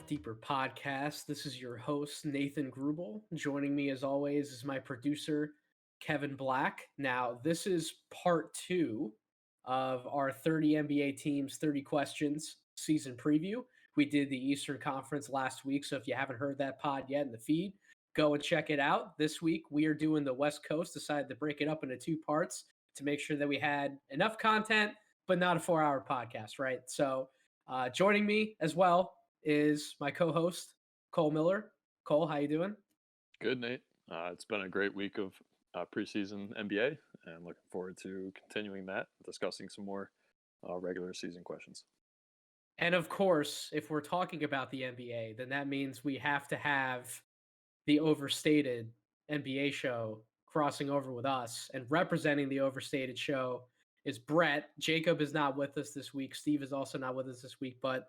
Deeper podcast. This is your host, Nathan Grubel. Joining me, as always, is my producer, Kevin Black. Now, this is part two of our 30 NBA teams, 30 questions season preview. We did the Eastern Conference last week, so if you haven't heard that pod yet in the feed, go and check it out. This week, we are doing the West Coast, decided to break it up into two parts to make sure that we had enough content, but not a 4-hour podcast, right? So, joining me as well is my co-host Cole Miller. Cole, how you doing? Good, Nate. It's been a great week of preseason NBA, and looking forward to continuing that, discussing some more regular season questions. And of course, if we're talking about the NBA, then that means we have to have the Overstated NBA show crossing over with us, and representing the Overstated show is Brett. Jacob is not with us this week. Steve is also not with us this week, but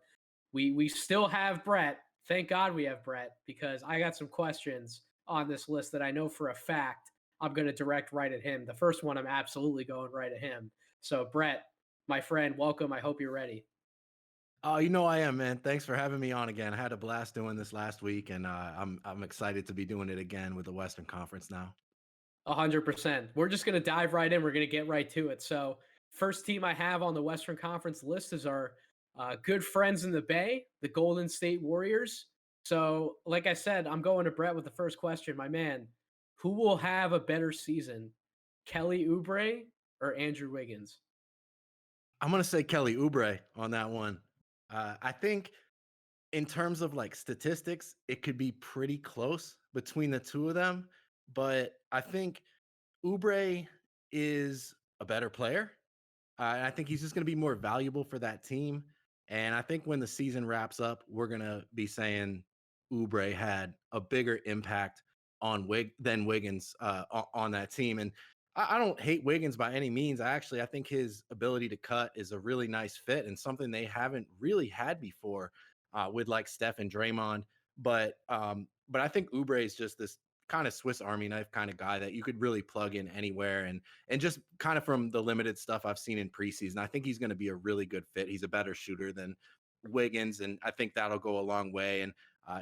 we still have Brett. Thank God we have Brett, because I got some questions on this list that I know for a fact I'm going to direct right at him. The first one, I'm absolutely going right at him. So, Brett, my friend, welcome. I hope you're ready. Oh, you know I am, man. Thanks for having me on again. I had a blast doing this last week, and I'm excited to be doing it again with the Western Conference now. 100%. We're just going to dive right in. We're going to get right to it. So, first team I have on the Western Conference list is our good friends in the Bay, the Golden State Warriors. So, like I said, I'm going to Brett with the first question. My man, who will have a better season, Kelly Oubre or Andrew Wiggins? I'm going to say Kelly Oubre on that one. I think in terms of like statistics, it could be pretty close between the two of them. But I think Oubre is a better player. I think he's just going to be more valuable for that team. And I think when the season wraps up, we're going to be saying Oubre had a bigger impact on than Wiggins on that team. And I don't hate Wiggins by any means. I think his ability to cut is a really nice fit and something they haven't really had before with like Steph and Draymond. But I think Oubre is just this kind of Swiss Army knife kind of guy that you could really plug in anywhere. And just kind of from the limited stuff I've seen in preseason, I think he's going to be a really good fit. He's a better shooter than Wiggins, and I think that'll go a long way. And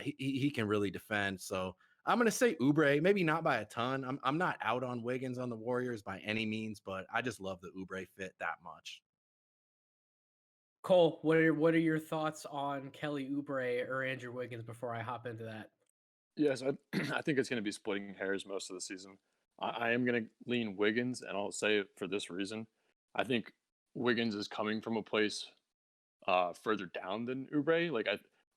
he can really defend. So I'm going to say Oubre, maybe not by a ton. I'm not out on Wiggins on the Warriors by any means, but I just love the Oubre fit that much. Cole, what are your thoughts on Kelly Oubre or Andrew Wiggins before I hop into that? Yes, I think it's going to be splitting hairs most of the season. I am going to lean Wiggins, and I'll say it for this reason. I think Wiggins is coming from a place further down than Oubre.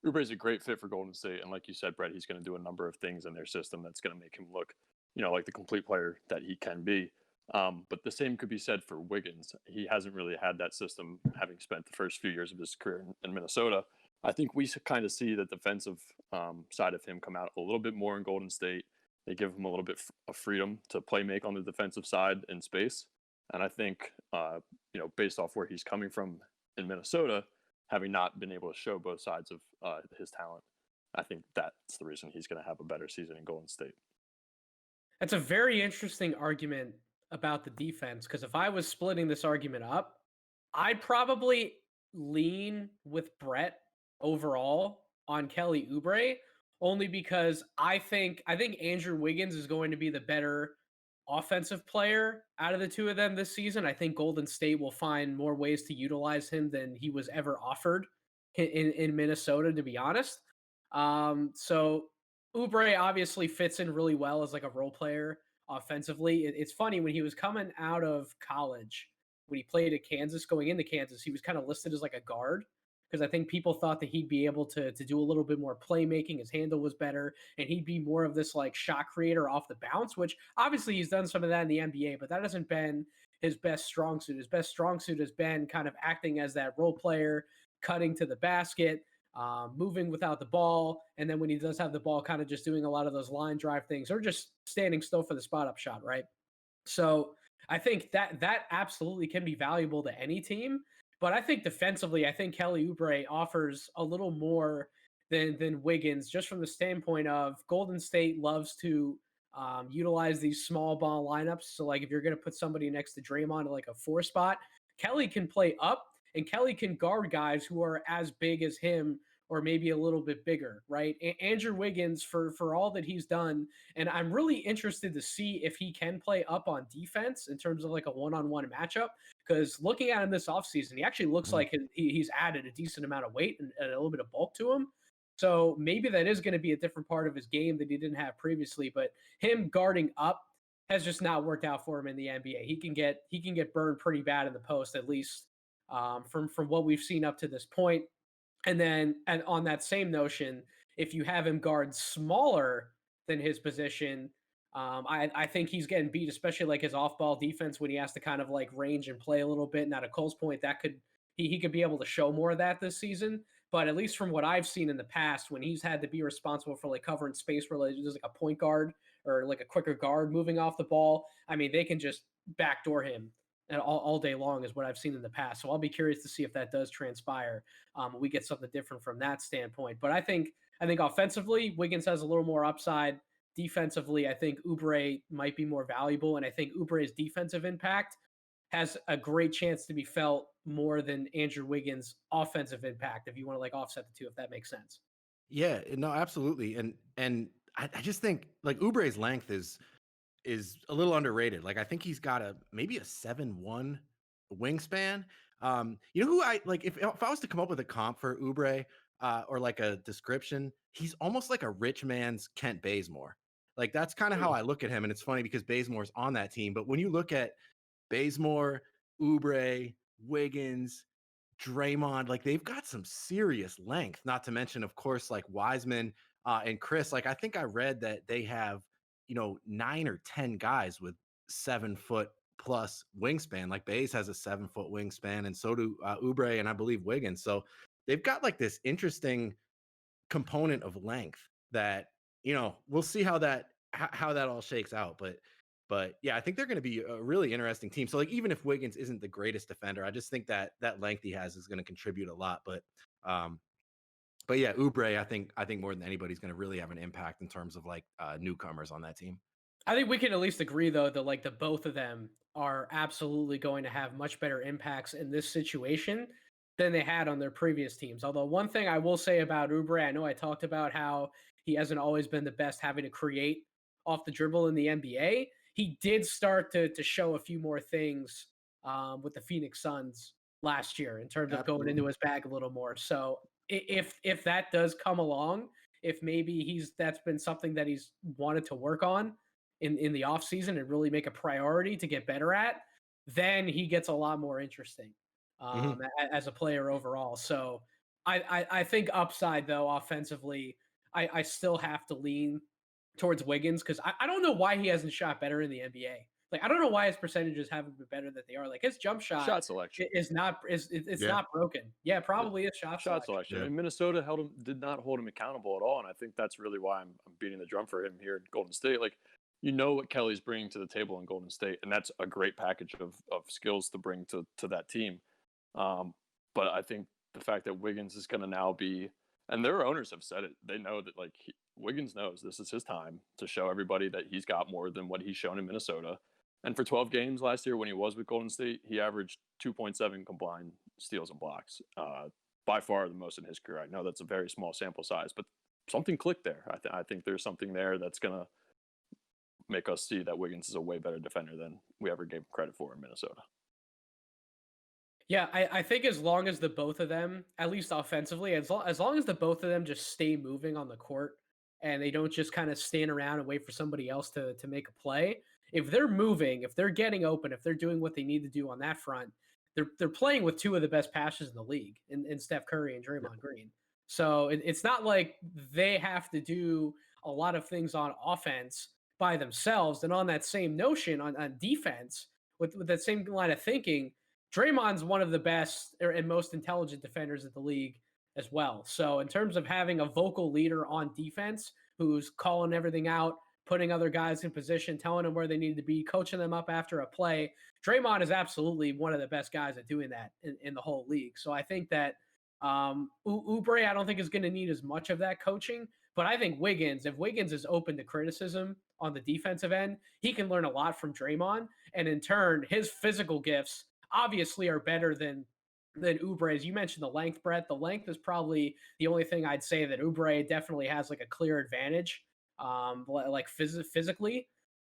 Oubre is a great fit for Golden State, and like you said, Brett, he's going to do a number of things in their system that's going to make him look, like the complete player that he can be. But the same could be said for Wiggins. He hasn't really had that system, having spent the first few years of his career in Minnesota. I think we kind of see the defensive side of him come out a little bit more in Golden State. They give him a little bit of freedom to play make on the defensive side in space. And I think, based off where he's coming from in Minnesota, having not been able to show both sides of his talent, I think that's the reason he's going to have a better season in Golden State. That's a very interesting argument about the defense, because if I was splitting this argument up, I'd probably lean with Brett overall on Kelly Oubre, only because I think Andrew Wiggins is going to be the better offensive player out of the two of them this season. I think Golden State will find more ways to utilize him than he was ever offered in Minnesota, to be honest. So Oubre obviously fits in really well as like a role player offensively. It's funny, when he was coming out of college, when he played at Kansas, going into Kansas, he was kind of listed as like a guard, because I think people thought that he'd be able to do a little bit more playmaking. His handle was better, and he'd be more of this like shot creator off the bounce, which obviously he's done some of that in the NBA, but that hasn't been his best strong suit. His best strong suit has been kind of acting as that role player, cutting to the basket, moving without the ball, and then when he does have the ball, kind of just doing a lot of those line drive things, or just standing still for the spot up shot, right? So I think that absolutely can be valuable to any team. But I think defensively, I think Kelly Oubre offers a little more than Wiggins, just from the standpoint of Golden State loves to utilize these small ball lineups. So, like, if you're going to put somebody next to Draymond at like a 4 spot, Kelly can play up, and Kelly can guard guys who are as big as him or maybe a little bit bigger, right? Andrew Wiggins, for all that he's done, and I'm really interested to see if he can play up on defense in terms of like a one-on-one matchup. Because looking at him this offseason, he actually looks Mhm. like he's added a decent amount of weight and a little bit of bulk to him. So maybe that is going to be a different part of his game that he didn't have previously. But him guarding up has just not worked out for him in the NBA. He can get burned pretty bad in the post, at least from what we've seen up to this point. And on that same notion, if you have him guard smaller than his position, I think he's getting beat, especially like his off ball defense when he has to kind of like range and play a little bit. And at a Cole's point, that could he could be able to show more of that this season. But at least from what I've seen in the past, when he's had to be responsible for like covering space where like, there's like a point guard or like a quicker guard moving off the ball, I mean, they can just backdoor him and all day long is what I've seen in the past. So I'll be curious to see if that does transpire. We get something different from that standpoint. But I think offensively, Wiggins has a little more upside. Defensively, I think Oubre might be more valuable, and I think Oubre's defensive impact has a great chance to be felt more than Andrew Wiggins' offensive impact. If you want to like offset the two, if that makes sense. Yeah, no, absolutely. And I just think like Ubre's length is a little underrated. Like I think he's got a maybe a 7'1" wingspan. You know who I like if I was to come up with a comp for Ubre or like a description, he's almost like a rich man's Kent Bazemore. Like that's kind of how Mm. I look at him. And it's funny because Bazemore's on that team. But when you look at Bazemore, Ubre, Wiggins, Draymond, like they've got some serious length, not to mention, of course, like Wiseman and Chris. Like I think I read that they have, 9 or 10 guys with 7 foot plus wingspan. Like Baze has a 7 foot wingspan, and so do Ubre and I believe Wiggins. So they've got like this interesting component of length that we'll see how that all shakes out. But yeah, I think they're going to be a really interesting team. So like even if Wiggins isn't the greatest defender, I just think that that length he has is going to contribute a lot. Um, but yeah, Oubre, I think more than anybody's going to really have an impact in terms of like newcomers on that team. I think we can at least agree though that like the both of them are absolutely going to have much better impacts in this situation than they had on their previous teams. Although one thing I will say about Oubre, I know I talked about how he hasn't always been the best having to create off the dribble in the NBA. He did start to show a few more things with the Phoenix Suns last year in terms of going into Absolutely. his bag a little more. So if that does come along, if maybe that's been something that he's wanted to work on in the off season and really make a priority to get better at, then he gets a lot more interesting Mhm. as a player overall. So I think upside though offensively, I still have to lean towards Wiggins because I don't know why he hasn't shot better in the NBA. Like I don't know why his percentages haven't been better than they are. Like his jump shot Shot selection. is not it's Yeah. not broken. Yeah, it It- probably is shot Shot selection. selection. Yeah. And Minnesota did not hold him accountable at all. And I think that's really why I'm beating the drum for him here in Golden State. Like, you know what Kelly's bringing to the table in Golden State, and that's a great package of skills to bring to that team. Um, but I think the fact that Wiggins is going to now be, and their owners have said it, they know that like Wiggins knows this is his time to show everybody that he's got more than what he's shown in Minnesota. And for 12 games last year when he was with Golden State, he averaged 2.7 combined steals and blocks. By far the most in his career. I know that's a very small sample size, but something clicked there. I think there's something there that's going to make us see that Wiggins is a way better defender than we ever gave him credit for in Minnesota. Yeah, I think as long as the both of them, at least offensively, as long as the both of them just stay moving on the court and they don't just kind of stand around and wait for somebody else to make a play. If they're moving, if they're getting open, if they're doing what they need to do on that front, they're playing with two of the best passers in the league in Steph Curry and Yeah. Draymond Green. So it's not like they have to do a lot of things on offense by themselves. And on that same notion on defense, with that same line of thinking, Draymond's one of the best and most intelligent defenders in the league as well. So in terms of having a vocal leader on defense who's calling everything out, putting other guys in position, telling them where they need to be, coaching them up after a play, Draymond is absolutely one of the best guys at doing that in the whole league. So I think that Oubre, I don't think is going to need as much of that coaching, but I think Wiggins, if Wiggins is open to criticism on the defensive end, he can learn a lot from Draymond, and in turn, his physical gifts obviously are better than than Oubre. As you mentioned, the length, Brett. The length is probably the only thing I'd say that Oubre definitely has like a clear advantage, like physically.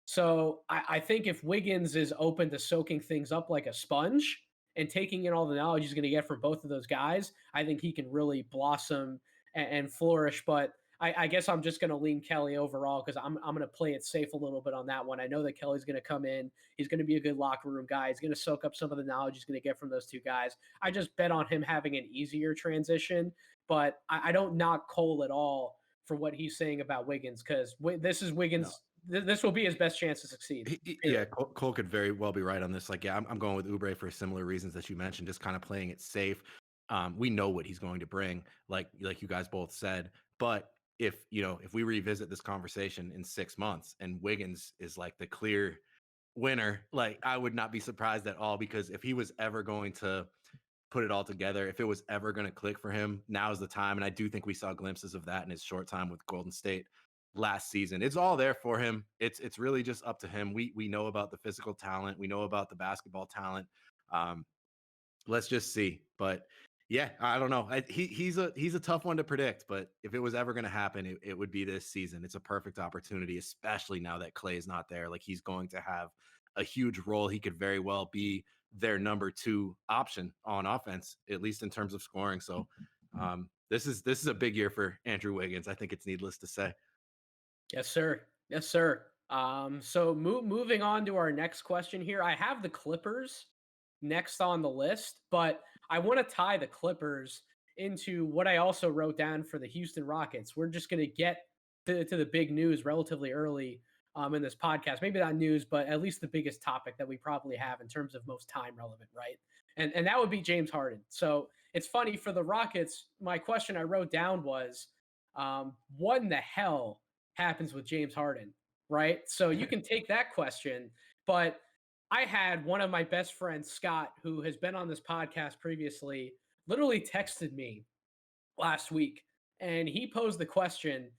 So I think if Wiggins is open to soaking things up like a sponge and taking in all the knowledge he's going to get from both of those guys, I think he can really blossom and flourish. But I guess I'm just going to lean Kelly overall because I'm going to play it safe a little bit on that one. I know that Kelly's going to come in. He's going to be a good locker room guy. He's going to soak up some of the knowledge he's going to get from those two guys. I just bet on him having an easier transition, but I don't knock Cole at all for what he's saying about Wiggins because this is Wiggins. No. This will be his best chance to succeed. Yeah, Cole could very well be right on this. Like, yeah, I'm going with Oubre for similar reasons that you mentioned, just kind of playing it safe. We know what he's going to bring, like you guys both said. But if we revisit this conversation in 6 months and Wiggins is like the clear winner, like I would not be surprised at all, because if he was ever going to put it all together, if it was ever going to click for him, now's the time. And I do think we saw glimpses of that in his short time with Golden State last season. It's all there for him. It's really just up to him. We know about the physical talent. We know about the basketball talent. Let's just see. But yeah, I don't know. He's a tough one to predict, but if it was ever going to happen, it would be this season. It's a perfect opportunity, especially now that Clay is not there. Like, he's going to have a huge role. He could very well be their number 2 option on offense, at least in terms of scoring. So this is a big year for Andrew Wiggins. I think it's needless to say. Yes, sir. Yes, sir. So moving on to our next question here. I have the Clippers next on the list, but I want to tie the Clippers into what I also wrote down for the Houston Rockets. We're just going to get to the big news relatively early in this podcast. Maybe not news, but at least the biggest topic that we probably have in terms of most time relevant, right? And that would be James Harden. So it's funny for the Rockets. My question I wrote down was, what in the hell happens with James Harden, right? So you can take that question, but I had one of my best friends, Scott, who has been on this podcast previously, literally texted me last week, and he posed the question,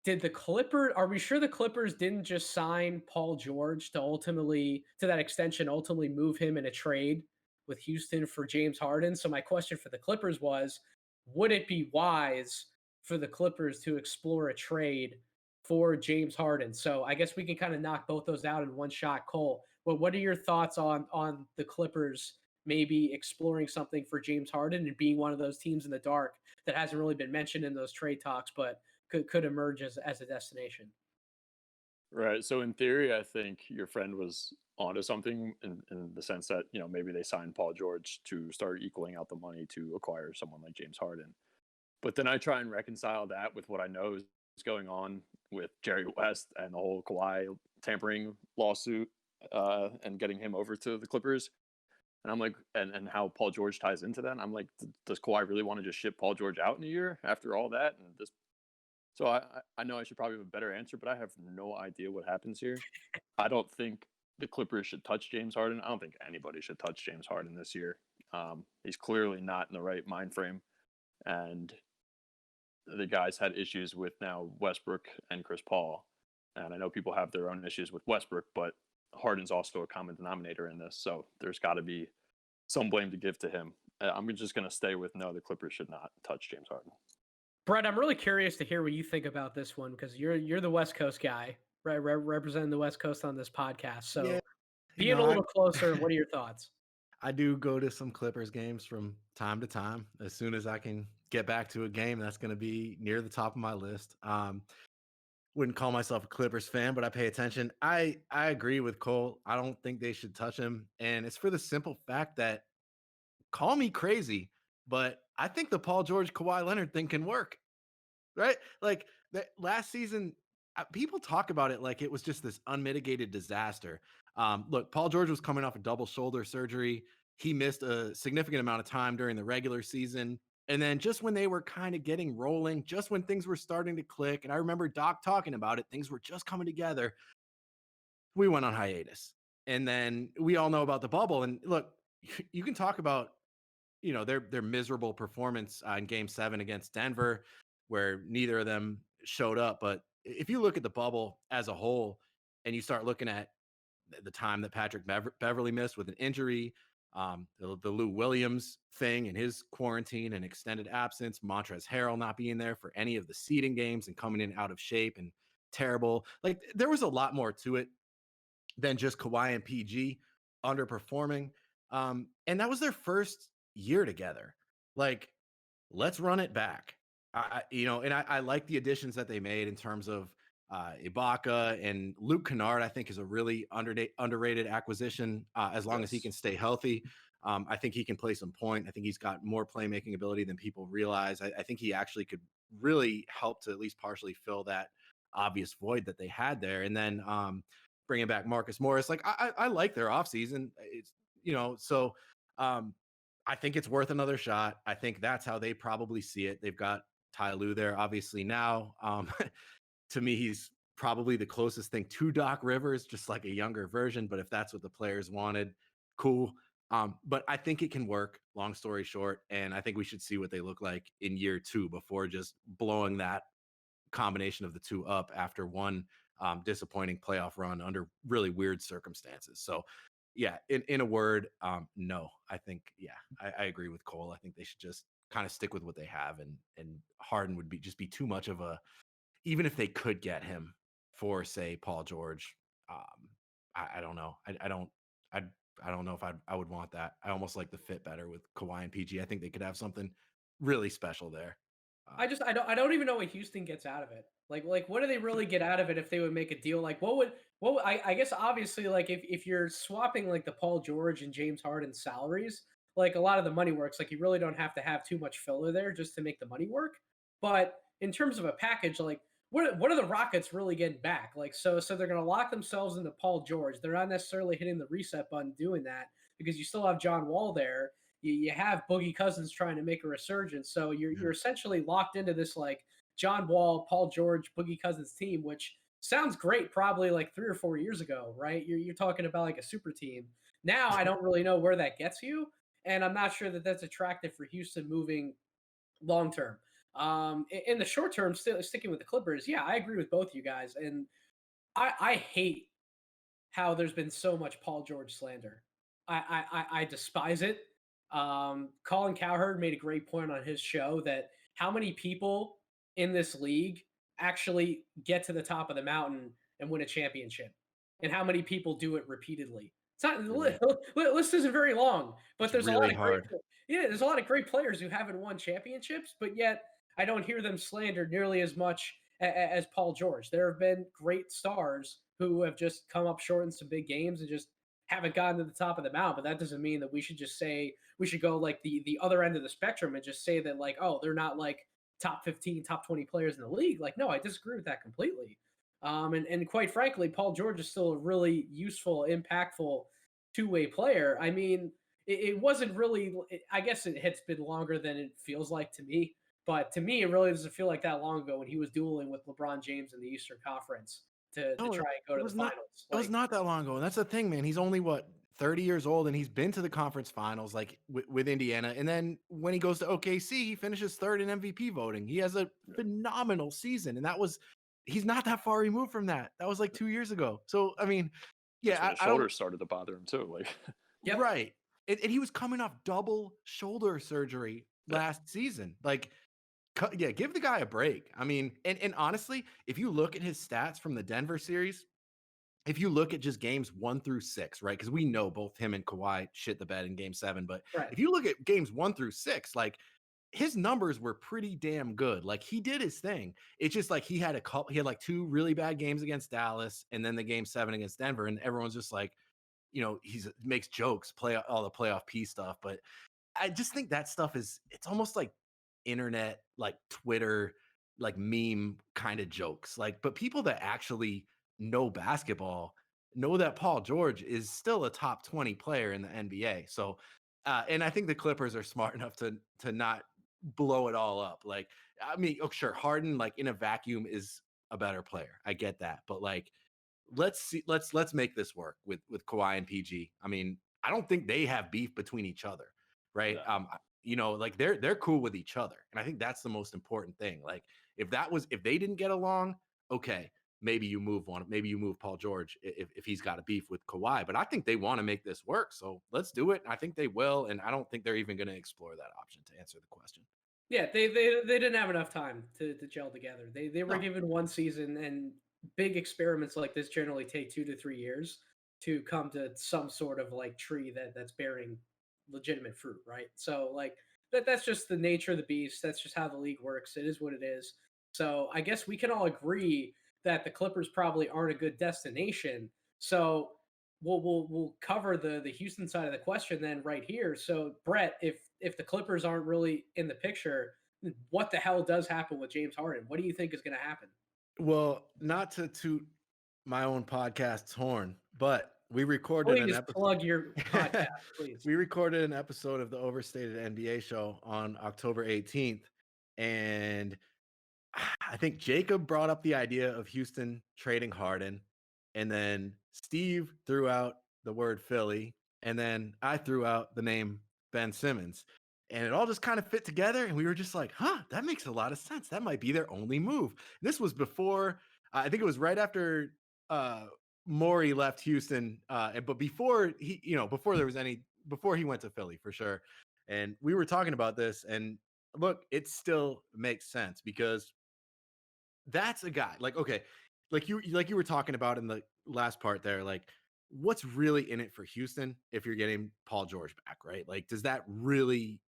are we sure the Clippers didn't just sign Paul George to that extension, ultimately move him in a trade with Houston for James Harden? So my question for the Clippers was, would it be wise for the Clippers to explore a trade for James Harden? So I guess we can kind of knock both those out in one shot. Cole, well, what are your thoughts on the Clippers maybe exploring something for James Harden and being one of those teams in the dark that hasn't really been mentioned in those trade talks, but could emerge as a destination? Right. So in theory, I think your friend was onto something in the sense that, maybe they signed Paul George to start equaling out the money to acquire someone like James Harden. But then I try and reconcile that with what I know is going on with Jerry West and the whole Kawhi tampering lawsuit and getting him over to the Clippers. And I'm like, and how Paul George ties into that. And I'm like, does Kawhi really want to just ship Paul George out in a year after all that? And this, so I know I should probably have a better answer, but I have no idea what happens here. I don't think the Clippers should touch James Harden. I don't think anybody should touch James Harden this year. He's clearly not in the right mind frame. And the guys had issues with now Westbrook and Chris Paul. And I know people have their own issues with Westbrook, but Harden's also a common denominator in this. So there's got to be some blame to give to him. I'm just going to stay with no, the Clippers should not touch James Harden. Brett, I'm really curious to hear what you think about this one because you're the West Coast guy, right? Representing the West Coast on this podcast. So Yeah, being a little closer, what are your thoughts? I do go to some Clippers games from time to time. As soon as I can get back to a game, that's going to be near the top of my list. Wouldn't call myself a Clippers fan, but I pay attention. I agree with Cole. I don't think they should touch him. And it's for the simple fact that, call me crazy, but I think the Paul George, Kawhi Leonard thing can work, right? Like that last season, people talk about it like it was just this unmitigated disaster. Look, Paul George was coming off a double shoulder surgery. He missed a significant amount of time during the regular season. And then just when they were kind of getting rolling, just when things were starting to click, and I remember Doc talking about it, things were just coming together, we went on hiatus. And then we all know about the bubble. And look, you can talk about, their miserable performance in Game 7 against Denver, where neither of them showed up. But if you look at the bubble as a whole, and you start looking at the time that Patrick Beverly missed with an injury, The Lou Williams thing and his quarantine and extended absence, Montrezl Harrell not being there for any of the seeding games and coming in out of shape and terrible. Like there was a lot more to it than just Kawhi and PG underperforming. And that was their first year together. Like, let's run it back. I like the additions that they made in terms of Ibaka and Luke Kennard. I think is a really underrated acquisition as long as he can stay healthy. I think he can play some point. I think he's got more playmaking ability than people realize. I think he actually could really help to at least partially fill that obvious void that they had there. And then bringing back Marcus Morris, like I like their offseason. It's so I think it's worth another shot. I think that's how they probably see it. They've got Ty Lue there, obviously now. To me, he's probably the closest thing to Doc Rivers, just like a younger version. But if that's what the players wanted, cool. But I think it can work, long story short. And I think we should see what they look like in year 2 before just blowing that combination of the two up after one disappointing playoff run under really weird circumstances. So yeah, in a word, no. I think, I agree with Cole. I think they should just kind of stick with what they have, and Harden would be too much of a, even if they could get him for, say, Paul George. I don't know. I don't know if I would want that. I almost like the fit better with Kawhi and PG. I think they could have something really special there. I don't even know what Houston gets out of it. Like what do they really get out of it if they would make a deal? Like I guess obviously like if you're swapping like the Paul George and James Harden salaries, like a lot of the money works. Like you really don't have to have too much filler there just to make the money work. But in terms of a package, like what are the Rockets really getting back? Like so they're gonna lock themselves into Paul George. They're not necessarily hitting the reset button doing that because you still have John Wall there. You have Boogie Cousins trying to make a resurgence. So you're essentially locked into this like John Wall, Paul George, Boogie Cousins team, which sounds great probably like 3 or 4 years ago, right? You're talking about like a super team. Now I don't really know where that gets you, and I'm not sure that that's attractive for Houston moving long term. In the short term, still sticking with the Clippers, yeah, I agree with both you guys, and I hate how there's been so much Paul George slander. I despise it. Colin Cowherd made a great point on his show that how many people in this league actually get to the top of the mountain and win a championship, and how many people do it repeatedly. It's not Really, the list isn't very long, but it's there's a really lot of hard. there's a lot of great players who haven't won championships, but yet I don't hear them slandered nearly as much as Paul George. There have been great stars who have just come up short in some big games and just haven't gotten to the top of the mountain. But that doesn't mean that we should just say we should go like the other end of the spectrum and just say that like, oh, they're not like top 15, top 20 players in the league. Like, no, I disagree with that completely. And quite frankly, Paul George is still a really useful, impactful two-way player. I mean, it wasn't really. I guess it has been longer than it feels like to me. But to me, it really doesn't feel like that long ago when he was dueling with LeBron James in the Eastern Conference to No, try and go it to the was not. finals. It was Like, not that long ago, and that's the thing, man. He's only what 30 years old, and he's been to the conference finals, like with Indiana. And then when he goes to OKC, he finishes third in MVP voting. He has a phenomenal season, and he's not that far removed from that. That was like 2 years ago. So I mean, That's when yeah, his I don't. shoulders started to bother him too. Like, yep, Right, and he was coming off double shoulder surgery yeah, last season. Like, yeah, give the guy a break. I mean, and honestly, if you look at his stats from the Denver series, if you look at just games 1 through 6, right? Because we know both him and Kawhi shit the bed in game 7. But right. if you look at games 1 through 6, like his numbers were pretty damn good. Like he did his thing. It's just like he had like 2 really bad games against Dallas and then the game 7 against Denver. And everyone's just like, he's makes jokes, play all the playoff P stuff. But I just think that stuff it's almost like internet, like Twitter, like meme kind of jokes. Like, but people that actually know basketball know that Paul George is still a top 20 player in the NBA. So, and I think the Clippers are smart enough to not blow it all up. Like, I mean, oh, sure, Harden, like in a vacuum, is a better player. I get that, but like, let's make this work with Kawhi and PG. I mean, I don't think they have beef between each other, right? no, Like they're cool with each other, and I think that's the most important thing. Like if they didn't get along, okay, maybe you move Paul George if he's got a beef with Kawhi. But I think they want to make this work, so let's do it. I think they will, and I don't think they're even going to explore that option to answer the question. Yeah, they didn't have enough time to gel together. They were No. given one season, and big experiments like this generally take 2 to 3 years to come to some sort of like tree that's bearing legitimate fruit, right? So like that's just the nature of the beast. That's just how the league works. It is what it is. So I guess we can all agree that the Clippers probably aren't a good destination. So we'll cover the Houston side of the question then right here. So Brett, if the Clippers aren't really in the picture, what the hell does happen with James Harden? What do you think is going to happen? Well, not to toot my own podcast's horn, but we recorded an Please episode. plug your podcast, please. We recorded an episode of the Overstated NBA show on October 18th, and I think Jacob brought up the idea of Houston trading Harden, and then Steve threw out the word Philly, and then I threw out the name Ben Simmons. And it all just kind of fit together, and we were just like, huh, that makes a lot of sense. That might be their only move. This was before, I think it was right after Morey left Houston, but before before he went to Philly for sure. And we were talking about this, and look, it still makes sense because that's a guy like you were talking about in the last part there, like what's really in it for Houston if you're getting Paul George back, right? Like, does that really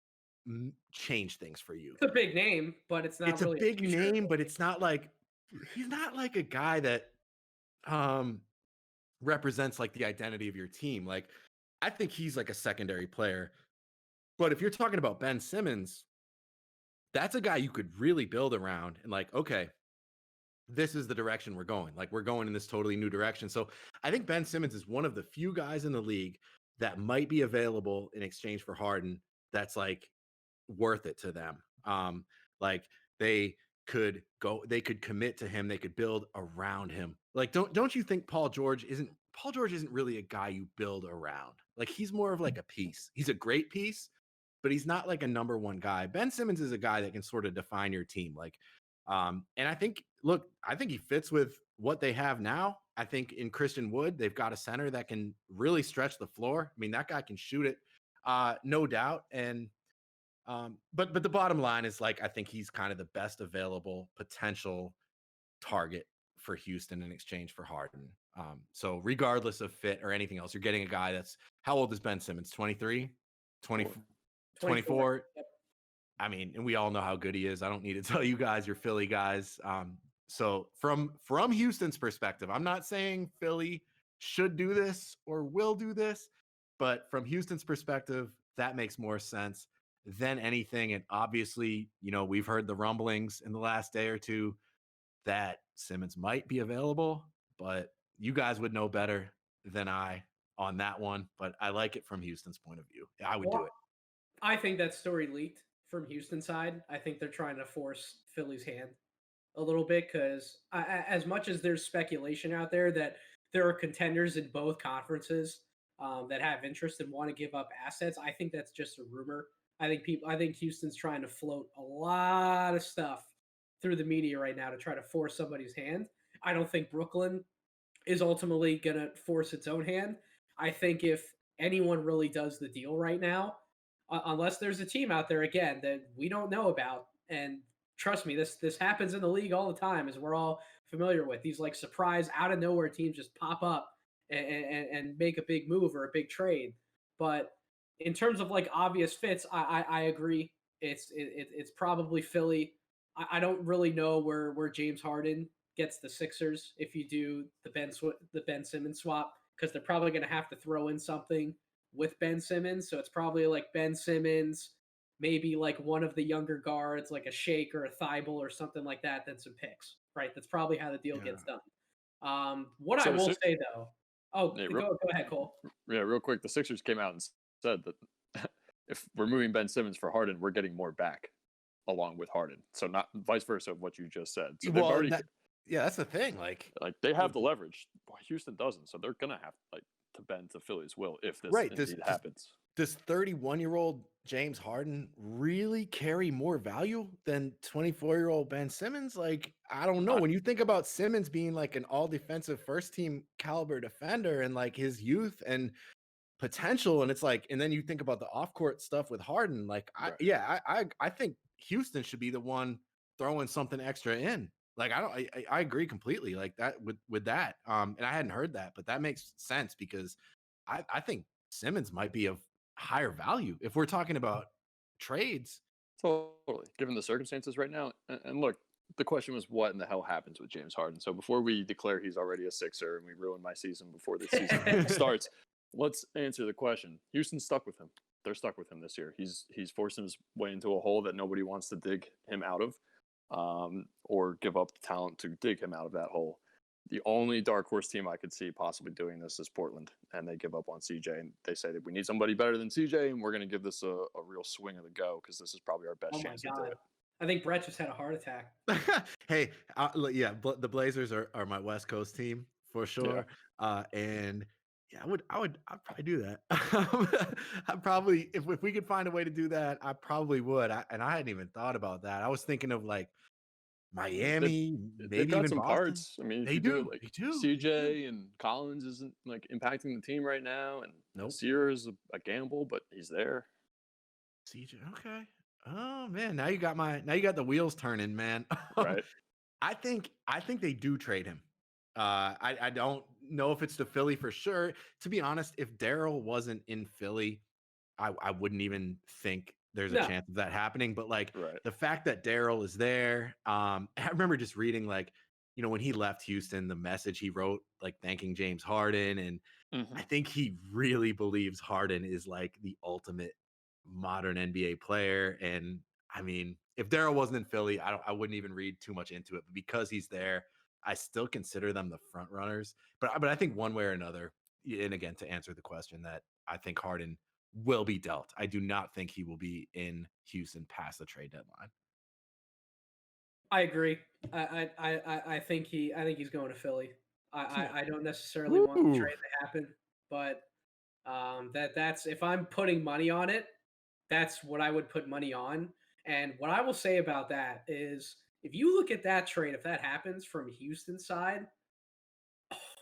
change things for you? It's a big name, but it's not It's really a big future. name, but it's not like he's not like a guy that represents like the identity of your team. Like, I think he's like a secondary player. But if you're talking about Ben Simmons, that's a guy you could really build around and like, okay, this is the direction we're going. Like, we're going in this totally new direction. So I think Ben Simmons is one of the few guys in the league that might be available in exchange for Harden that's like worth it to them. Like they could commit to him, they could build around him. Like, don't you think Paul George isn't really a guy you build around? Like, he's more of like a piece. He's a great piece, but he's not like a number one guy. Ben Simmons is a guy that can sort of define your team. Like, and I think he fits with what they have now. I think in Christian Wood, they've got a center that can really stretch the floor. I mean, that guy can shoot it, no doubt. And but the bottom line is, like, I think he's kind of the best available potential target for Houston in exchange for Harden. So regardless of fit or anything else, you're getting a guy that's, how old is Ben Simmons? 23, 24. Yep. I mean, and we all know how good he is. I don't need to tell you guys, you're Philly guys. So from Houston's perspective, I'm not saying Philly should do this or will do this, but from Houston's perspective, that makes more sense than anything. And obviously, we've heard the rumblings in the last day or two that Simmons might be available, but you guys would know better than I on that one. But I like it from Houston's point of view. I would do it. I think that story leaked from Houston side. I think they're trying to force Philly's hand a little bit because as much as there's speculation out there that there are contenders in both conferences that have interest and want to give up assets, I think that's just a rumor. I think Houston's trying to float a lot of stuff through the media right now to try to force somebody's hand. I don't think Brooklyn is ultimately going to force its own hand. I think if anyone really does the deal right now, unless there's a team out there again that we don't know about, and trust me, this happens in the league all the time, as we're all familiar with. These like surprise out of nowhere teams just pop up and make a big move or a big trade. But in terms of like obvious fits, I agree. It's probably Philly. I don't really know where James Harden gets the Sixers if you do the Ben Simmons swap, because they're probably going to have to throw in something with Ben Simmons. So it's probably like Ben Simmons, maybe like one of the younger guards, like a Shake or a Thibault or something like that, then some picks, right? That's probably how the deal gets done. What I will say though, go ahead, Cole. Yeah, real quick. The Sixers came out and said that if we're moving Ben Simmons for Harden, we're getting more back along with Harden. So not vice versa of what you just said. So they've already. Yeah, that's the thing. Like they have the leverage. Houston doesn't, so they're gonna have to bend to Philly's will if this indeed happens. does 31-year-old James Harden really carry more value than 24-year-old Ben Simmons? Like, I don't know. I, When you think about Simmons being like an all-defensive first-team caliber defender and like his youth and potential, and it's like, and then you think about the off-court stuff with Harden. Like, right. I think Houston should be the one throwing something extra in. Like, I agree completely. Like that with that. And I hadn't heard that, but that makes sense because I think Simmons might be of higher value if we're talking about trades. Totally. Given the circumstances right now. And look, the question was what in the hell happens with James Harden? So before we declare he's already a Sixer and we ruin my season before the season starts, let's answer the question. Houston's stuck with him. They're stuck with him this year. He's forcing his way into a hole that nobody wants to dig him out of, or give up the talent to dig him out of that hole. The only dark horse team I could see possibly doing this is Portland, and they give up on CJ, and they say that we need somebody better than CJ, and we're going to give this a real swing of the go because this is probably our best Oh my chance to do God. it. I think Brett just had a heart attack. Hey, the Blazers are my West Coast team for sure. And yeah, I'd probably do that. I probably, if we could find a way to do that, I probably would. And I hadn't even thought about that. I was thinking of like Miami, They've maybe got even some Boston. parts. I mean, if They you do do. it like They do. CJ and Collins isn't like impacting the team right now, and Nope. Sear is a gamble, but he's there. CJ, okay. Oh man, now you got the wheels turning, man. Right. I think they do trade him. I don't know if it's to Philly for sure. To be honest, if Daryl wasn't in Philly, I wouldn't even think there's a No. chance of that happening. But like Right. the fact that Daryl is there, I remember just reading like, when he left Houston, the message he wrote, like thanking James Harden, and I think he really believes Harden is like the ultimate modern NBA player. And I mean, if Daryl wasn't in Philly, I wouldn't even read too much into it. But because he's there, I still consider them the front runners. But I think one way or another, and again, to answer the question, that I think Harden will be dealt. I do not think he will be in Houston past the trade deadline. I agree. I think he's going to Philly. I don't necessarily want the Ooh. trade to happen, but that's if I'm putting money on it, that's what I would put money on. And what I will say about that is, if you look at that trade, if that happens from Houston's side,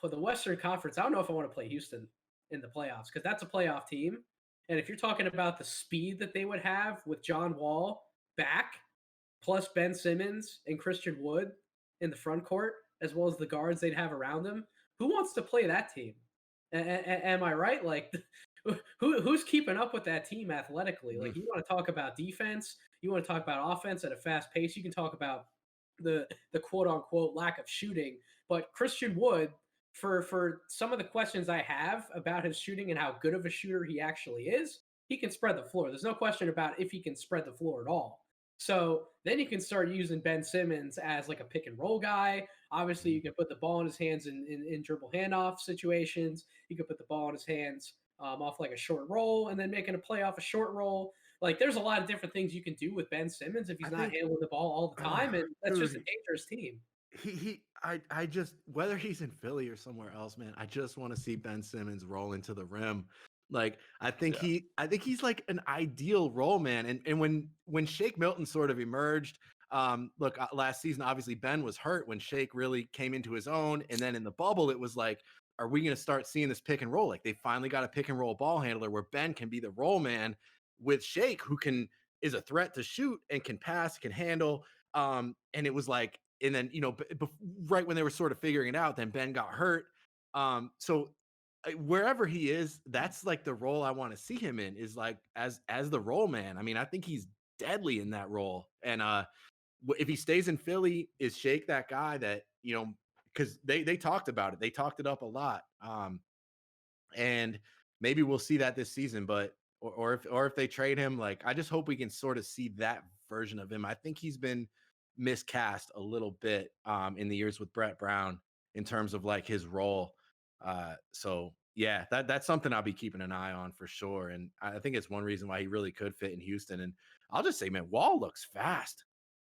for the Western Conference, I don't know if I want to play Houston in the playoffs because that's a playoff team. And if you're talking about the speed that they would have with John Wall back, plus Ben Simmons and Christian Wood in the front court, as well as the guards they'd have around them, who wants to play that team? Am I right? Like, who's keeping up with that team athletically? Like, you want to talk about defense, you want to talk about offense at a fast pace, you can talk about the quote unquote lack of shooting, but Christian Wood, for some of the questions I have about his shooting and how good of a shooter he actually is, he can spread the floor. There's no question about if he can spread the floor at all. So then you can start using Ben Simmons as like a pick and roll guy. Obviously, you can put the ball in his hands in dribble handoff situations. You can put the ball in his hands off like a short roll and then making a play off a short roll. Like, there's a lot of different things you can do with Ben Simmons if he's not handling the ball all the time, and that's just a dangerous team. I just, whether he's in Philly or somewhere else, man, I just want to see Ben Simmons roll into the rim. Like, I think he's like an ideal role man. And when Shake Milton sort of emerged, look, last season, obviously Ben was hurt when Shake really came into his own. And then in the bubble, it was like, are we going to start seeing this pick and roll? Like, they finally got a pick and roll ball handler where Ben can be the role man with Shake, who is a threat to shoot and can pass, can handle. And it was like, and then, right when they were sort of figuring it out, then Ben got hurt. So wherever he is, that's like the role I want to see him in, is like as the role man. I mean, I think he's deadly in that role. And if he stays in Philly, is Shake that guy that, because they talked about it. They talked it up a lot. And maybe we'll see that this season, but or if they trade him, like, I just hope we can sort of see that version of him. I think he's been miscast a little bit in the years with Brett Brown in terms of like his role. So yeah, that's something I'll be keeping an eye on for sure. And I think it's one reason why he really could fit in Houston. And I'll just say, man, Wall looks fast.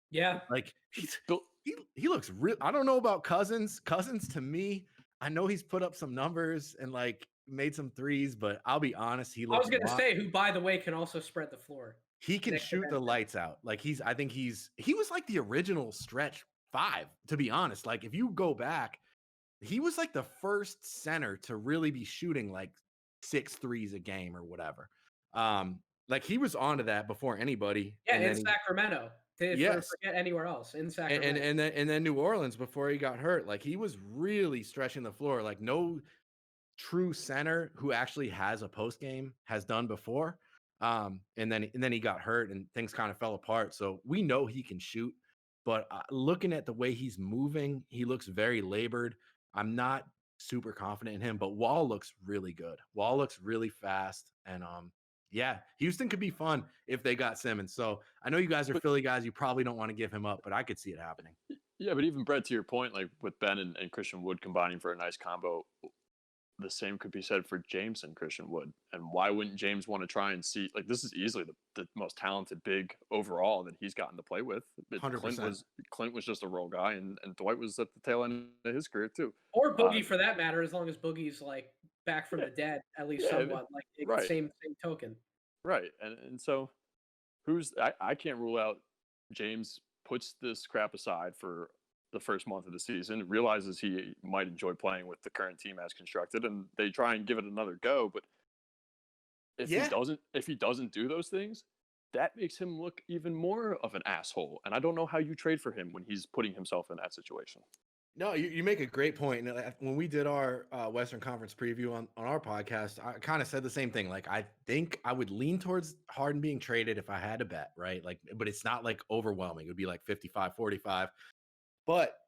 Yeah. Like he looks real. I don't know about Cousins. Cousins, to me, I know he's put up some numbers and like made some threes, but I'll be honest, he I was looks gonna say, who by the way can also spread the floor. he can Nick shoot the Benson. lights out. Like he was like the original stretch five, to be honest. Like if you go back, he was like the first center to really be shooting like 6 threes a game or whatever. Like he was onto that before anybody. Yeah, And in then Sacramento. yes. Forget anywhere else in And, Sacramento. and then New Orleans before he got hurt. Like he was really stretching the floor. Like no true center who actually has a post game has done before. And then he got hurt and things kind of fell apart. So we know he can shoot, but looking at the way he's moving, he looks very labored. I'm not super confident in him, but Wall looks really good. Wall looks really fast, and yeah, Houston could be fun if they got Simmons. So I know you guys are Philly guys. You probably don't want to give him up, but I could see it happening. Yeah, but even Brett, to your point, like with Ben and Christian Wood combining for a nice combo, the same could be said for James and Christian Wood. And why wouldn't James want to try and see, like, this is easily the most talented big overall that he's gotten to play with. 100%. Clint was just a role guy, and Dwight was at the tail end of his career too. Or Boogie for that matter, as long as Boogie's like back from Yeah. the dead, at least Yeah, somewhat. Like right. same token. Right. And so I can't rule out James puts this crap aside for the first month of the season, realizes he might enjoy playing with the current team as constructed, and they try and give it another go. But if he doesn't do those things, that makes him look even more of an asshole. And I don't know how you trade for him when he's putting himself in that situation. No, you make a great point. And when we did our Western Conference preview on our podcast, I kind of said the same thing. Like, I think I would lean towards Harden being traded if I had to bet, right? Like, but it's not like overwhelming. It would be like 55-45. But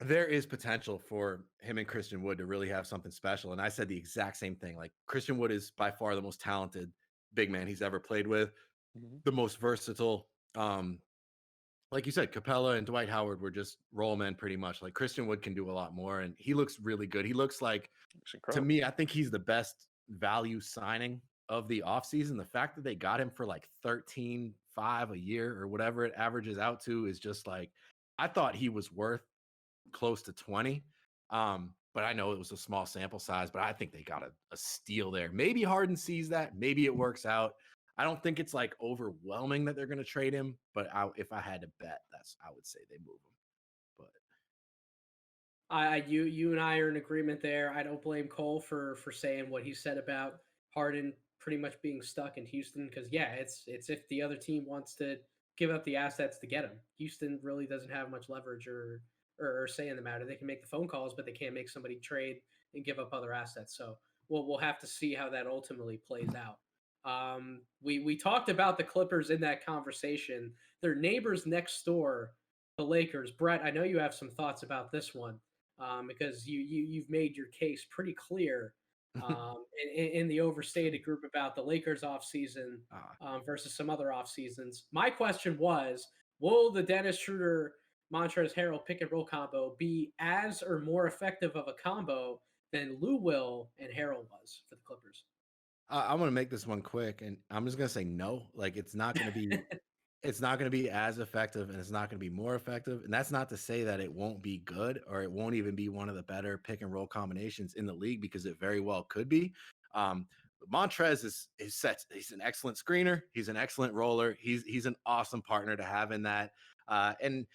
there is potential for him and Christian Wood to really have something special. And I said the exact same thing. Like, Christian Wood is by far the most talented big man he's ever played with, the most versatile. Like you said, Capella and Dwight Howard were just role men pretty much. Like Christian Wood can do a lot more, and he looks really good. He looks like, to me, I think he's the best value signing of the offseason. The fact that they got him for like 13.5 a year or whatever it averages out to is just like, I thought he was worth close to 20. But I know it was a small sample size, but I think they got a steal there. Maybe Harden sees that. Maybe it works out. I don't think it's like overwhelming that they're going to trade him, but if I had to bet, I would say they move him. But you and I are in agreement there. I don't blame Cole for saying what he said about Harden pretty much being stuck in Houston because yeah, it's if the other team wants to give up the assets to get him. Houston really doesn't have much leverage or say in the matter. They can make the phone calls, but they can't make somebody trade and give up other assets. So we'll have to see how that ultimately plays out. We talked about the Clippers in that conversation. Their neighbors next door, the Lakers. Brett, I know you have some thoughts about this one because you've made your case pretty clear in the Overstated group about the Lakers offseason versus some other off seasons. My question was, will the Dennis Schroeder Montrezl Harrell pick and roll combo be as or more effective of a combo than Lou Will and Harrell was for the Clippers? I'm going to make this one quick, and I'm just going to say no. Like, it's not going to be it's not going to be as effective, and it's not going to be more effective. And that's not to say that it won't be good or it won't even be one of the better pick and roll combinations in the league, because it very well could be. Montrez is set. He's an excellent screener. He's an excellent roller. He's an awesome partner to have in that. And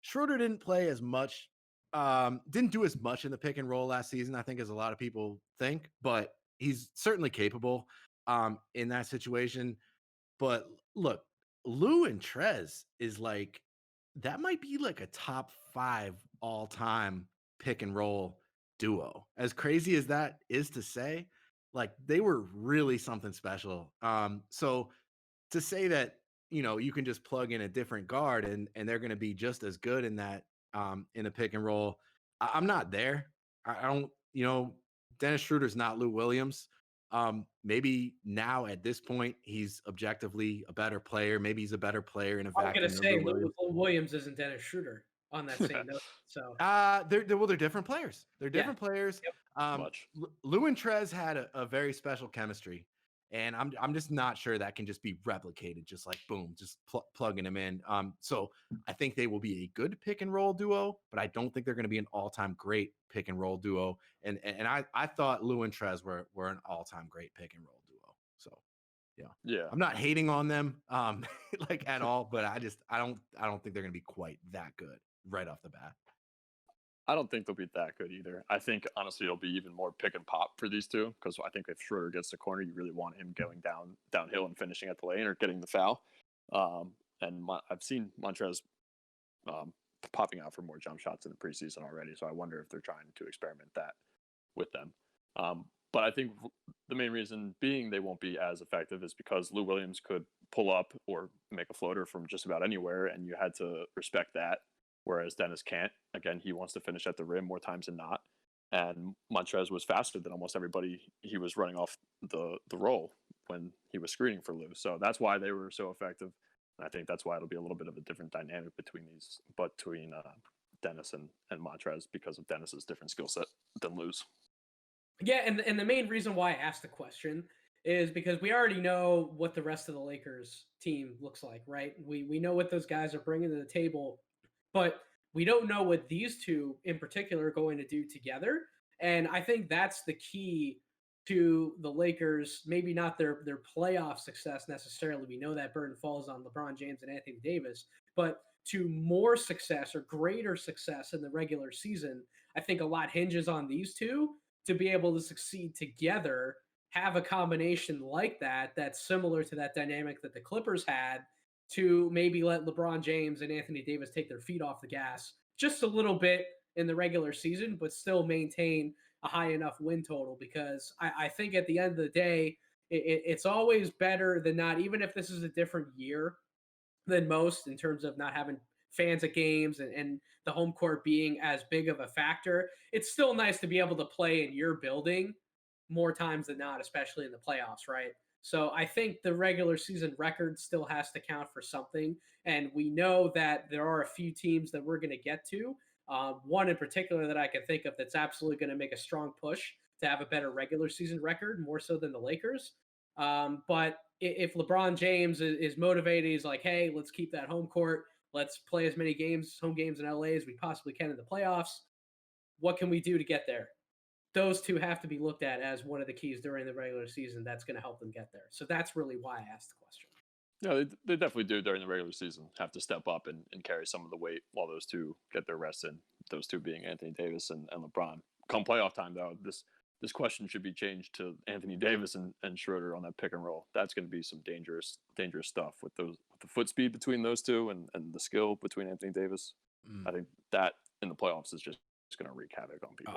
Schroeder didn't play as much, didn't do as much in the pick and roll last season, I think, as a lot of people think, but he's certainly capable in that situation. But look, Lou and Trez is like, that might be like a top 5 all time pick and roll duo. As crazy as that is to say, like, they were really something special. So to say that, you can just plug in a different guard and they're going to be just as good in that, in a pick and roll, I'm not there. I don't, Dennis Schroeder's not Lou Williams. Maybe now at this point, he's objectively a better player. Maybe he's a better player in a vacuum. I'm going to say Lou Williams isn't Dennis Schroeder on that same note. So they're different players. They're different players. Yep. Lou and Trez had a very special chemistry. And I'm just not sure that can just be replicated, just like boom, just plugging them in. So I think they will be a good pick and roll duo, but I don't think they're going to be an all time great pick and roll duo. And I thought Lou and Trez were an all time great pick and roll duo. So Yeah. I'm not hating on them like at all, but I don't think they're going to be quite that good right off the bat. I don't think they'll be that good either. I think honestly it'll be even more pick and pop for these two because I think if Schroeder gets the corner, you really want him going downhill and finishing at the lane or getting the foul. I've seen Montrez popping out for more jump shots in the preseason already, so I wonder if they're trying to experiment that with them. But I think the main reason being they won't be as effective is because Lou Williams could pull up or make a floater from just about anywhere, and you had to respect that. Whereas Dennis can't. Again, he wants to finish at the rim more times than not. And Montrez was faster than almost everybody he was running off the roll when he was screening for Lou. So that's why they were so effective. And I think that's why it'll be a little bit of a different dynamic between Dennis and Montrez because of Dennis's different skill set than Lou's. Yeah, and the main reason why I asked the question is because we already know what the rest of the Lakers team looks like, right? We know what those guys are bringing to the table, but we don't know what these two in particular are going to do together. And I think that's the key to the Lakers, maybe not their playoff success necessarily. We know that burden falls on LeBron James and Anthony Davis, but to more success or greater success in the regular season, I think a lot hinges on these two to be able to succeed together, have a combination like that that's similar to that dynamic that the Clippers had to maybe let LeBron James and Anthony Davis take their feet off the gas just a little bit in the regular season, but still maintain a high enough win total. Because I think at the end of the day, it's always better than not, even if this is a different year than most in terms of not having fans at games and the home court being as big of a factor. It's still nice to be able to play in your building more times than not, especially in the playoffs, right? So I think the regular season record still has to count for something. And we know that there are a few teams that we're going to get to. One in particular that I can think of that's absolutely going to make a strong push to have a better regular season record, more so than the Lakers. But if LeBron James is motivated, he's like, hey, let's keep that home court. Let's play as many home games in LA as we possibly can in the playoffs. What can we do to get there? Those two have to be looked at as one of the keys during the regular season that's going to help them get there. So that's really why I asked the question. Yeah, they definitely do during the regular season have to step up and carry some of the weight while those two get their rest in, those two being Anthony Davis and LeBron. Come playoff time, though, this question should be changed to Anthony Davis and Schroeder on that pick and roll. That's going to be some dangerous stuff with the foot speed between those two and the skill between Anthony Davis. I think that in the playoffs is just going to wreak havoc on people.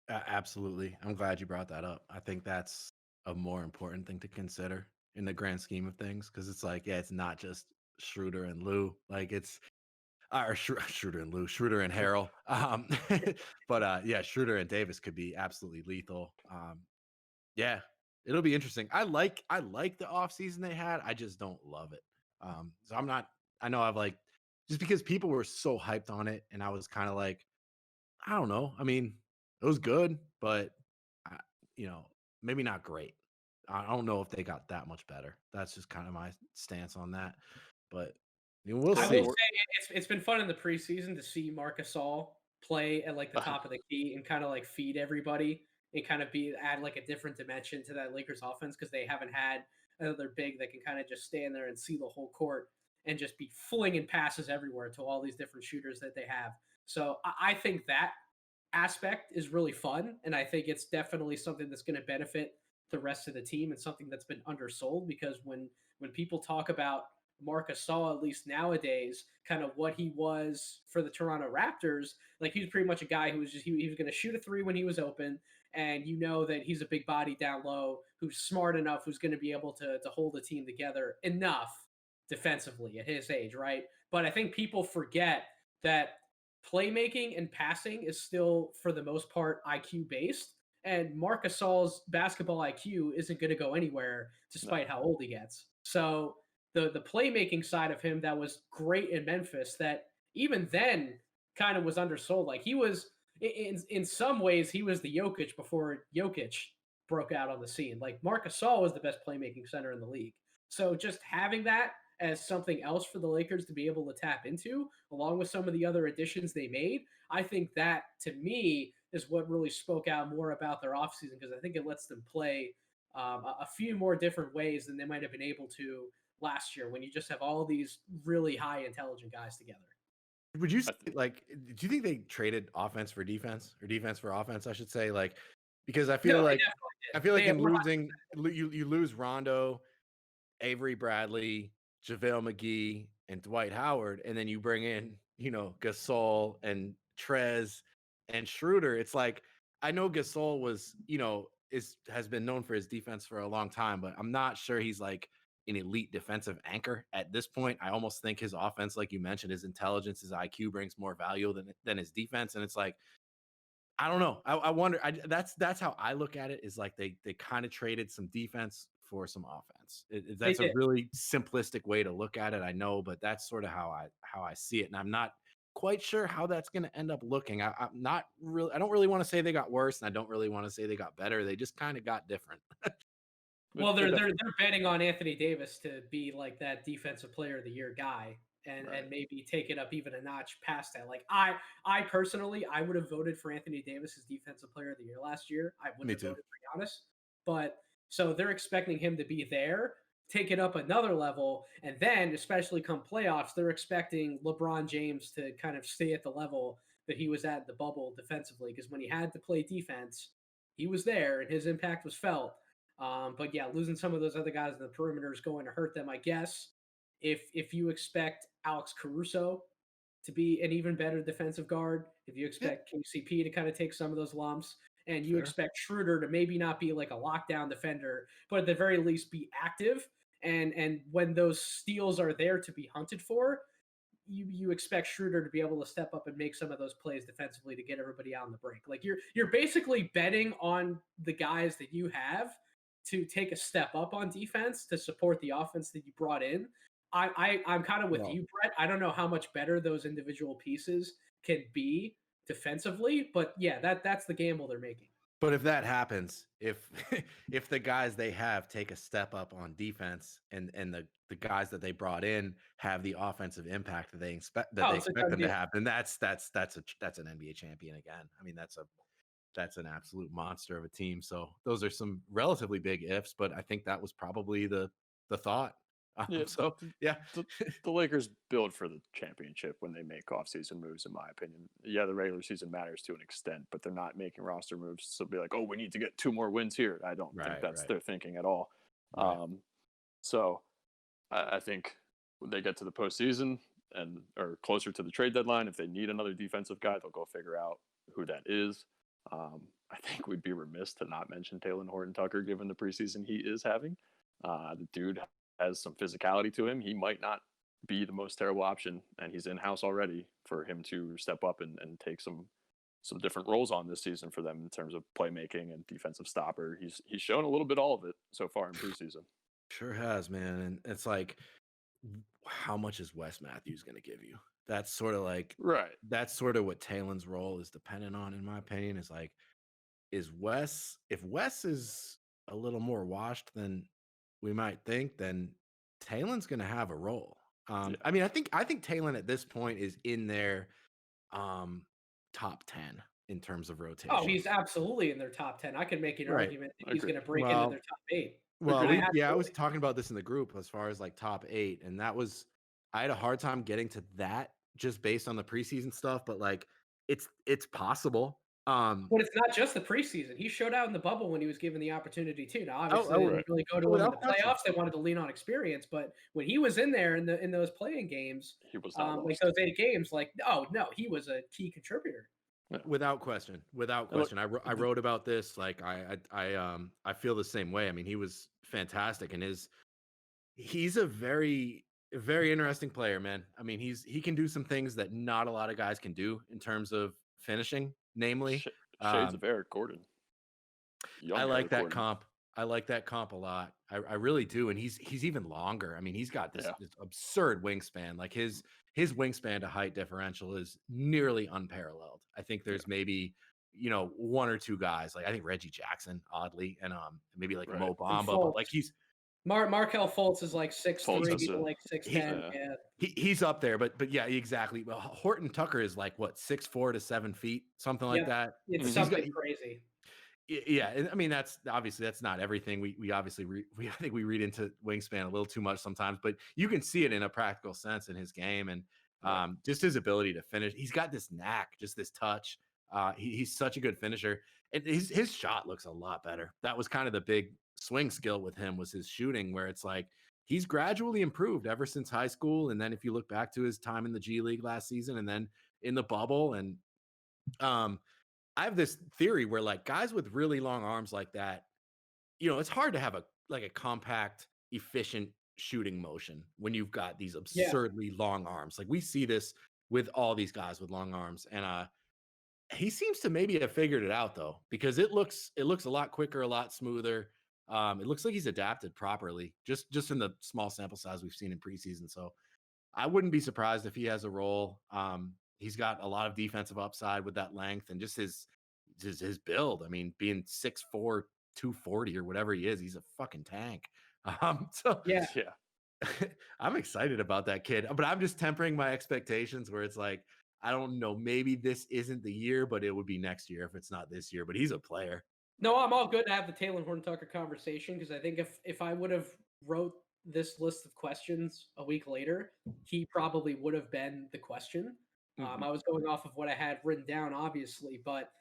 Absolutely. I'm glad you brought that up. I think that's a more important thing to consider in the grand scheme of things because it's like, yeah, it's not just Schroeder and Lou. Like it's Schroeder and Lou, Schroeder and Harrell. But yeah, Schroeder and Davis could be absolutely lethal. Yeah, it'll be interesting. I like the offseason they had. I just don't love it. So I know I've like just because people were so hyped on it, and I was kind of like, I don't know. I mean, it was good, but maybe not great. I don't know if they got that much better. That's just kind of my stance on that. But we'll see. I will say it's been fun in the preseason to see Marc Gasol play at like the top of the key and kind of like feed everybody and kind of add like a different dimension to that Lakers offense because they haven't had another big that can kind of just stand there and see the whole court and just be flinging passes everywhere to all these different shooters that they have. So I think that aspect is really fun, and I think it's definitely something that's going to benefit the rest of the team and something that's been undersold because when people talk about Marc Gasol, at least nowadays, kind of what he was for the Toronto Raptors, like he was pretty much a guy who was just he was going to shoot a three when he was open, and you know that he's a big body down low who's smart enough, who's going to be able to hold the team together enough defensively at his age, right? But I think people forget that playmaking and passing is still, for the most part, IQ based. And Marc Gasol's basketball IQ isn't going to go anywhere despite how old he gets. So the playmaking side of him that was great in Memphis that even then kind of was undersold. Like he was in some ways he was the Jokic before Jokic broke out on the scene. Like Marc Gasol was the best playmaking center in the league. So just having that as something else for the Lakers to be able to tap into, along with some of the other additions they made, I think that to me is what really spoke out more about their offseason because I think it lets them play a few more different ways than they might have been able to last year when you just have all these really high intelligent guys together. Would you say, like, do you think they traded offense for defense or defense for offense? I should say, like, because I feel No, like they in have losing, you lose Rondo, Avery Bradley, JaVale McGee, and Dwight Howard, and then you bring in, Gasol and Trez and Schroeder. It's like I know Gasol was, has been known for his defense for a long time, but I'm not sure he's like an elite defensive anchor at this point. I almost think his offense, like you mentioned, his intelligence, his IQ brings more value than his defense. And it's like, I don't know. I wonder. That's how I look at it. Is like they kind of traded some defense for some offense. they That's a did. really simplistic way to look at it. I know, but that's sort of how I see it, and I'm not quite sure how that's going to end up looking. I'm not really. I don't really want to say they got worse, and I don't really want to say they got better. They just kind of got different. Well, they're betting on Anthony Davis to be like that defensive player of the year guy and Right. and maybe take it up even a notch past that. Like I personally I would have voted for Anthony Davis as defensive player of the year last year. I wouldn't Me have too. voted for Giannis. But so they're expecting him to be there, take it up another level, and then especially come playoffs, they're expecting LeBron James to kind of stay at the level that he was at in the bubble defensively because when he had to play defense, he was there and his impact was felt. But yeah, losing some of those other guys in the perimeter is going to hurt them, I guess. If you expect Alex Caruso to be an even better defensive guard, if you expect KCP to kind of take some of those lumps, and you expect Schroeder to maybe not be like a lockdown defender, but at the very least be active. And when those steals are there to be hunted for, you expect Schroeder to be able to step up and make some of those plays defensively to get everybody out on the break. Like you're basically betting on the guys that you have to take a step up on defense to support the offense that you brought in. I'm kind of with you, Brett. I don't know how much better those individual pieces can be defensively, but yeah, that's the gamble they're making. But if that happens, if if the guys they have take a step up on defense and the guys that they brought in have the offensive impact that they expect them to have, then that's an NBA champion again. I mean, that's an absolute monster of a team. So those are some relatively big ifs, but I think that was probably the thought. The Lakers build for the championship when they make offseason moves, in my opinion. Yeah, the regular season matters to an extent, but they're not making roster moves to be like, oh, we need to get 2 more wins here. I don't think that's their thinking at all. Right. So I think when they get to the postseason or closer to the trade deadline, if they need another defensive guy, they'll go figure out who that is. I think we'd be remiss to not mention Talen Horton-Tucker given the preseason he is having. The dude has some physicality to him. He might not be the most terrible option, and he's in-house already for him to step up and take some different roles on this season for them in terms of playmaking and defensive stopper. He's shown a little bit all of it so far in preseason. Sure has, man. And it's like, how much is Wes Matthews going to give you? That's sort of like, that's sort of what Talen's role is dependent on, in my opinion, is like, if Wes is a little more washed than we might think, then Talen's going to have a role. I mean, I think Talen at this point is in their top 10 in terms of rotation. Oh, he's absolutely in their top 10. I could make an argument that he's going to break into their top 8. Well, I was talking about this in the group as far as like top 8, and I had a hard time getting to that just based on the preseason stuff, but like it's possible. But it's not just the preseason. He showed out in the bubble when he was given the opportunity too. Now, obviously, they didn't really go to him in the playoffs. They wanted to lean on experience, but when he was in there in those playing games, he was not like those 8 games. Like, oh no, he was a key contributor. Without question. I wrote about this. Like I feel the same way. I mean, he was fantastic, and he's a very, very interesting player, man. I mean, he can do some things that not a lot of guys can do in terms of finishing, namely shades of Eric Gordon. I like that comp. I like that comp a lot. I really do. And he's even longer. I mean, he's got this absurd wingspan. Like his wingspan to height differential is nearly unparalleled. I think there's maybe one or two guys. Like I think Reggie Jackson, oddly, and maybe like Right. Mo And Bamba, but Fultz. like he's Markel Fultz is like 6'3" is to a- like he 6'10". Yeah. he's up there, but yeah, exactly. Well, Horton Tucker is like what 6'4" to 7 feet, something like Yeah. that. It's Mhm. He's got something crazy. yeah, and I mean that's not everything. We obviously I think we read into wingspan a little too much sometimes, but you can see it in a practical sense in his game and Right. just his ability to finish. He's got this knack, just this touch. He's such a good finisher, and his shot looks a lot better. That was kind of the big swing skill with him was his shooting, where it's like he's gradually improved ever since high school, and then if you look back to his time in the G League last season, and then in the bubble, and um I have this theory where like guys with really long arms like that, it's hard to have a compact, efficient shooting motion when you've got these Yeah. absurdly long arms. Like we see this with all these guys with long arms. And he seems to maybe have figured it out though, because it looks a lot quicker, a lot smoother. It looks like he's adapted properly, just in the small sample size we've seen in preseason. So I wouldn't be surprised if he has a role. He's got a lot of defensive upside with that length and just his build. I mean, being 6'4", 240 or whatever he is, he's a fucking tank. So Yeah. Yeah. I'm excited about that kid, but I'm just tempering my expectations where it's like, I don't know, maybe this isn't the year, but it would be next year if it's not this year. But he's a player. No, I'm all good to have the Taylor Horn Tucker conversation because I think if I would have wrote this list of questions a week later, he probably would have been the question. Mhm. I was going off of what I had written down, obviously, but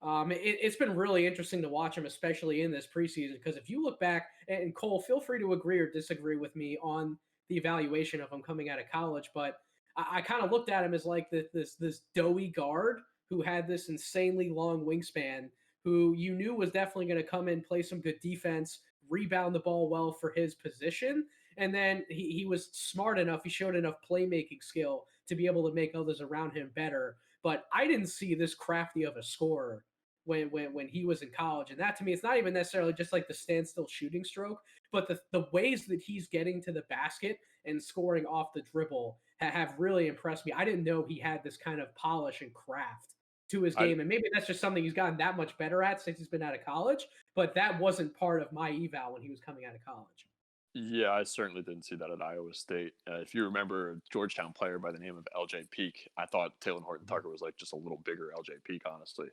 it's been really interesting to watch him, especially in this preseason. Because if you look back, and Cole, feel free to agree or disagree with me on the evaluation of him coming out of college, but I kind of looked at him as like this doughy guard who had this insanely long wingspan who you knew was definitely going to come in, play some good defense, rebound the ball well for his position. And then he was smart enough. He showed enough playmaking skill to be able to make others around him better. But I didn't see this crafty of a scorer when he was in college. And that to me, it's not even necessarily just like the standstill shooting stroke, but the ways that he's getting to the basket and scoring off the dribble have really impressed me. I didn't know he had this kind of polish and craft to his I game. And maybe that's just something he's gotten that much better at since he's been out of college. But that wasn't part of my eval when he was coming out of college. Yeah, I certainly didn't see that at Iowa State. If you remember a Georgetown player by the name of LJ Peak, I thought Taylor Horton Tucker was like just a little bigger LJ Peak, honestly.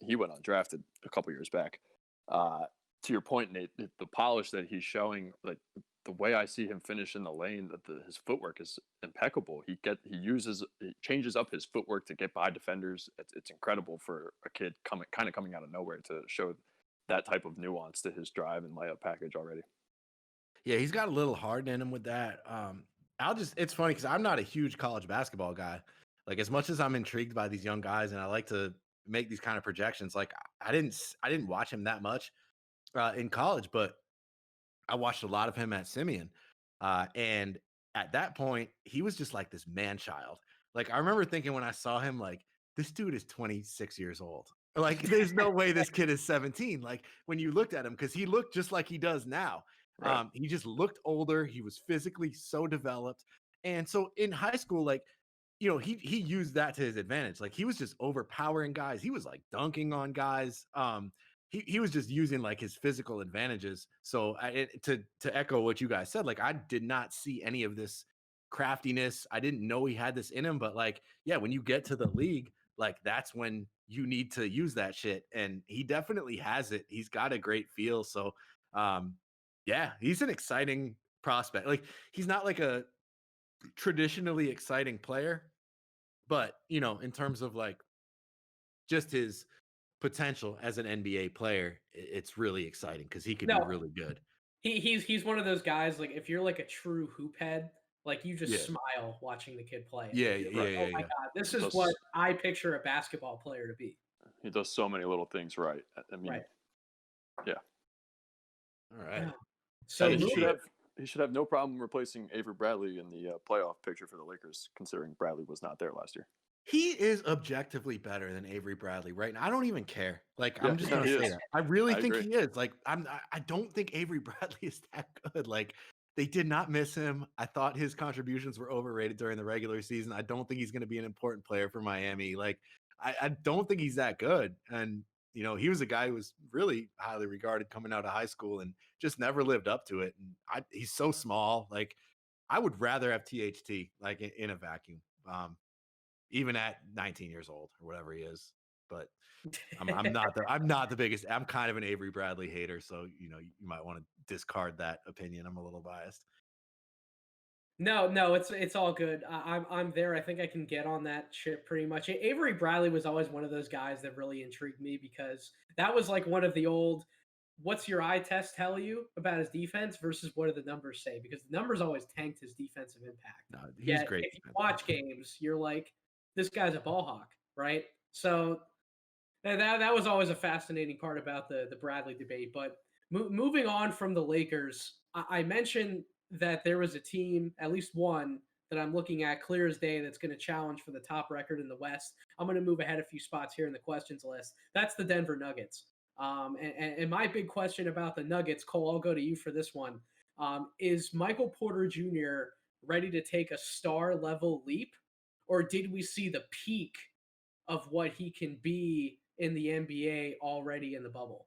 He went undrafted a couple years back. To your point, Nate, the polish that he's showing, like the way I see him finish in the lane, his footwork is impeccable. He changes up his footwork to get by defenders. It's incredible for a kid coming out of nowhere to show that type of nuance to his drive and layup package already. Yeah, he's got a little hard in him with that. It's funny because I'm not a huge college basketball guy. Like as much as I'm intrigued by these young guys and I like to make these kind of projections, like I didn't watch him that much in college, but I watched a lot of him at Simeon. And at that point, he was just like this man child. Like I remember thinking when I saw him, like, this dude is 26 years old. Like, there's no way this kid is 17. Like when you looked at him, because he looked just like he does now. Right. He just looked older. He was physically so developed. And so in high school, like, he used that to his advantage. Like he was just overpowering guys. He was like dunking on guys. He was just using like his physical advantages. So to echo what you guys said, like I did not see any of this craftiness. I didn't know he had this in him, but like, yeah, when you get to the league, like that's when you need to use that shit. And he definitely has it. He's got a great feel. So yeah, he's an exciting prospect. Like he's not like a traditionally exciting player, but in terms of like just his potential as an NBA player, it's really exciting because he could be No, really good. he's one of those guys. Like if you're like a true hoop head, like you just Yeah. smile watching the kid play. Yeah, Like, you're yeah, like, yeah, oh yeah, my yeah. god, this He is does, what I picture a basketball player to be. he does so many little things right. I mean, Right. yeah. All right. So And he moving- should have no problem replacing Avery Bradley in the playoff picture for the Lakers, considering Bradley was not there last year. He is objectively better than Avery Bradley right now. I don't even care. Like Yeah, I'm just no, gonna he say is. that. I really I think agree. he is. Like I don't think Avery Bradley is that good. Like they did not miss him. I thought his contributions were overrated during the regular season. I don't think he's going to be an important player for Miami. Like I don't think he's that good. And he was a guy who was really highly regarded coming out of high school and just never lived up to it. And he's so small. Like I would rather have THT like in a vacuum, even at 19 years old or whatever he is. But I'm not the biggest. I'm kind of an Avery Bradley hater, so you might want to discard that opinion. I'm a little biased. No, it's all good. I'm there. I think I can get on that ship pretty much. Avery Bradley was always one of those guys that really intrigued me because that was like one of the old "what's your eye test tell you about his defense" versus what do the numbers say, because the numbers always tanked his defensive impact. No, he's Yet great. if you watch games, you're like, this guy's a ball hawk, right? So that was always a fascinating part about the Bradley debate. But moving on from the Lakers, I mentioned that there was a team, at least one, that I'm looking at clear as day that's going to challenge for the top record in the West. I'm going to move ahead a few spots here in the questions list. That's the Denver Nuggets. And my big question about the Nuggets, Cole, I'll go to you for this one. Is Michael Porter Jr. ready to take a star level leap, or did we see the peak of what he can be in the NBA already in the bubble?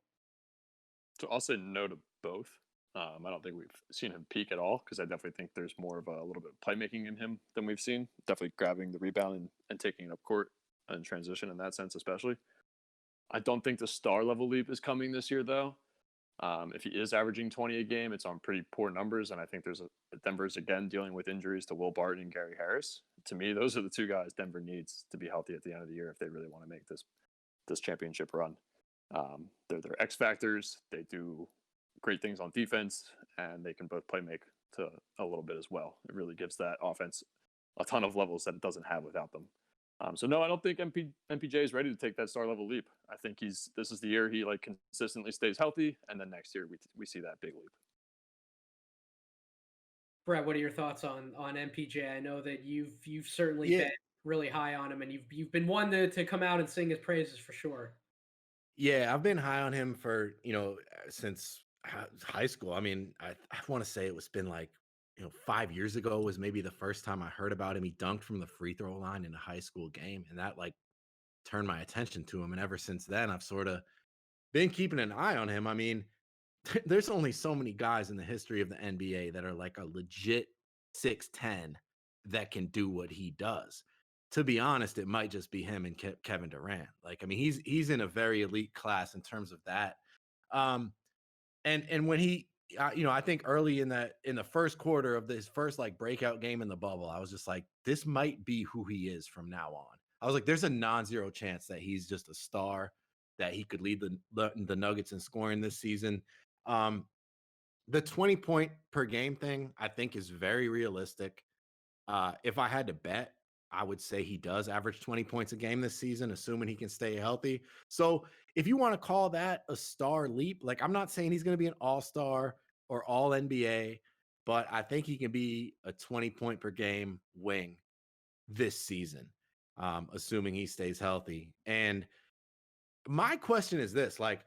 So I'll say no to both. I don't think we've seen him peak at all because I definitely think there's more of a little bit of playmaking in him than we've seen. Definitely grabbing the rebound and taking it up court and transition in that sense, especially. I don't think the star level leap is coming this year, though. If he is averaging 20 a game, it's on pretty poor numbers, and I think Denver's again dealing with injuries to Will Barton and Gary Harris. To me, those are the two guys Denver needs to be healthy at the end of the year if they really want to make this championship run. They're their X factors. They do great things on defense, and they can both play make to a little bit as well. It really gives that offense a ton of levels that it doesn't have without them. So no, I don't think MPJ is ready to take that star level leap. I think this is the year he like consistently stays healthy, and then next year we see that big leap. Brett, what are your thoughts on MPJ? I know that you've certainly Yeah, been really high on him, and you've been one to come out and sing his praises for sure. yeah, I've been high on him for since high school. I mean, I want to say it's been like 5 years ago was maybe the first time I heard about him. He dunked from the free throw line in a high school game, and that like turned my attention to him. And ever since then, I've sort of been keeping an eye on him. I mean, there's only so many guys in the history of the NBA that are like a legit 6'10" that can do what he does. To be honest, it might just be him and Kevin Durant. Like, I mean, he's in a very elite class in terms of that. Um, and when he, I think early in the first quarter of this first like breakout game in the bubble, I was just like, this might be who he is from now on. I was like, there's a non-zero chance that he's just a star, that he could lead the Nuggets in scoring this season. Um, the 20-point per game thing, I think, is very realistic. If I had to bet, I would say he does average 20 points a game this season, assuming he can stay healthy. So if you want to call that a star leap, like I'm not saying he's going to be an all-star or all NBA, but I think he can be a 20-point per game wing this season, assuming he stays healthy. And my question is this, like,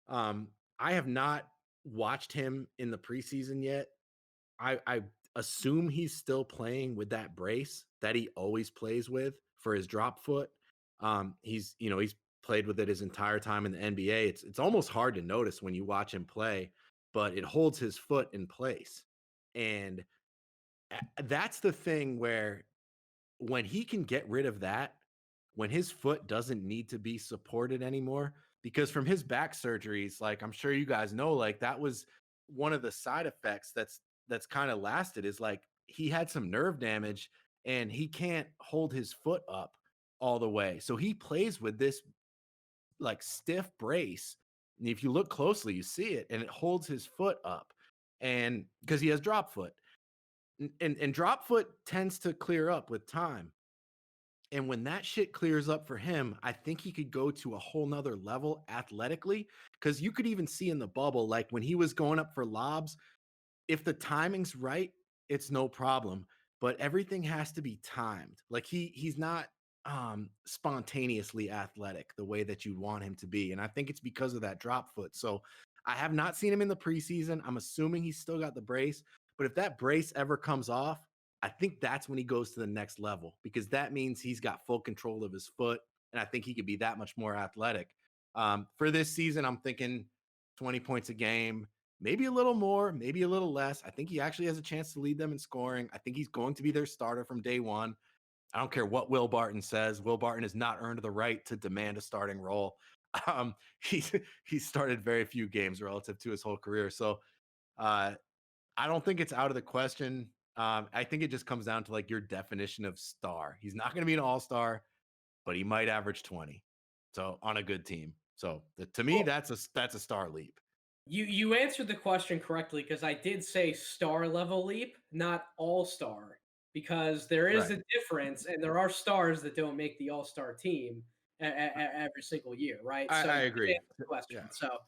um, I have not watched him in the preseason yet. I assume he's still playing with that brace that he always plays with for his drop foot. He's played with it his entire time in the NBA. It's almost hard to notice when you watch him play, but it holds his foot in place. And that's the thing where when he can get rid of that, when his foot doesn't need to be supported anymore, because from his back surgeries, like I'm sure you guys know, like that was one of the side effects that's kind of lasted, is like he had some nerve damage and he can't hold his foot up all the way. So he plays with this like stiff brace. And if you look closely, you see it, and it holds his foot up. And because he has drop foot. And drop foot tends to clear up with time. And when that shit clears up for him, I think he could go to a whole nother level athletically. Because you could even see in the bubble, like when he was going up for lobs, if the timing's right, it's no problem. But everything has to be timed. Like he's not spontaneously athletic the way that you'd want him to be. And I think it's because of that drop foot. So I have not seen him in the preseason. I'm assuming he's still got the brace. But if that brace ever comes off, I think that's when he goes to the next level, because that means he's got full control of his foot. and I think he could be that much more athletic. For this season, I'm thinking 20 points a game, maybe a little more, maybe a little less. I think he actually has a chance to lead them in scoring. I think he's going to be their starter from day one. I don't care what Will Barton says. Will Barton has not earned the right to demand a starting role. He's started very few games relative to his whole career. So I don't think it's out of the question. I think it just comes down to like your definition of star. He's not going to be an all-star, but he might average 20. So on a good team. So to me, that's a star leap. You answered the question correctly because I did say star level leap, not all star, because there is Right. a difference, and there are stars that don't make the all star team every single year, right? So I you agree. answered the question. Yeah. So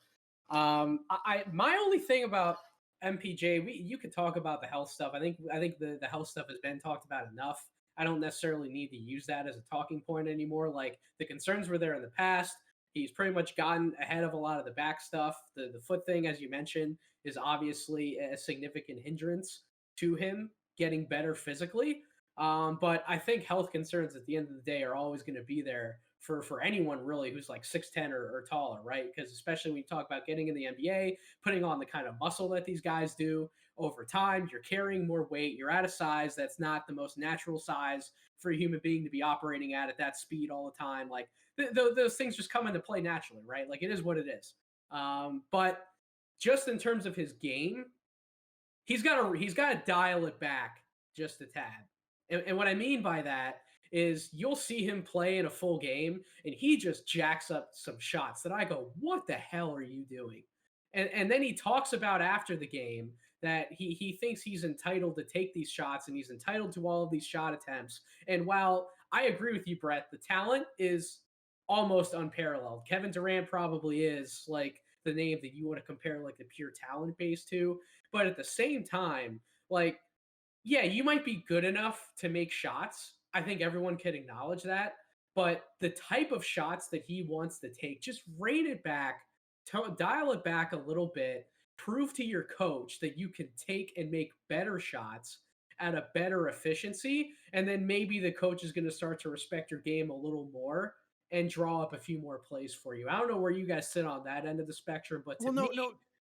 I my only thing about MPJ, you could talk about the health stuff. I think the health stuff has been talked about enough. I don't necessarily need to use that as a talking point anymore. Like the concerns were there in the past. He's pretty much gotten ahead of a lot of the back stuff. The foot thing, as you mentioned, is obviously a significant hindrance to him getting better physically. But I think health concerns at the end of the day are always going to be there for anyone really who's like 6'10 or taller, right? Because especially when you talk about getting in the NBA, putting on the kind of muscle that these guys do over time, you're carrying more weight, you're at a size that's not the most natural size for a human being to be operating at that speed all the time. Like those things just come into play naturally, right? Like it is what it is. But just in terms of his game, he's got to dial it back just a tad. And what I mean by that is you'll see him play in a full game and he just jacks up some shots that I go, what the hell are you doing? And then he talks about after the game that he thinks he's entitled to take these shots and he's entitled to all of these shot attempts. And while I agree with you, Brett, the talent is almost unparalleled. Kevin Durant probably is like the name that you want to compare like the pure talent base to. But at the same time, like, yeah, you might be good enough to make shots. I think everyone can acknowledge that. But the type of shots that he wants to take, just rein it back, dial it back a little bit, prove to your coach that you can take and make better shots at a better efficiency. And then maybe the coach is going to start to respect your game a little more and draw up a few more plays for you. I don't know where you guys sit on that end of the spectrum, but to Well, me, no,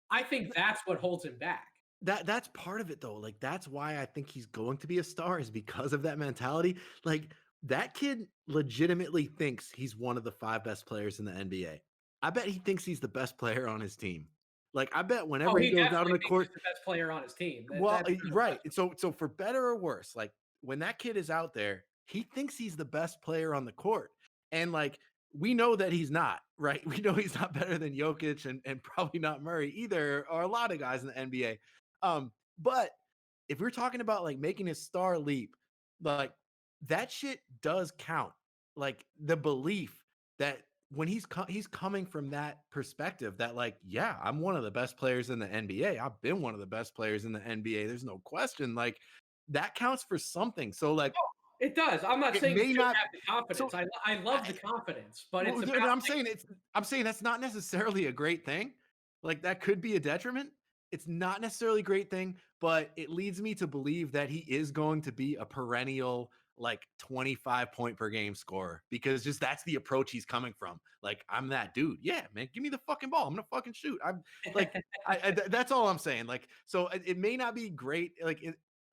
I think that's what holds him back. that's part of it though. Like that's why I think he's going to be a star is because of that mentality. Like that kid legitimately thinks he's one of the 5 best players in the NBA. I bet he thinks he's the best player on his team. Like I bet Oh, whenever he he goes out on definitely the thinks he's court, the best player on his team. well, That's no right. question. So for better or worse, like when that kid is out there, he thinks he's the best player on the court. And like we know that he's not, right? We know he's not better than Jokic and probably not Murray either, or a lot of guys in the NBA. But if we're talking about like making a star leap, like that shit does count. Like the belief that when he's coming from that perspective that like, yeah, I'm one of the best players in the NBA. I've been one of the best players in the NBA. There's no question. Like that counts for something. So like Oh, it does. I'm not it saying may you don't not. have the confidence. So I love the confidence, but well, it's about I'm like, saying I'm saying that's not necessarily a great thing. Like that could be a detriment. It's not necessarily a great thing, but it leads me to believe that he is going to be a perennial like 25 point per game scorer because just that's the approach he's coming from. Like I'm that dude. Yeah, man, give me the fucking ball. I'm gonna fucking shoot. I'm like, that's all I'm saying. Like, so it may not be great. Like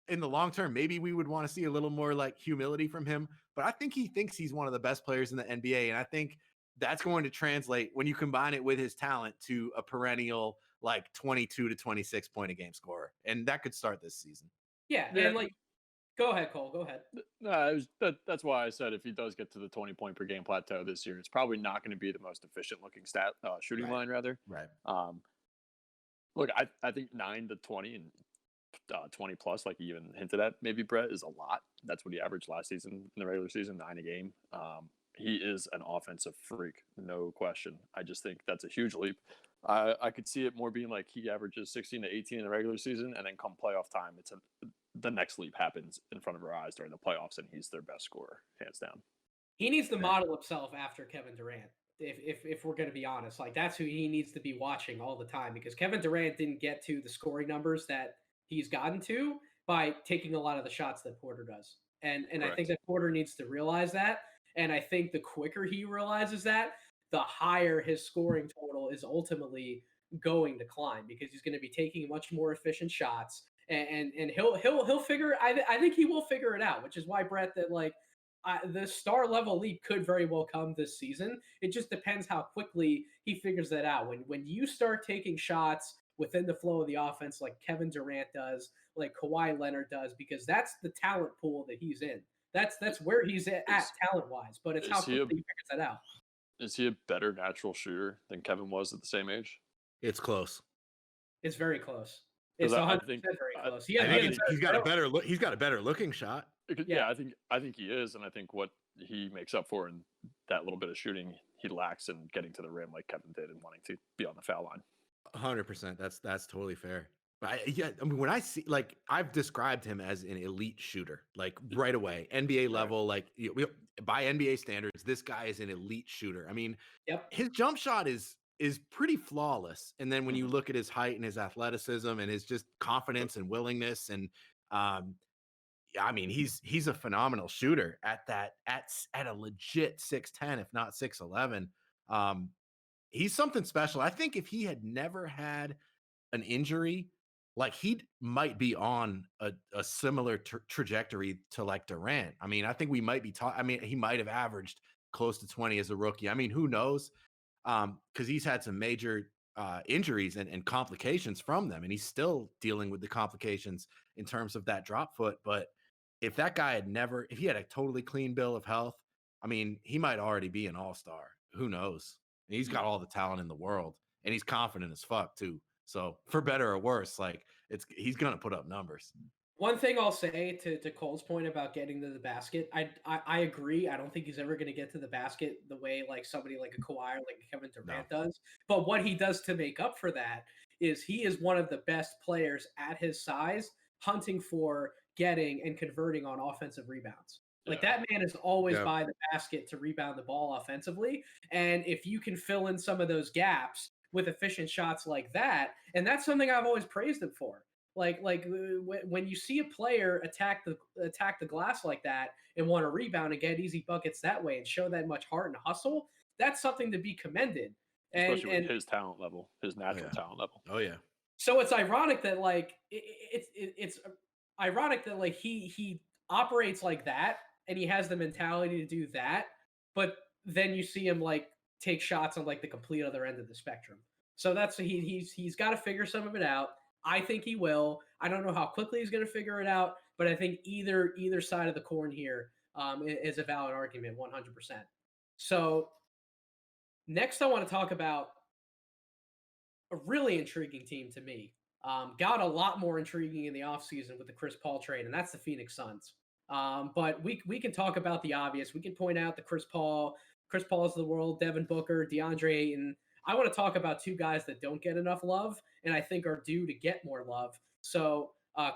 in the long term, maybe we would want to see a little more like humility from him. But I think he thinks he's one of the best players in the NBA, and I think that's going to translate when you combine it with his talent to a perennial like 22 to 26 point a game scorer, and that could start this season. yeah, Yeah, and like, go ahead, Cole. Go ahead. no, that's why I said if he does get to the 20 point per game plateau this year, it's probably not going to be the most efficient looking shooting Right. line rather. Right. Look, I think 9 to 20 and 20 plus, like you even hinted at, maybe Brett is a lot. That's what he averaged last season in the regular season, 9 a game. He is an offensive freak, no question. I just think that's a huge leap. I could see it more being like he averages 16 to 18 in the regular season, and then come playoff time, the next leap happens in front of our eyes during the playoffs, and he's their best scorer, hands down. He needs to model himself after Kevin Durant. If we're going to be honest, like that's who he needs to be watching all the time because Kevin Durant didn't get to the scoring numbers that he's gotten to by taking a lot of the shots that Porter does. And I think Correct. that Porter needs to realize that. And I think the quicker he realizes that, the higher his scoring total is ultimately going to climb because he's going to be taking much more efficient shots and he'll figure I think he will figure it out, which is why Brett that like the star level leap could very well come this season. It just depends how quickly he figures that out. When you start taking shots within the flow of the offense, like Kevin Durant does, like Kawhi Leonard does, because that's the talent pool that he's in. That's where he's at talent wise. But it's how Is he quickly he figures that out. is he a better natural shooter than Kevin was at the same age? It's close. It's very close. Because It's I 100% think very I, close. I I think think he's got a better look. He's got a better looking shot. yeah, I think he is, and I think what he makes up for in that little bit of shooting he lacks in getting to the rim like Kevin did and wanting to be on the foul line. 100%. That's totally fair. But I mean, when I see like I've described him as an elite shooter, like right away, NBA level, like by NBA standards, this guy is an elite shooter. I mean, Yep. his jump shot is pretty flawless. And then when you look at his height and his athleticism and his just confidence and willingness and I mean, he's a phenomenal shooter at a legit 6'10, if not 6'11. Um, he's something special. I think if he had never had an injury, like he might be on a similar trajectory to like Durant. I mean, I think we might be talking. I mean, he might have averaged close to 20 as a rookie. I mean, who knows? Because he's had some major injuries and complications from them, and he's still dealing with the complications in terms of that drop foot. But if that guy if he had a totally clean bill of health, I mean, he might already be an all-star. Who knows? And he's got all the talent in the world, and he's confident as fuck too. So for better or worse, like he's gonna put up numbers. One thing I'll say to Cole's point about getting to the basket, I agree. I don't think he's ever going to get to the basket the way like somebody like a Kawhi or like a Kevin Durant does. But what he does to make up for that is he is one of the best players at his size, hunting for, getting, and converting on offensive rebounds. Like that man is always by the basket to rebound the ball offensively. And if you can fill in some of those gaps with efficient shots like that, and that's something I've always praised him for. When you see a player attack the glass like that and want to rebound and get easy buckets that way and show that much heart and hustle, that's something to be commended. Especially with his talent level, his natural talent level. Oh yeah. So it's ironic that like it's ironic that like he operates like that and he has the mentality to do that, but then you see him like take shots on like the complete other end of the spectrum. So that's he's got to figure some of it out. I think he will. I don't know how quickly he's going to figure it out, but I think either side of the coin here is a valid argument, 100%. So next, I want to talk about a really intriguing team to me. Got a lot more intriguing in the offseason with the Chris Paul trade, and that's the Phoenix Suns. But we can talk about the obvious. We can point out the Chris Paul's of the world, Devin Booker, DeAndre Ayton. I want to talk about two guys that don't get enough love and I think are due to get more love. So,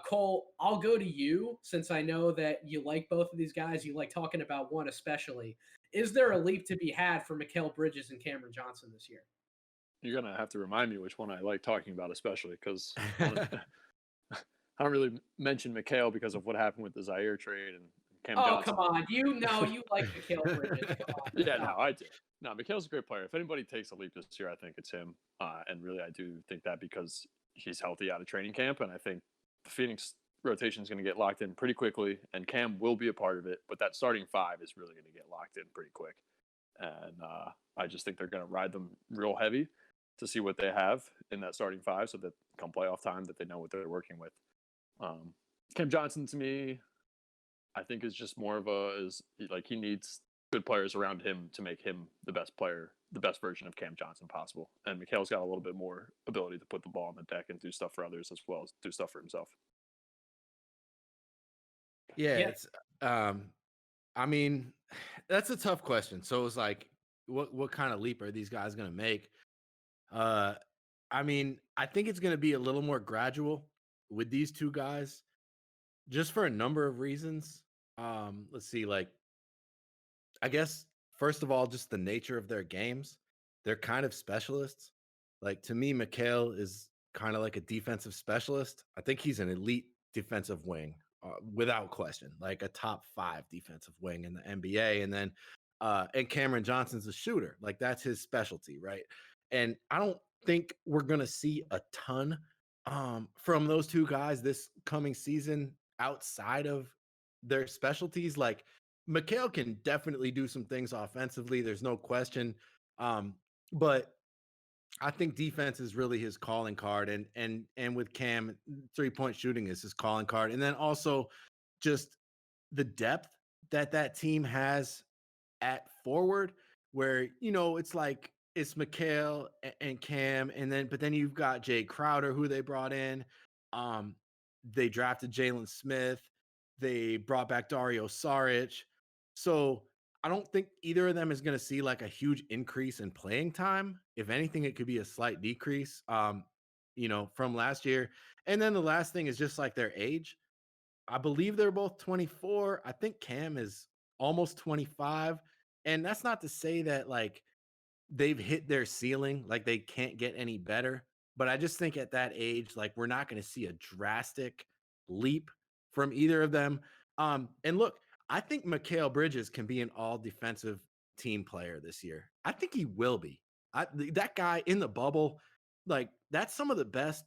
Cole, I'll go to you since I know that you like both of these guys. You like talking about one especially. Is there a leap to be had for Mikal Bridges and Cameron Johnson this year? You're going to have to remind me which one I like talking about, especially because I don't really mention Mikal because of what happened with the Zaire trade and Cam Johnson. Come on. You like Mikal Bridges. Yeah, no, I do. No, Mikal's a great player. If anybody takes a leap this year, I think it's him. And really, I do think that because he's healthy out of training camp. And I think the Phoenix rotation is going to get locked in pretty quickly. And Cam will be a part of it. But that starting five is really going to get locked in pretty quick. And I just think they're going to ride them real heavy to see what they have in that starting five so that come playoff time that they know what they're working with. Cam Johnson, to me, I think is just more of he needs good players around him to make him the best player, the best version of Cam Johnson possible. And Mikal's got a little bit more ability to put the ball on the deck and do stuff for others as well as do stuff for himself. Yeah. It's I mean, that's a tough question. So it's like, what kind of leap are these guys going to make? I mean, I think it's going to be a little more gradual with these two guys, just for a number of reasons. Let's see, like, I guess first of all, just the nature of their games. They're kind of specialists. Like to me, Mikal is kind of like a defensive specialist. I think he's an elite defensive wing, without question, like a top 5 defensive wing in the NBA. And then And Cameron Johnson's a shooter. Like that's his specialty, right? And I don't think we're gonna see a ton from those two guys this coming season outside of their specialties. Like Mikhail can definitely do some things offensively. There's no question. Um, but I think defense is really his calling card, and with Cam, 3-point shooting is his calling card, and then also just the depth that that team has at forward, where it's like it's Mikhail and Cam, and then but then you've got Jay Crowder who they brought in. Um, they drafted Jalen Smith. They brought back Dario Saric. So I don't think either of them is going to see like a huge increase in playing time. If anything, it could be a slight decrease, from last year. And then the last thing is just like their age. I believe they're both 24. I think Cam is almost 25. And that's not to say that like they've hit their ceiling, like they can't get any better. But I just think at that age, like we're not going to see a drastic leap from either of them. And look, I think Mikal Bridges can be an all defensive team player this year. I think he will be. That guy in the bubble, like that's some of the best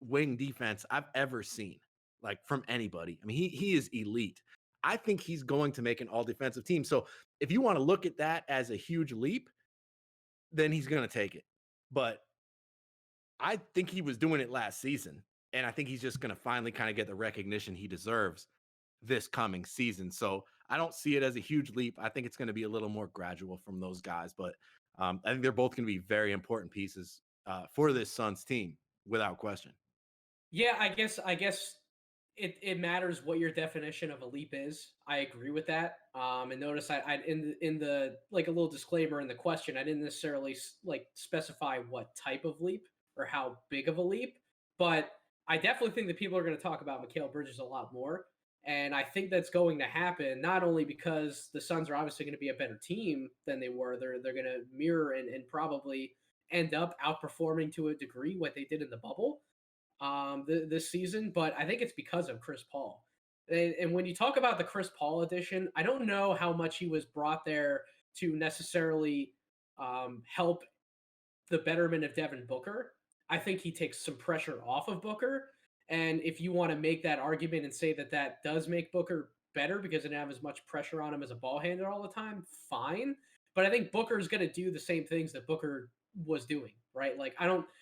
wing defense I've ever seen, like from anybody. I mean, he is elite. I think he's going to make an all defensive team. So if you want to look at that as a huge leap, then he's going to take it. But I think he was doing it last season. And I think he's just going to finally kind of get the recognition he deserves this coming season. So I don't see it as a huge leap. I think it's going to be a little more gradual from those guys. But I think they're both going to be very important pieces for this Suns team, without question. Yeah, I guess it matters what your definition of a leap is. I agree with that. And notice I in the like a little disclaimer in the question, I didn't necessarily like specify what type of leap or how big of a leap, but I definitely think that people are going to talk about Mikal Bridges a lot more. And I think that's going to happen not only because the Suns are obviously going to be a better team than they were, they're going to mirror and probably end up outperforming to a degree what they did in the bubble this season, but I think it's because of Chris Paul. And when you talk about the Chris Paul edition, I don't know how much he was brought there to necessarily help the betterment of Devin Booker. I think he takes some pressure off of Booker. And if you want to make that argument and say that that does make Booker better because it doesn't have as much pressure on him as a ball handler all the time, fine. But I think Booker is going to do the same things that Booker was doing, right? Like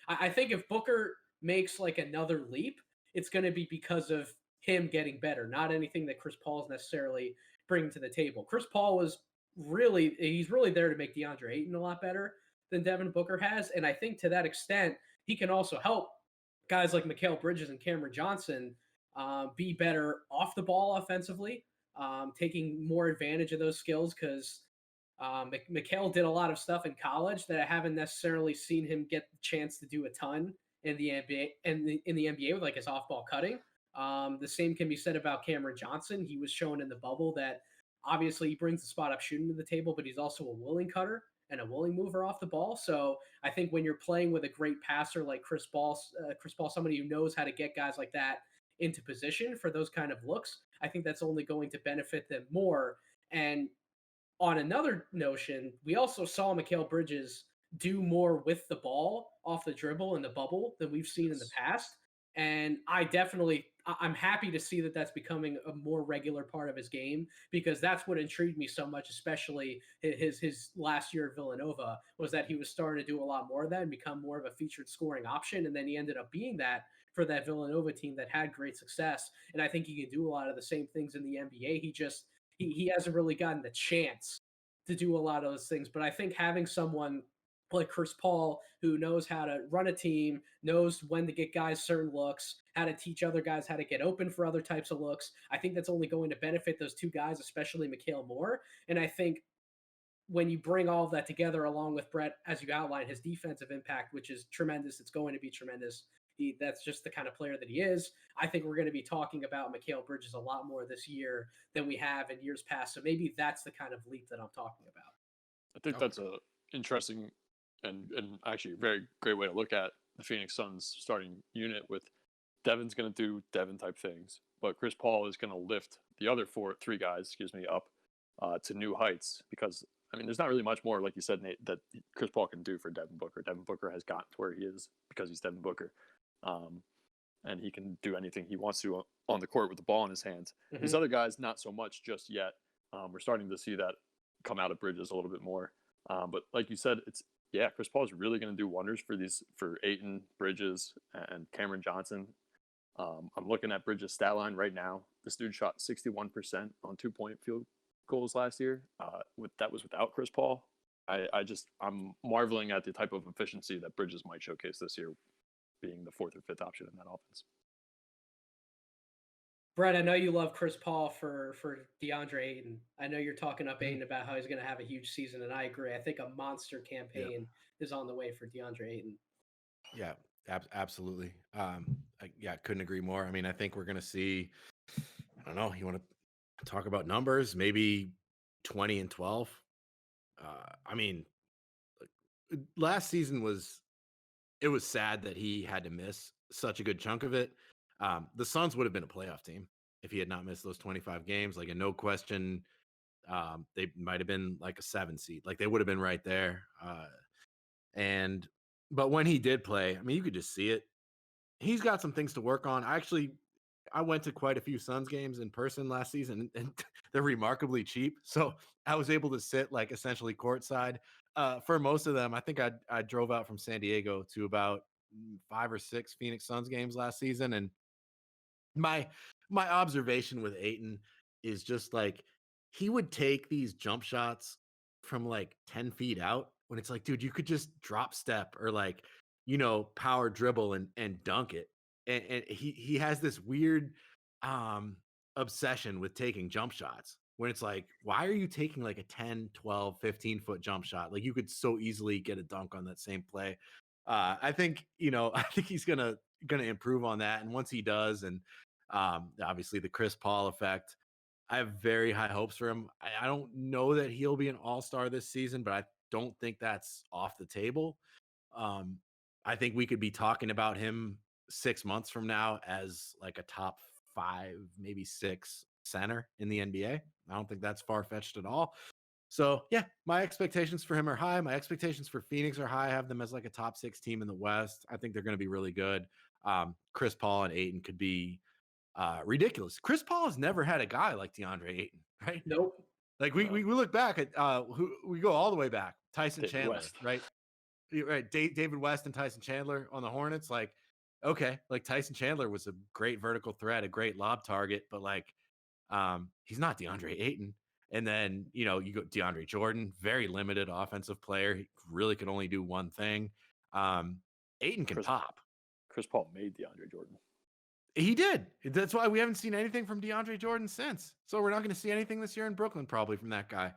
I think if Booker makes like another leap, it's going to be because of him getting better, not anything that Chris Paul is necessarily bringing to the table. Chris Paul he's really there to make DeAndre Ayton a lot better than Devin Booker has. And I think to that extent, he can also help guys like Mikal Bridges and Cameron Johnson be better off the ball offensively, taking more advantage of those skills because Mikal did a lot of stuff in college that I haven't necessarily seen him get the chance to do a ton in the NBA in the NBA with like his off ball cutting. The same can be said about Cameron Johnson. He was shown in the bubble that obviously he brings the spot up shooting to the table, but he's also a willing cutter and a willing mover off the ball. So I think when you're playing with a great passer like Chris Paul, somebody who knows how to get guys like that into position for those kind of looks, I think that's only going to benefit them more. And on another notion, we also saw Mikal Bridges do more with the ball off the dribble in the bubble than we've seen in the past. And I'm happy to see that that's becoming a more regular part of his game because that's what intrigued me so much, especially his last year at Villanova, was that he was starting to do a lot more of that and become more of a featured scoring option. And then he ended up being that for that Villanova team that had great success. And I think he can do a lot of the same things in the NBA. He hasn't really gotten the chance to do a lot of those things. But I think having someone like Chris Paul, who knows how to run a team, knows when to get guys certain looks, how to teach other guys how to get open for other types of looks. I think that's only going to benefit those two guys, especially Mikal more. And I think when you bring all of that together, along with Brett, as you outlined, his defensive impact, which is tremendous, it's going to be tremendous. That's just the kind of player that he is. I think we're going to be talking about Mikal Bridges a lot more this year than we have in years past. So maybe that's the kind of leap that I'm talking about. I think that's a interesting and actually a very great way to look at the Phoenix Suns starting unit with Devin's going to do Devin type things, but Chris Paul is going to lift the other three guys, up to new heights because I mean, there's not really much more, like you said, Nate, that Chris Paul can do for Devin Booker. Devin Booker has gotten to where he is because he's Devin Booker. And he can do anything he wants to on the court with the ball in his hands. Mm-hmm. These other guys, not so much just yet. We're starting to see that come out of Bridges a little bit more. But like you said, Chris Paul is really going to do wonders for Ayton, Bridges, and Cameron Johnson. I'm looking at Bridges' stat line right now. This dude shot 61% on 2-point field goals last year. That was without Chris Paul. I'm marveling at the type of efficiency that Bridges might showcase this year, being the fourth or fifth option in that offense. Brett, I know you love Chris Paul for DeAndre Ayton. I know you're talking up Ayton about how he's going to have a huge season, and I agree. I think a monster campaign is on the way for DeAndre Ayton. Yeah, absolutely. I couldn't agree more. I mean, I think we're going to see, I don't know, you want to talk about numbers, maybe 20 and 12. I mean, last season was sad that he had to miss such a good chunk of it. The Suns would have been a playoff team if he had not missed those 25 games. Like, a no question, they might have been like a 7 seed. Like, they would have been right there. But when he did play, I mean, you could just see it. He's got some things to work on. I went to quite a few Suns games in person last season, and they're remarkably cheap. So I was able to sit like essentially courtside for most of them. I think I drove out from San Diego to about 5 or 6 Phoenix Suns games last season, and my observation with Ayton is just like he would take these jump shots from like 10 feet out when it's like, dude, you could just drop step or like, power dribble and dunk it. And he has this weird obsession with taking jump shots when it's like, why are you taking like a 10, 12, 15-foot jump shot? Like, you could so easily get a dunk on that same play. I think, I think he's gonna improve on that. And once he does, and obviously the Chris Paul effect, I have very high hopes for him. I don't know that he'll be an all-star this season, but I don't think that's off the table. I think we could be talking about him 6 months from now as like a top 5, maybe 6 center in the NBA. I don't think that's far-fetched at all. So, yeah, my expectations for him are high. My expectations for Phoenix are high. I have them as like a top 6 team in the West. I think they're going to be really good. Chris Paul and Ayton could be ridiculous. Chris Paul has never had a guy like DeAndre Ayton, right? Nope. Like we look back at we go all the way back. Tyson David Chandler, West. right? Right. David West and Tyson Chandler on the Hornets. Like, okay, like Tyson Chandler was a great vertical threat, a great lob target, but like he's not DeAndre Ayton. And then, you go DeAndre Jordan, very limited offensive player. He really could only do one thing. Ayton can pop. Chris Paul made DeAndre Jordan. He did. That's why we haven't seen anything from DeAndre Jordan since. So we're not going to see anything this year in Brooklyn, probably, from that guy.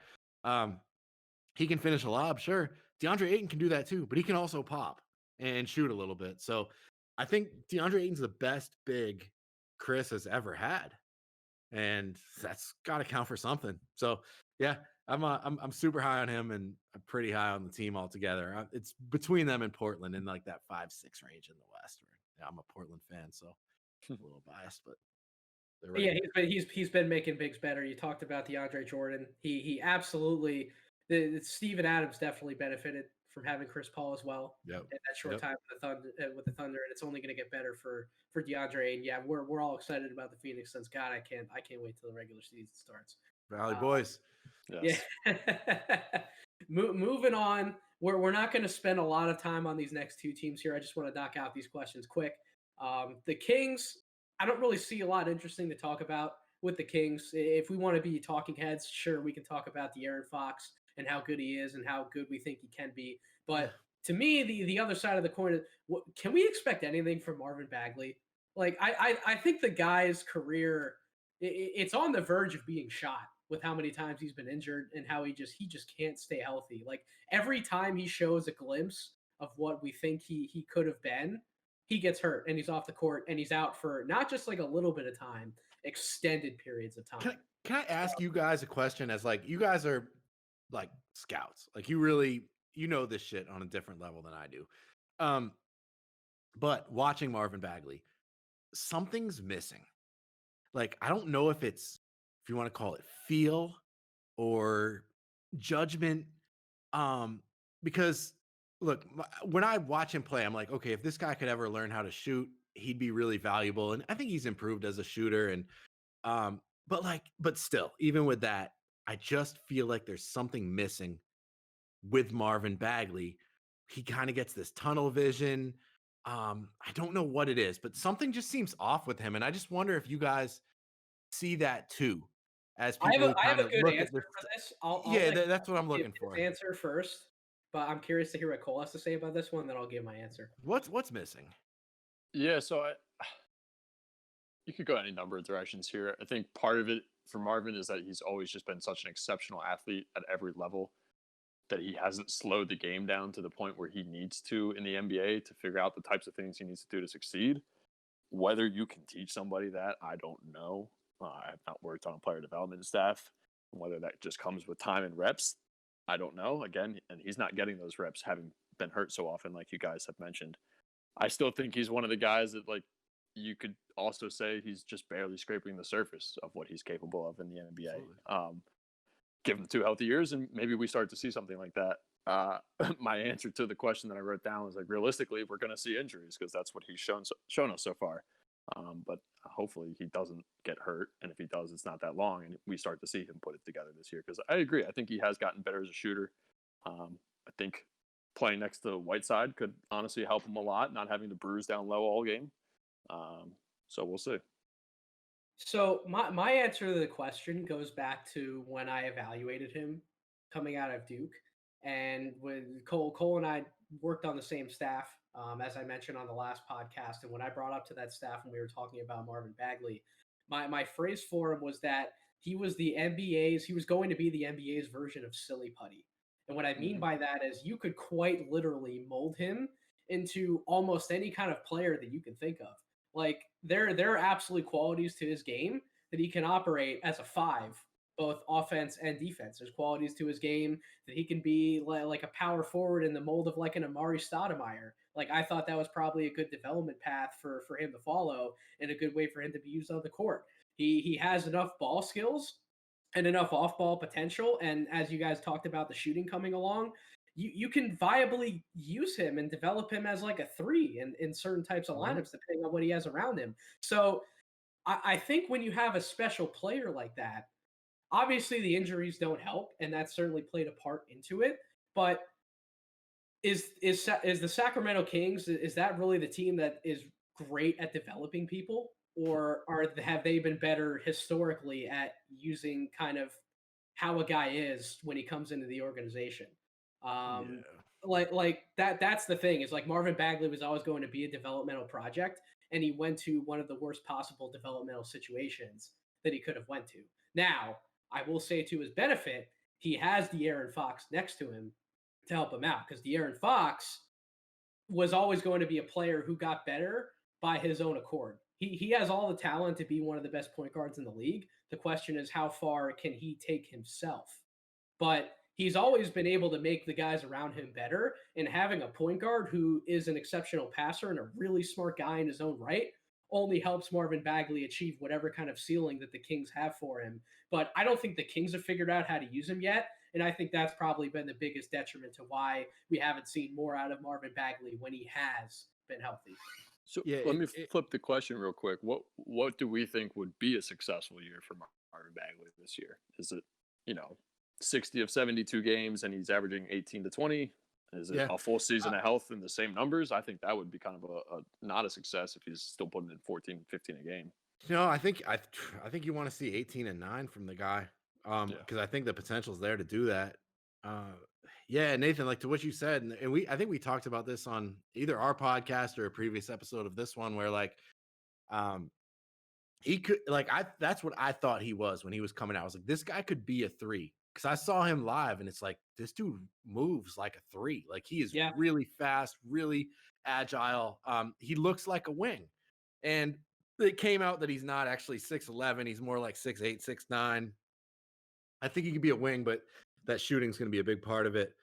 He can finish a lob, sure. DeAndre Ayton can do that too, but he can also pop and shoot a little bit. So I think DeAndre Ayton's the best big Chris has ever had, and that's got to count for something. So yeah, I'm super high on him, and I'm pretty high on the team altogether. It's between them and Portland in like that 5-6 range in the West. Yeah, I'm a Portland fan, so a little biased, but yeah, he's been making bigs better. You talked about DeAndre Jordan. He absolutely. Steven Adams definitely benefited from having Chris Paul as well. Yep. In that short time with the Thunder, and it's only going to get better for DeAndre. And yeah, we're all excited about the Phoenix Suns. God, I can't wait till the regular season starts. Valley Boys. Yes. Yeah. Moving on, we're not going to spend a lot of time on these next 2 teams here. I just want to knock out these questions quick. The Kings, I don't really see a lot interesting to talk about with the Kings. If we want to be talking heads, sure, we can talk about the Aaron Fox and how good he is and how good we think he can be. But to me, the other side of the coin is, can we expect anything from Marvin Bagley? Like, I think the guy's career, it's on the verge of being shot with how many times he's been injured and how he just can't stay healthy. Like, every time he shows a glimpse of what we think he could have been, he gets hurt and he's off the court and he's out for not just like a little bit of time, extended periods of time. Can I ask you guys a question? As like, you guys are like scouts, like you really, this shit on a different level than I do. But watching Marvin Bagley, something's missing. Like, I don't know if you want to call it feel or judgment. Because look, when I watch him play, I'm like, okay, if this guy could ever learn how to shoot, he'd be really valuable. And I think he's improved as a shooter. And but still, even with that, I just feel like there's something missing with Marvin Bagley. He kind of gets this tunnel vision. I don't know what it is, but something just seems off with him. And I just wonder if you guys see that too, as people who I have kind a of good look at answer this. for this. I'll Yeah, let that's what Cole I'm give looking his for. answer first, but I'm curious to hear what Cole has to say about this one. Then I'll give my answer. What's missing? Yeah, so you could go any number of directions here. I think part of it for Marvin is that he's always just been such an exceptional athlete at every level that he hasn't slowed the game down to the point where he needs to in the NBA to figure out the types of things he needs to do to succeed. Whether you can teach somebody that, I don't know. I have not worked on a player development staff. Whether that just comes with time and reps, I don't know. Again, and he's not getting those reps having been hurt so often, like you guys have mentioned. I still think he's one of the guys that, like, you could also say he's just barely scraping the surface of what he's capable of in the NBA. Give him 2 healthy years, and maybe we start to see something like that. My answer to the question that I wrote down was like, realistically, we're going to see injuries because that's what he's shown us so far. But hopefully he doesn't get hurt, and if he does, it's not that long, and we start to see him put it together this year. Because I agree, I think he has gotten better as a shooter. I think playing next to Whiteside could honestly help him a lot, not having to bruise down low all game. So we'll see. So my answer to the question goes back to when I evaluated him coming out of Duke, and when Cole and I worked on the same staff, as I mentioned on the last podcast, and when I brought up to that staff when we were talking about Marvin Bagley, my phrase for him was that he was going to be the NBA's version of silly putty. And what I mean Mm-hmm. by that is you could quite literally mold him into almost any kind of player that you can think of. Like there are absolute qualities to his game that he can operate as a five, both offense and defense. There's qualities to his game that he can be like a power forward in the mold of like an Amari Stoudemire. Like I thought that was probably a good development path for him to follow and a good way for him to be used on the court. He has enough ball skills and enough off ball potential. And as you guys talked about the shooting coming along, you can viably use him and develop him as like a three in certain types of lineups, depending on what he has around him. So I think when you have a special player like that, obviously the injuries don't help, and that certainly played a part into it. But is the Sacramento Kings, is that really the team that is great at developing people, or have they been better historically at using kind of how a guy is when he comes into the organization? Um, Yeah. like that's the thing, is like Marvin Bagley was always going to be a developmental project, and he went to one of the worst possible developmental situations that he could have went to. Now, I will say to his benefit, he has De'Aaron Fox next to him to help him out, because De'Aaron Fox was always going to be a player who got better by his own accord. He has all the talent to be one of the best point guards in the league. The question is, how far can he take himself? But he's always been able to make the guys around him better. And having a point guard who is an exceptional passer and a really smart guy in his own right only helps Marvin Bagley achieve whatever kind of ceiling that the Kings have for him. But I don't think the Kings have figured out how to use him yet. And I think that's probably been the biggest detriment to why we haven't seen more out of Marvin Bagley when he has been healthy. So Yeah, let me flip the question real quick. What do we think would be a successful year for Marvin Bagley this year? Is it, 60 of 72 games and he's averaging 18 to 20? Is it a full season of health and the same numbers? I think that would be kind of a not a success if he's still putting in 14, 15 a game. I think you want to see 18 and 9 from the guy. Because I think the potential is there to do that. Yeah, Nathan, like to what you said, and I think we talked about this on either our podcast or a previous episode of this one, where like he could, like, that's what I thought he was when he was coming out. I was like, this guy could be a three, because I saw him live and it's like, this dude moves like a three. Like he is really fast, really agile. He looks like a wing. And it came out that he's not actually 6'11. He's more like 6'8, 6'9. I think he could be a wing, but that shooting's going to be a big part of it.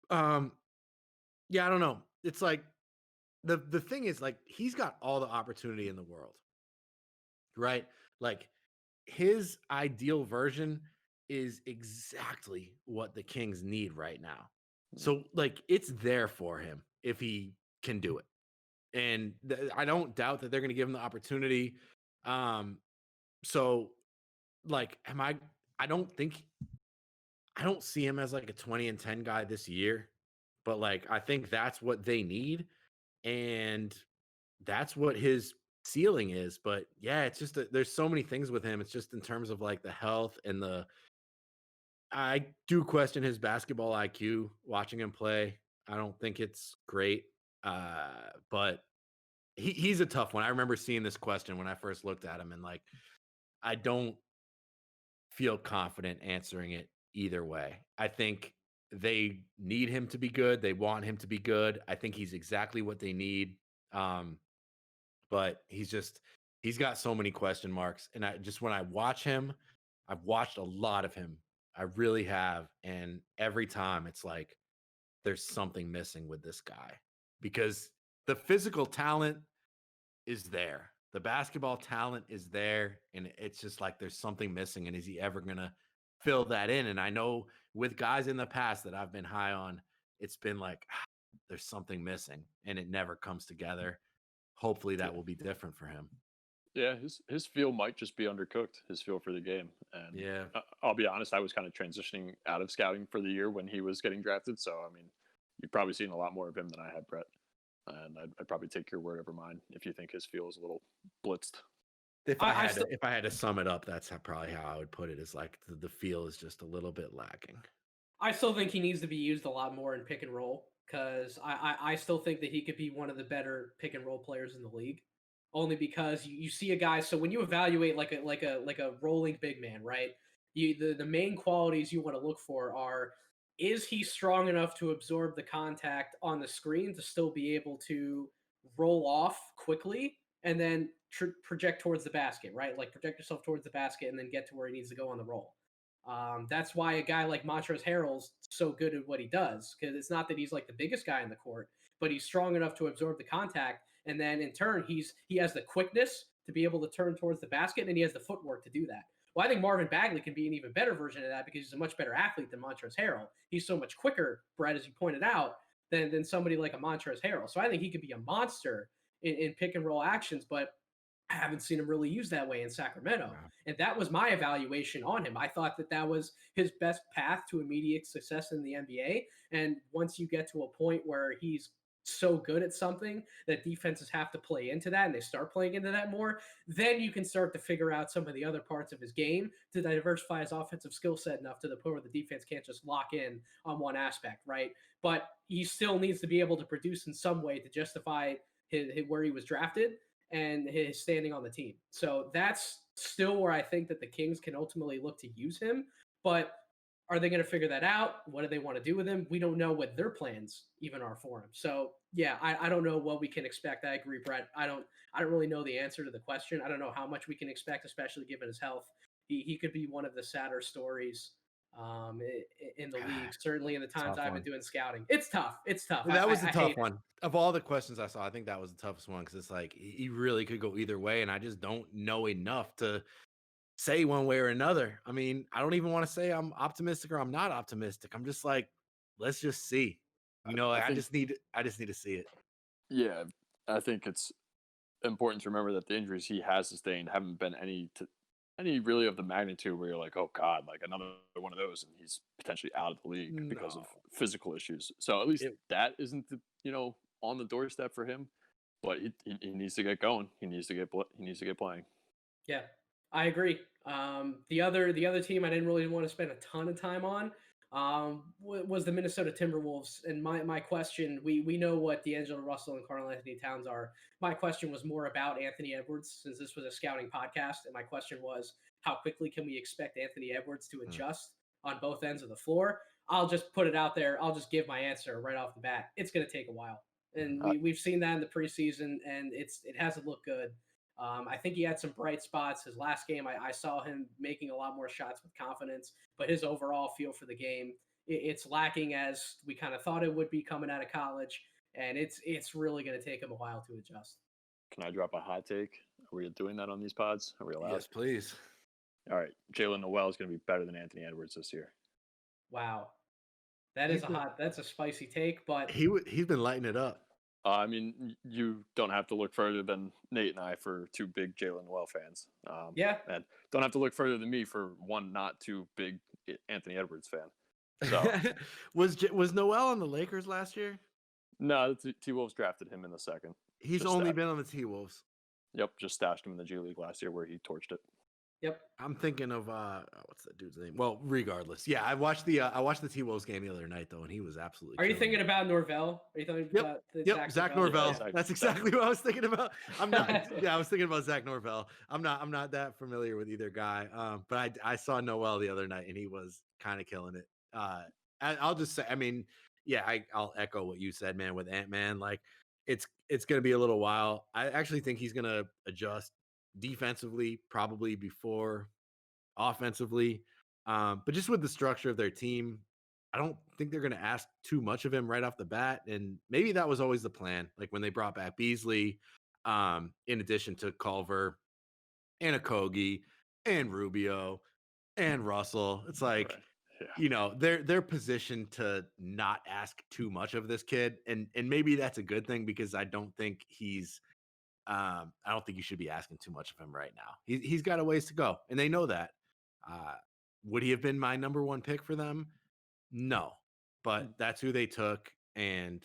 Yeah, I don't know. It's like the thing is, like, he's got all the opportunity in the world, right? Like his ideal version is exactly what the Kings need right now. Mm. So, like, it's there for him if he can do it. And I don't doubt that they're going to give him the opportunity. So, like, I don't think, I don't see him as like a 20-10 guy this year, but like, I think that's what they need. And that's what his ceiling is. But yeah, it's just there's so many things with him. It's just in terms of like the health and I do question his basketball IQ watching him play. I don't think it's great. But he's a tough one. I remember seeing this question when I first looked at him, and like, I don't feel confident answering it either way. I think they need him to be good. They want him to be good. I think he's exactly what they need. Um, but he's got so many question marks. And I just, when I watch him, I've watched a lot of him. I really have. And every time it's like there's something missing with this guy, because the physical talent is there. The basketball talent is there. And it's just like there's something missing. And is he ever gonna fill that in? And I know with guys in the past that I've been high on, it's been like there's something missing and it never comes together. Hopefully Yeah. that will be different for him. Yeah, his feel might just be undercooked. His feel for the game, and Yeah. I'll be honest, I was kind of transitioning out of scouting for the year when he was getting drafted. So I mean, you've probably seen a lot more of him than I had, Brett. And I'd probably take your word over mine if you think his feel is a little blitzed. If I, I I had still to, if I had to sum it up, that's probably how I would put it. Is like the feel is just a little bit lacking. I still think he needs to be used a lot more in pick and roll because I still think that he could be one of the better pick and roll players in the league. Only because you see a guy. So when you evaluate like a rolling big man, right? The main qualities you want to look for are: is he strong enough to absorb the contact on the screen to still be able to roll off quickly and then project towards the basket, right? Like project yourself towards the basket and then get to where he needs to go on the roll. That's why a guy like Montrezl Harrell's so good at what he does, because it's not that he's like the biggest guy in the court, but he's strong enough to absorb the contact, and then in turn he has the quickness to be able to turn towards the basket, and he has the footwork to do that. Well, I think Marvin Bagley can be an even better version of that because he's a much better athlete than Montrezl Harrell. He's so much quicker, Brett, as you pointed out, than somebody like a Montrezl Harrell. So I think he could be a monster in pick and roll actions, but I haven't seen him really used that way in Sacramento. Wow. And that was my evaluation on him. I thought that was his best path to immediate success in the NBA. And once you get to a point where he's so good at something that defenses have to play into that and they start playing into that more, then you can start to figure out some of the other parts of his game to diversify his offensive skill set enough to the point where the defense can't just lock in on one aspect, right? But he still needs to be able to produce in some way to justify where he was drafted and his standing on the team. So that's still where I think that the Kings can ultimately look to use him. But are they going to figure that out? What do they want to do with him? We don't know what their plans even are for him. So yeah, I don't know what we can expect. I agree, Brett. I don't really know the answer to the question. I don't know how much we can expect, especially given his health. He could be one of the sadder stories in the league. Certainly in the times Tough I've been one. doing scouting, it's tough. It's tough. That was I a hate tough it. one. Of all the questions I saw, I think that was the toughest one because it's like he really could go either way, and I just don't know enough to say one way or another. I mean, I don't even want to say I'm optimistic or I'm not optimistic. I'm just like, let's just see. You know, I I think, just need to see it. yeah, I think it's important to remember that the injuries he has sustained haven't been any really of the magnitude where you're like, oh God, like another one of those, and he's potentially out of the league because of No. physical issues. So at least It, that isn't on the doorstep for him. But he needs to get going. He needs to get playing. Yeah, I agree. The other team I didn't really want to spend a ton of time on was the Minnesota Timberwolves. And my question, we know what D'Angelo Russell and Karl Anthony Towns are. My question was more about Anthony Edwards, since this was a scouting podcast. And my question was, how quickly can we expect Anthony Edwards to adjust on both ends of the floor? I'll just put it out there. I'll just give my answer right off the bat. It's going to take a while. And we've seen that in the preseason, and it hasn't looked good. I think he had some bright spots. His last game, I saw him making a lot more shots with confidence, but his overall feel for the game, it's lacking as we kind of thought it would be coming out of college, and it's really going to take him a while to adjust. Can I drop a hot take? Are we doing that on these pods? Are we allowed? yes, please. All right, Jalen Noel is going to be better than Anthony Edwards this year. Wow. That's a spicy take, but he's been lighting it up. I mean, you don't have to look further than Nate and I for two big Jalen Noel fans. Yeah. And don't have to look further than me for one not too big Anthony Edwards fan. So was Noel on the Lakers last year? No, the T-Wolves drafted him in the second. He's only been on the T-Wolves. Yep, just stashed him in the G League last year where he torched it. Yep. I'm thinking of what's that dude's name? Well, regardless, yeah, I watched the T-Wolves game the other night though, and he was absolutely. Are you thinking about Norvell? Are you thinking about Zach Norvell? Yeah, that's exactly what I was thinking about. I'm not. Yeah, I was thinking about Zach Norvell. I'm not that familiar with either guy. But I saw Noel the other night, and he was kind of killing it. I'll just say, I mean, yeah, I'll echo what you said, man. With Ant-Man, like it's going to be a little while. I actually think he's going to adjust defensively, probably before offensively. But just with the structure of their team, I don't think they're going to ask too much of him right off the bat. And maybe that was always the plan. Like when they brought back Beasley, in addition to Culver and Okogie and Rubio and Russell, it's like, they're positioned to not ask too much of this kid. And maybe that's a good thing because I don't think I don't think you should be asking too much of him right now. He's got a ways to go, and they know that. Would he have been my number one pick for them? No, but that's who they took, and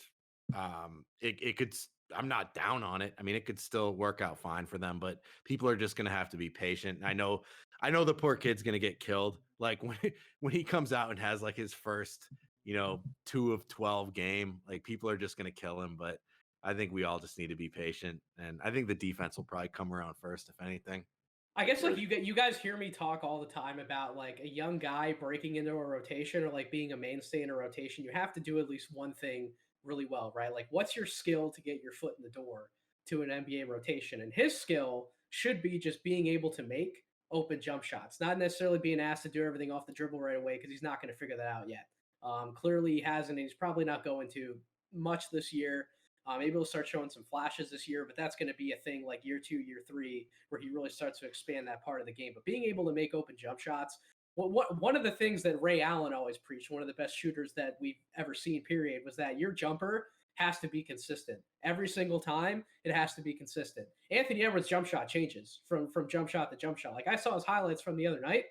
it could. I'm not down on it. I mean, it could still work out fine for them, but people are just going to have to be patient. I know the poor kid's going to get killed. Like when he comes out and has like his first, 2 of 12 game, like people are just going to kill him, but I think we all just need to be patient, and I think the defense will probably come around first, if anything. I guess like you guys hear me talk all the time about like a young guy breaking into a rotation or like being a mainstay in a rotation. You have to do at least one thing really well, right? Like what's your skill to get your foot in the door to an NBA rotation? And his skill should be just being able to make open jump shots, not necessarily being asked to do everything off the dribble right away because he's not going to figure that out yet. Clearly he hasn't, and he's probably not going to much this year. Maybe he'll start showing some flashes this year, but that's going to be a thing like year 2, year 3, where he really starts to expand that part of the game. But being able to make open jump shots, one of the things that Ray Allen always preached, one of the best shooters that we've ever seen, period, was that your jumper has to be consistent. Every single time, it has to be consistent. Anthony Edwards' jump shot changes from jump shot to jump shot. Like I saw his highlights from the other night,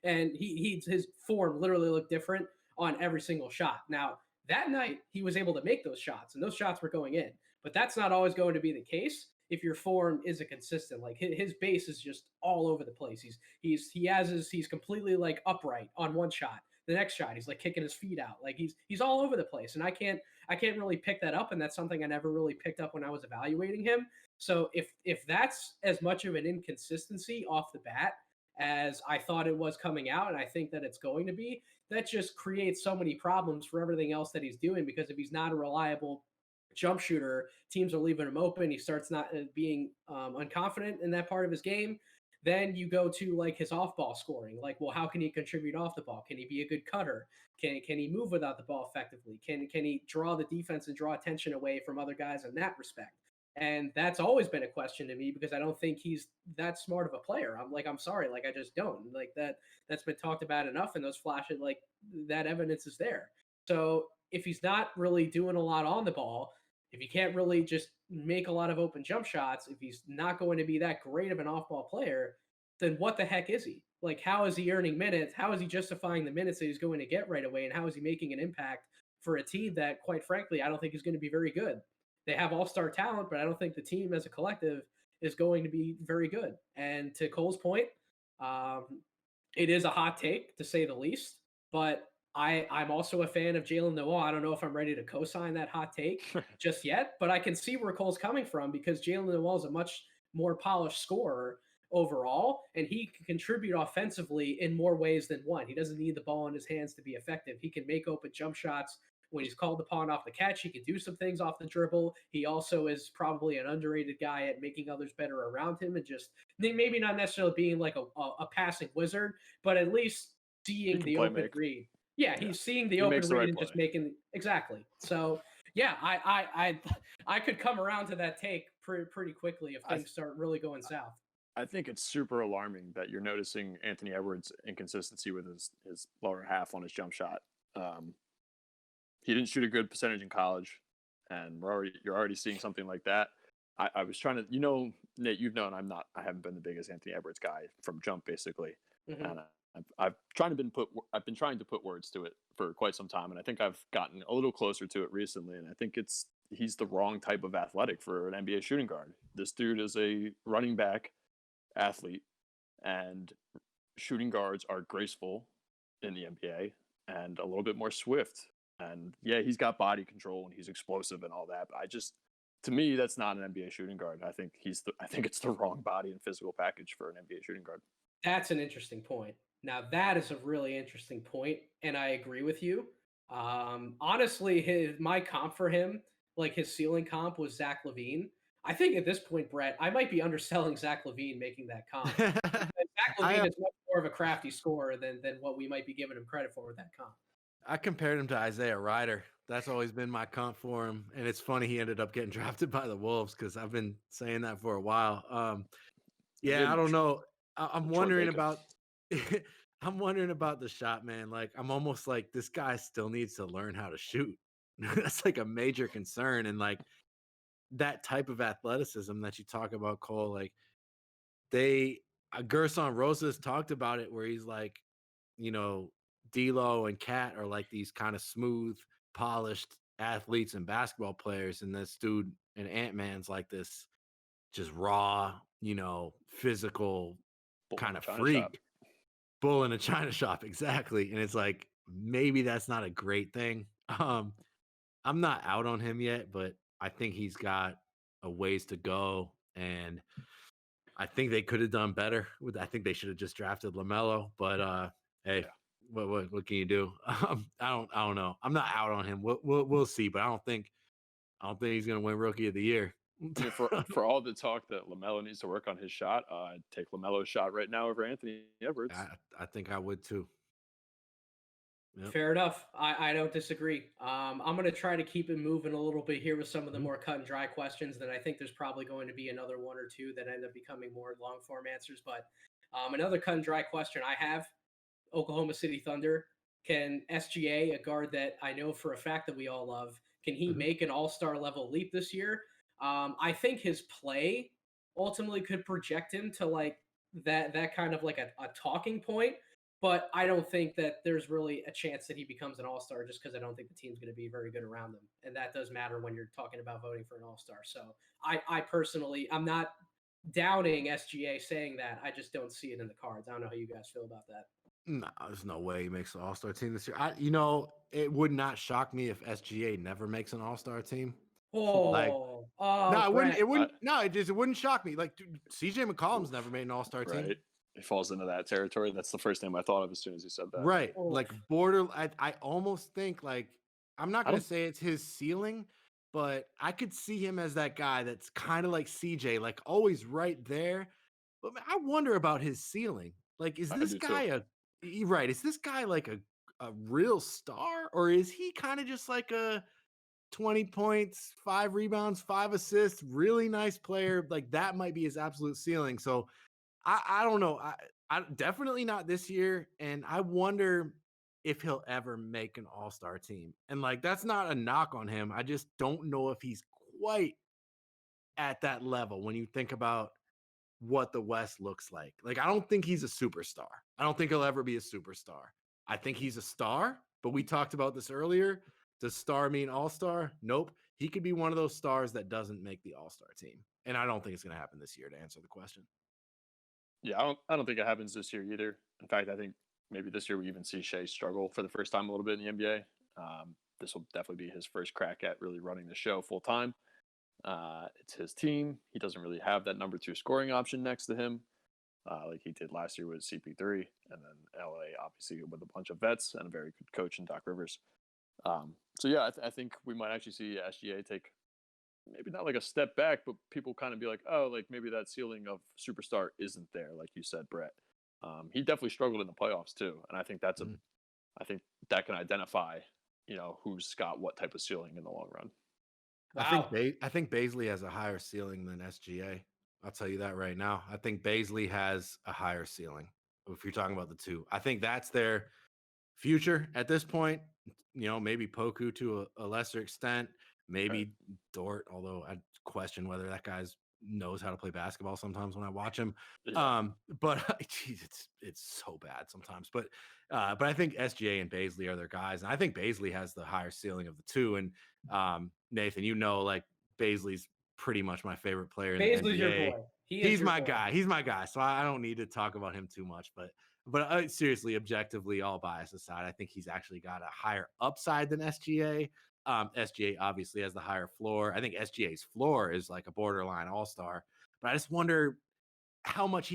and his form literally looked different on every single shot. Now, that night, he was able to make those shots, and those shots were going in. But that's not always going to be the case if your form isn't consistent. Like his base is just all over the place. He's completely like upright on one shot. The next shot, he's like kicking his feet out. Like he's all over the place, and I can't really pick that up. And that's something I never really picked up when I was evaluating him. So if that's as much of an inconsistency off the bat as I thought it was coming out, and I think that it's going to be, that just creates so many problems for everything else that he's doing, because if he's not a reliable jump shooter, teams are leaving him open. He starts not being unconfident in that part of his game. Then you go to like his off-ball scoring. Like, well, how can he contribute off the ball? Can he be a good cutter? Can he move without the ball effectively? Can he draw the defense and draw attention away from other guys in that respect? And that's always been a question to me because I don't think he's that smart of a player. I'm sorry. Like, I just don't like that's been talked about enough. And those flashes, like that evidence is there. So if he's not really doing a lot on the ball, if he can't really just make a lot of open jump shots, if he's not going to be that great of an off ball player, then what the heck is he? Like, how is he earning minutes? How is he justifying the minutes that he's going to get right away? And how is he making an impact for a team that, quite frankly, I don't think is going to be very good? They have all-star talent, but I don't think the team as a collective is going to be very good. And to Cole's point, it is a hot take to say the least, but I'm also a fan of Jalen Noel. I don't know if I'm ready to co-sign that hot take just yet, but I can see where Cole's coming from because Jalen Noel is a much more polished scorer overall, and he can contribute offensively in more ways than one. He doesn't need the ball in his hands to be effective. He can make open jump shots when he's called upon off the catch. He can do some things off the dribble. He also is probably an underrated guy at making others better around him and just maybe not necessarily being like a passing wizard, but at least seeing the open read. Yeah, he's seeing the open read and just making exactly. So yeah, I could come around to that take pretty quickly if things start really going south. I think it's super alarming that you're noticing Anthony Edwards' inconsistency with his lower half on his jump shot. Um, he didn't shoot a good percentage in college, and you're already seeing something like that. I was trying to, Nate, you've known I haven't been the biggest Anthony Edwards guy from jump basically, Mhm. and I've been trying to put words to it for quite some time, and I think I've gotten a little closer to it recently, and I think he's the wrong type of athletic for an NBA shooting guard. This dude is a running back athlete, and shooting guards are graceful in the NBA and a little bit more swift. And yeah, he's got body control and he's explosive and all that. But to me, that's not an NBA shooting guard. I think it's the wrong body and physical package for an NBA shooting guard. That's an interesting point. Now that is a really interesting point, and I agree with you. Honestly, my comp for him, like his ceiling comp, was Zach LaVine. I think at this point, Brett, I might be underselling Zach LaVine making that comp. Because Zach I LaVine is much more of a crafty scorer than what we might be giving him credit for with that comp. I compared him to Isaiah Ryder. That's always been my comp for him, and it's funny he ended up getting drafted by the Wolves because I've been saying that for a while. Yeah, I don't know. I'm Troy wondering Baker. about. I'm wondering about the shot, man. Like, I'm almost like this guy still needs to learn how to shoot. That's like a major concern, and like that type of athleticism that you talk about, Cole. Like they, Gerson Rosas talked about it, where he's like, you know, D'Lo and Cat are like these kind of smooth, polished athletes and basketball players, and this dude and Ant-Man's like this just raw, physical Bull in kind a of China shop. freak. Bull in a china shop, exactly. And it's like maybe that's not a great thing. I'm not out on him yet, but I think he's got a ways to go, and I think they could have done better. I think they should have just drafted LaMelo, but hey, Yeah. what can you do? I don't know. I'm not out on him. We'll see, but I don't think he's gonna win Rookie of the Year. I mean, for all the talk that LaMelo needs to work on his shot, I'd take LaMelo's shot right now over Anthony Edwards. I think I would too. Yep. Fair enough. I don't disagree. I'm going to try to keep it moving a little bit here with some of the Mhm. more cut and dry questions. Then I think there's probably going to be another one or two that end up becoming more long form answers. But another cut and dry question I have: Oklahoma City Thunder. Can SGA, a guard that I know for a fact that we all love, can he Mhm. make an all-star level leap this year? I think his play ultimately could project him to like that kind of like a talking point, but I don't think that there's really a chance that he becomes an all-star just because I don't think the team's going to be very good around him. And that does matter when you're talking about voting for an all-star. So I personally, I'm not downing SGA saying that. I just don't see it in the cards. I don't know how you guys feel about that. No, there's no way he makes the All Star team this year. It would not shock me if SGA never makes an All Star team. Like, no, it wouldn't. Brett. It wouldn't. No, it wouldn't shock me. Like, dude, CJ McCollum's never made an All Star team. Right. He falls into that territory. That's the first name I thought of as soon as you said that. Right. Oof. Like border. I almost think like I'm not I gonna don't. say it's his ceiling, but I could see him as that guy that's kind of like CJ, like always right there. But man, I wonder about his ceiling. Like, is I this do too. guy right? Is this guy like a real star, or is he kind of just like a 20 points, 5 rebounds, 5 assists, really nice player? Like that might be his absolute ceiling. So I don't know. I definitely not this year, and I wonder if he'll ever make an all-star team. And like that's not a knock on him. I just don't know if he's quite at that level when you think about what the West looks like. Like, I don't think he's a superstar. I don't think he'll ever be a superstar. I think he's a star, but we talked about this earlier. Does star mean all-star? Nope. He could be one of those stars that doesn't make the all-star team. And I don't think it's going to happen this year, to answer the question. Yeah, I don't think it happens this year either. In fact, I think maybe this year we even see Shea struggle for the first time a little bit in the NBA. This will definitely be his first crack at really running the show full time. It's his team. He doesn't really have that number 2 scoring option next to him, like he did last year with CP3, and then LA obviously with a bunch of vets and a very good coach in Doc Rivers. So yeah, I think we might actually see SGA take maybe not like a step back, but people kind of be like, oh, like maybe that ceiling of superstar isn't there, like you said, Brett. He definitely struggled in the playoffs too, and I think I think that can identify, who's got what type of ceiling in the long run. Wow. I think Baisley has a higher ceiling than SGA. I'll tell you that right now. I think Baisley has a higher ceiling. If you're talking about the two, I think that's their future at this point. Maybe Poku to a lesser extent, maybe Dort, although I question whether that guy's knows how to play basketball sometimes when I watch him. Yeah. But geez, it's so bad sometimes. But I think SGA and Baisley are their guys, and I think Baisley has the higher ceiling of the two. And Nathan, like Baisley's pretty much my favorite player in the Baisley's your NBA. boy. He's my guy. He's my guy. So I don't need to talk about him too much. But seriously, objectively, all bias aside, I think he's actually got a higher upside than SGA. SGA obviously has the higher floor. I think SGA's floor is like a borderline all-star. But I just wonder how much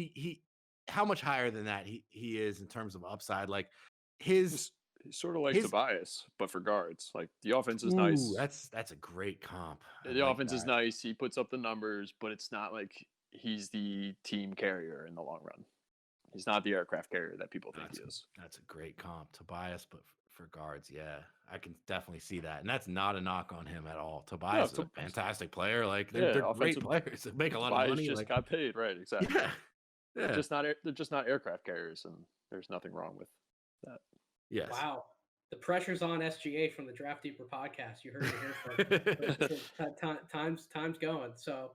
how much higher than that he is in terms of upside. Like He's sort of like Tobias, but for guards. Like the offense is nice. nice. That's a great comp. The offense is nice. He puts up the numbers, but it's not like he's the team carrier in the long run. He's not the aircraft carrier that people think he is. That's a great comp, Tobias, but for guards, yeah, I can definitely see that, and that's not a knock on him at all. Tobias is a fantastic player. Like they're great players. They make a lot of money. Just got paid, right? Exactly. Yeah. They're just not aircraft carriers, and there's nothing wrong with that. Yes. Wow. The pressure's on SGA from the Draft Deeper podcast. You heard it here first. Time's going. So,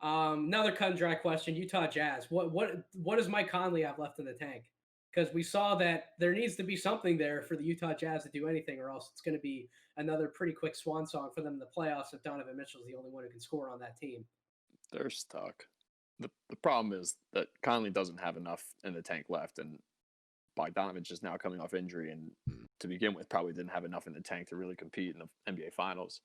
another cut and dry question: Utah Jazz. What does Mike Conley have left in the tank? Because we saw that there needs to be something there for the Utah Jazz to do anything, or else it's going to be another pretty quick swan song for them in the playoffs if Donovan Mitchell's the only one who can score on that team. They're stuck. The problem is that Conley doesn't have enough in the tank left, and Bogdanovich is now coming off injury, and to begin with, probably didn't have enough in the tank to really compete in the NBA Finals.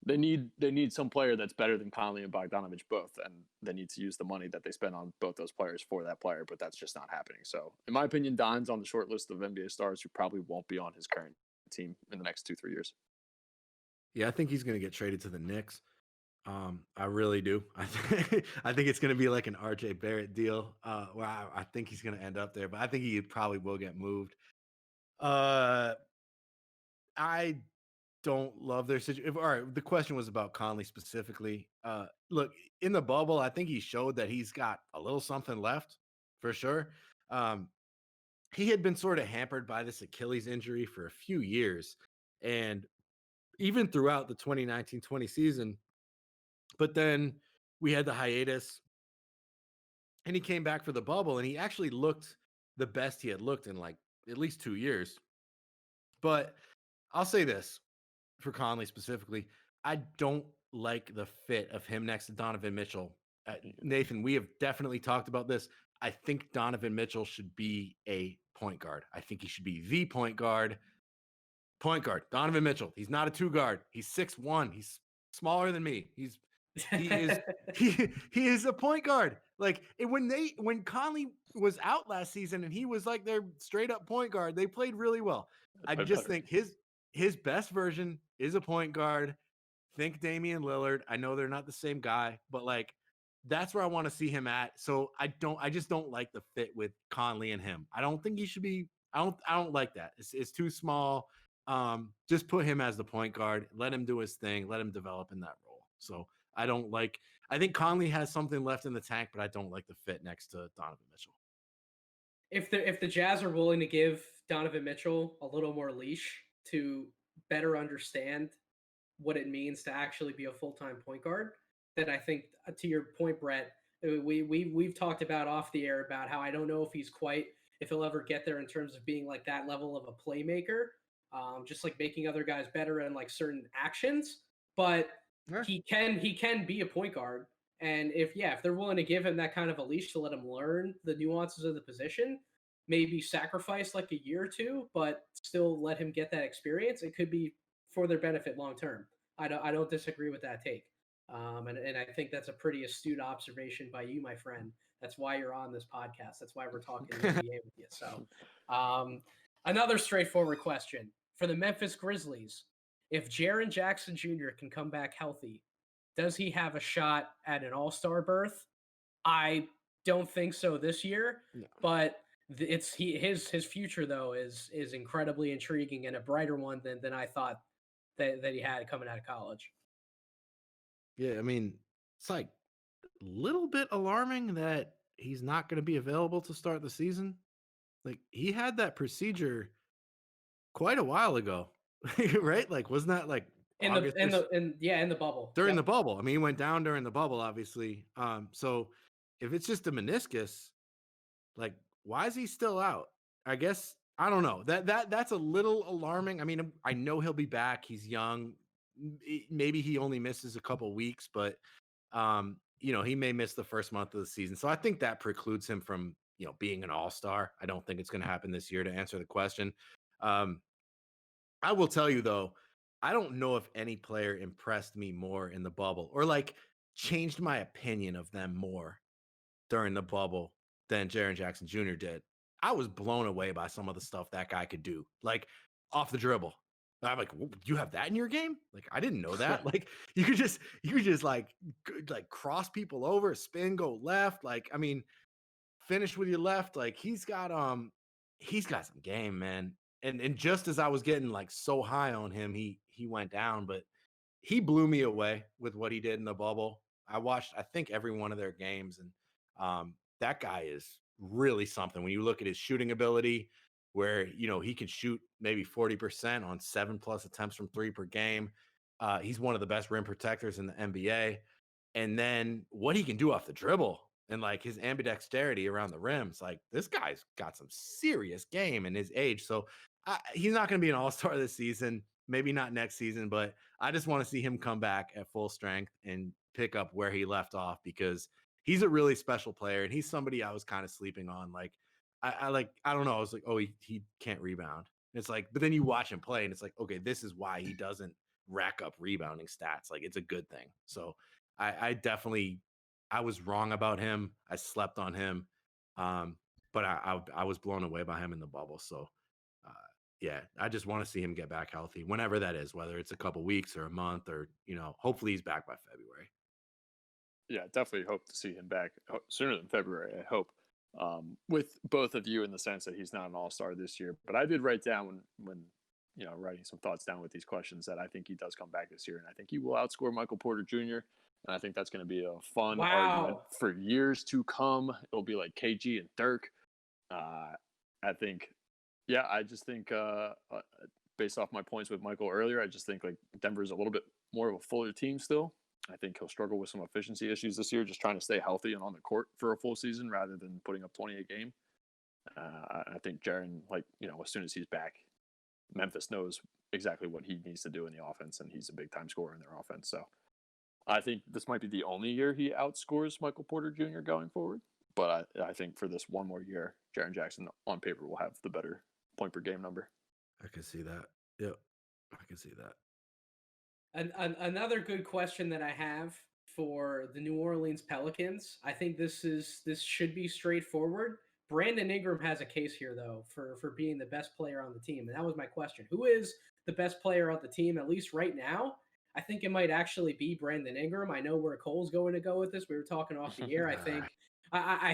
They need some player that's better than Conley and Bogdanovich both, and they need to use the money that they spend on both those players for that player, but that's just not happening. So, in my opinion, Don's on the short list of NBA stars who probably won't be on his current team in the next 2-3 years. Yeah, I think he's going to get traded to the Knicks. I really do. I think it's going to be like an RJ Barrett deal. Where I think he's going to end up there, but I think he probably will get moved. I don't love their situation. All right, the question was about Conley specifically. Look, in the bubble, I think he showed that he's got a little something left for sure. He had been sort of hampered by this Achilles injury for a few years, and even throughout the 2019-20 season. But then we had the hiatus, and he came back for the bubble, and he actually looked the best he had looked in like at least 2 years. But I'll say this for Conley specifically, I don't like the fit of him next to Donovan Mitchell. Nathan, we have definitely talked about this. I think Donovan Mitchell should be a point guard. I think he should be the point guard. Point guard, Donovan Mitchell. He's not a two guard. He's 6'1". He's smaller than me. He is a point guard. Like when Conley was out last season and he was like their straight up point guard, they played really well. I just think his best version is a point guard. Think Damian Lillard. I know they're not the same guy, but like that's where I want to see him at. So I just don't like the fit with Conley and him. I don't think he should be. I don't like that. It's too small. Just put him as the point guard. Let him do his thing. Let him develop in that role. So I think Conley has something left in the tank, but I don't like the fit next to Donovan Mitchell. If the Jazz are willing to give Donovan Mitchell a little more leash to better understand what it means to actually be a full-time point guard, then I think, to your point, Brett, we've talked about off the air about how I don't know if he'll ever get there in terms of being like that level of a playmaker, just like making other guys better in like certain actions, but he can be a point guard. And if they're willing to give him that kind of a leash to let him learn the nuances of the position, maybe sacrifice like a year or two, but still let him get that experience, it could be for their benefit long term. I don't disagree with that take. And I think that's a pretty astute observation by you, my friend. That's why you're on this podcast. That's why we're talking NBA with you. So another straightforward question for the Memphis Grizzlies. If Jaren Jackson Jr. can come back healthy, does he have a shot at an all-star berth? I don't think so this year, but his future though is incredibly intriguing and a brighter one than I thought that he had coming out of college. Yeah, I mean, it's like little bit alarming that he's not going to be available to start the season. Like he had that procedure quite a while ago, right? Like wasn't that like In the August in the in yeah, in the bubble. during the Yep. bubble? I mean, he went down during the bubble, obviously. So if it's just a meniscus, like why is he still out? I guess I don't know. That's a little alarming. I mean, I know he'll be back. He's young. Maybe he only misses a couple weeks, but he may miss the first month of the season. So I think that precludes him from, being an all-star. I don't think it's going to happen this year to answer the question. Um, I will tell you though, I don't know if any player impressed me more in the bubble or like changed my opinion of them more during the bubble than Jaren Jackson Jr. did. I was blown away by some of the stuff that guy could do, like off the dribble. I'm like, you have that in your game? Like, I didn't know that. Like, you could just like cross people over, spin, go left. Like, I mean, finish with your left. Like, he's got some game, man. And just as I was getting like so high on him, he went down, but he blew me away with what he did in the bubble. I watched, I think, every one of their games, and that guy is really something. When you look at his shooting ability, where he can shoot maybe 40% on 7+ attempts from three per game. He's one of the best rim protectors in the NBA. And then what he can do off the dribble and like his ambidexterity around the rims, like this guy's got some serious game in his age. So he's not going to be an all-star this season, maybe not next season, but I just want to see him come back at full strength and pick up where he left off because he's a really special player and he's somebody I was kind of sleeping on. Like I don't know. I was like, oh, he can't rebound. It's like, but then you watch him play and it's like, okay, this is why he doesn't rack up rebounding stats. Like it's a good thing. So I definitely I was wrong about him. I slept on him. But I was blown away by him in the bubble. So uh, yeah, I just want to see him get back healthy whenever that is, whether it's a couple weeks or a month or hopefully he's back by February. Yeah, definitely hope to see him back sooner than February. I hope. With both of you in the sense that he's not an all-star this year, but I did write down when writing some thoughts down with these questions that I think he does come back this year, and I think he will outscore Michael Porter Jr. And I think that's going to be a fun argument Wow. for years to come. It'll be like KG and Dirk. I think, yeah, I just think based off my points with Michael earlier, I just think like Denver's a little bit more of a fuller team still. I think he'll struggle with some efficiency issues this year, just trying to stay healthy and on the court for a full season rather than putting up 20 a game. I think Jaren, like, as soon as he's back, Memphis knows exactly what he needs to do in the offense, and he's a big time scorer in their offense. So I think this might be the only year he outscores Michael Porter Jr. going forward. But I think for this one more year, Jaren Jackson on paper will have the better point per game number. I can see that. Yep, I can see that. Another good question that I have for the New Orleans Pelicans. I think this should be straightforward. Brandon Ingram has a case here though for being the best player on the team, and that was my question. Who is the best player on the team at least right now? I think it might actually be Brandon Ingram. I know where Cole's going to go with this. We were talking off the air. I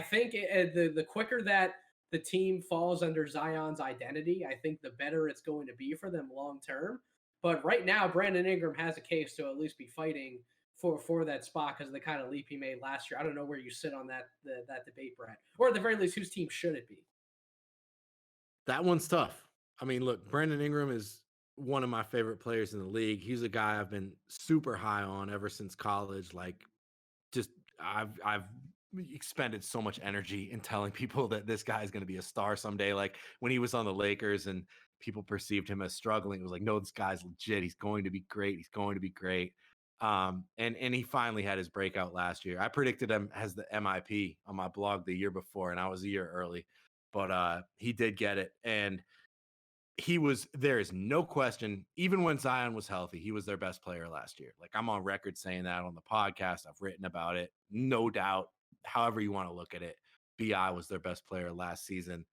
think the quicker that the team falls under Zion's identity, I think the better it's going to be for them long term. But right now, Brandon Ingram has a case to at least be fighting for that spot because of the kind of leap he made last year. I don't know where you sit on that debate, Brad, or at the very least, whose team should it be? That one's tough. I mean, look, Brandon Ingram is one of my favorite players in the league. He's a guy I've been super high on ever since college. Like, just I've expended so much energy in telling people that this guy is going to be a star someday. Like when he was on the Lakers and people perceived him as struggling, it was like, no, this guy's legit. He's going to be great. He's going to be great. And he finally had his breakout last year. I predicted him as the MIP on my blog the year before, and I was a year early, but he did get it. And there is no question, even when Zion was healthy, he was their best player last year. Like I'm on record saying that on the podcast. I've written about it. No doubt, however you want to look at it, BI was their best player last season.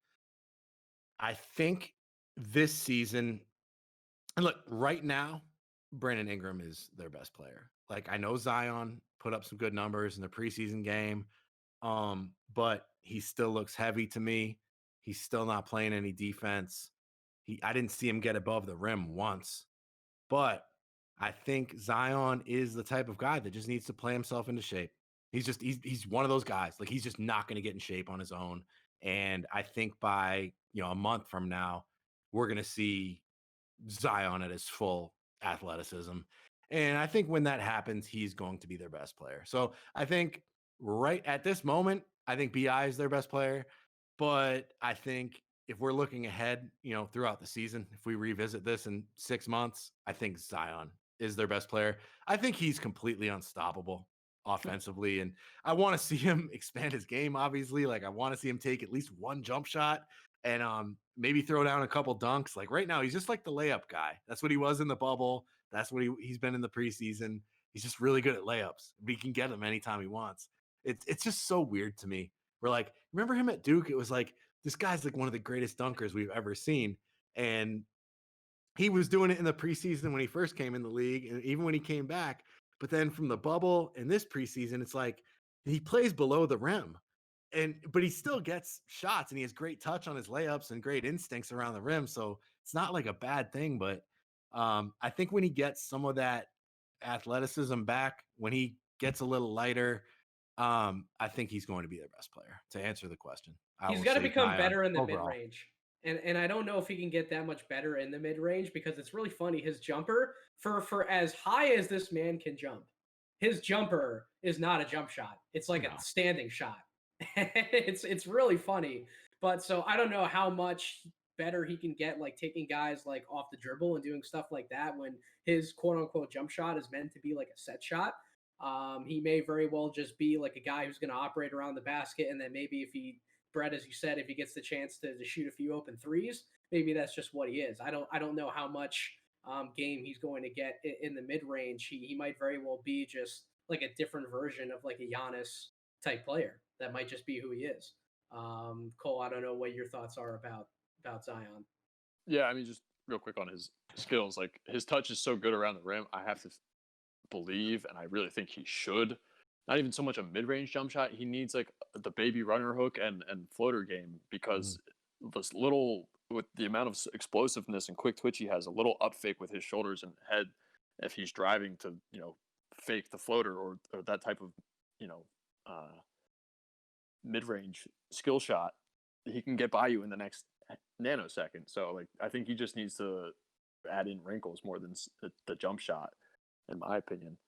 I think this season, and look, right now, Brandon Ingram is their best player. Like I know Zion put up some good numbers in the preseason game, but he still looks heavy to me. He's still not playing any defense. I didn't see him get above the rim once, but I think Zion is the type of guy that just needs to play himself into shape. He's one of those guys. Like, he's just not going to get in shape on his own. And I think by a month from now, we're going to see Zion at his full athleticism. And I think when that happens, he's going to be their best player. So I think right at this moment, I think BI is their best player. But I think if we're looking ahead, throughout the season, if we revisit this in 6 months, I think Zion is their best player. I think he's completely unstoppable offensively. And I want to see him expand his game, obviously. Like, I want to see him take at least one jump shot and maybe throw down a couple dunks. Like, right now, he's just like the layup guy. That's what he was in the bubble. That's what he's been in the preseason. He's just really good at layups. He can get them anytime he wants. It's just so weird to me. We're like, remember him at Duke? It was like, this guy's like one of the greatest dunkers we've ever seen. And he was doing it in the preseason when he first came in the league, and even when he came back. But then from the bubble and this preseason, it's like he plays below the rim. But he still gets shots, and he has great touch on his layups and great instincts around the rim. So it's not like a bad thing. But I think when he gets some of that athleticism back, when he gets a little lighter, I think he's going to be their best player. To answer the question, He's got to become better in the mid range. And I don't know if he can get that much better in the mid range, because it's really funny. His jumper, for as high as this man can jump, his jumper is not a jump shot. It's like a standing shot. It's really funny. But so I don't know how much better he can get, like taking guys like off the dribble and doing stuff like that when his quote unquote jump shot is meant to be like a set shot. He may very well just be like a guy who's going to operate around the basket, and then maybe Brett, as you said, if he gets the chance to shoot a few open threes, maybe that's just what he is. I don't know how much game he's going to get in the mid range. He might very well be just like a different version of like a Giannis type player. That might just be who he is. Cole, I don't know what your thoughts are about Zion. Yeah, I mean, just real quick on his skills. Like, his touch is so good around the rim. I have to believe, and I really think he should, not even so much a mid-range jump shot. He needs like the baby runner hook and floater game, because this little, with the amount of explosiveness and quick twitch he has, a little up fake with his shoulders and head, if he's driving to fake the floater or that type of mid-range skill shot, he can get by you in the next nanosecond. So like, I think he just needs to add in wrinkles more than the jump shot, in my opinion.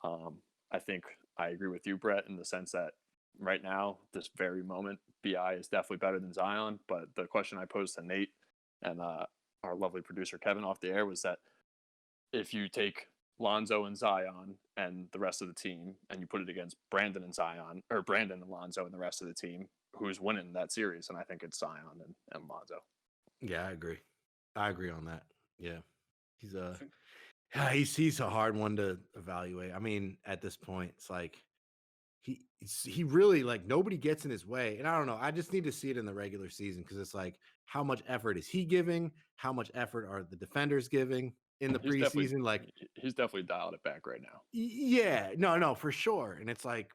I think I agree with you, Brett, in the sense that right now, this very moment, BI is definitely better than Zion. But the question I posed to Nate and our lovely producer Kevin off the air was that if you take Lonzo and Zion and the rest of the team, and you put it against Brandon and Zion, or Brandon and Lonzo and the rest of the team, who's winning that series? And I think it's Zion and Lonzo. Yeah, I agree on that. Yeah, he's a hard one to evaluate. I mean, at this point, it's like he really, like, nobody gets in his way. And I don't know, I just need to see it in the regular season, because it's like, how much effort is he giving? How much effort are the defenders giving in the preseason? Like, he's definitely dialed it back right now. Yeah, no, for sure. And it's like,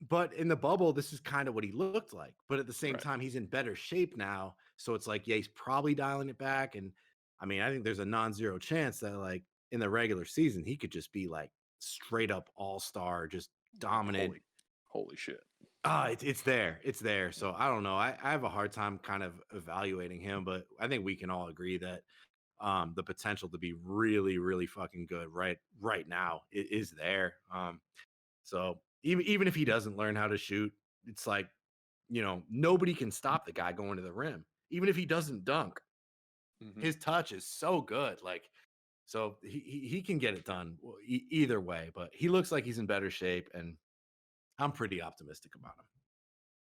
but in the bubble, this is kind of what he looked like. But at the same time, he's in better shape now. So it's like, yeah, he's probably dialing it back. And I mean, I think there's a non-zero chance that, like, in the regular season, he could just be like straight up all-star, just dominant. Holy shit. It's there. It's there. So I don't know. I have a hard time kind of evaluating him, but I think we can all agree that the potential to be really, really fucking good right now is there. So even if he doesn't learn how to shoot, it's like, nobody can stop the guy going to the rim. Even if he doesn't dunk, his touch is so good. Like, so he can get it done either way. But he looks like he's in better shape, and I'm pretty optimistic about him.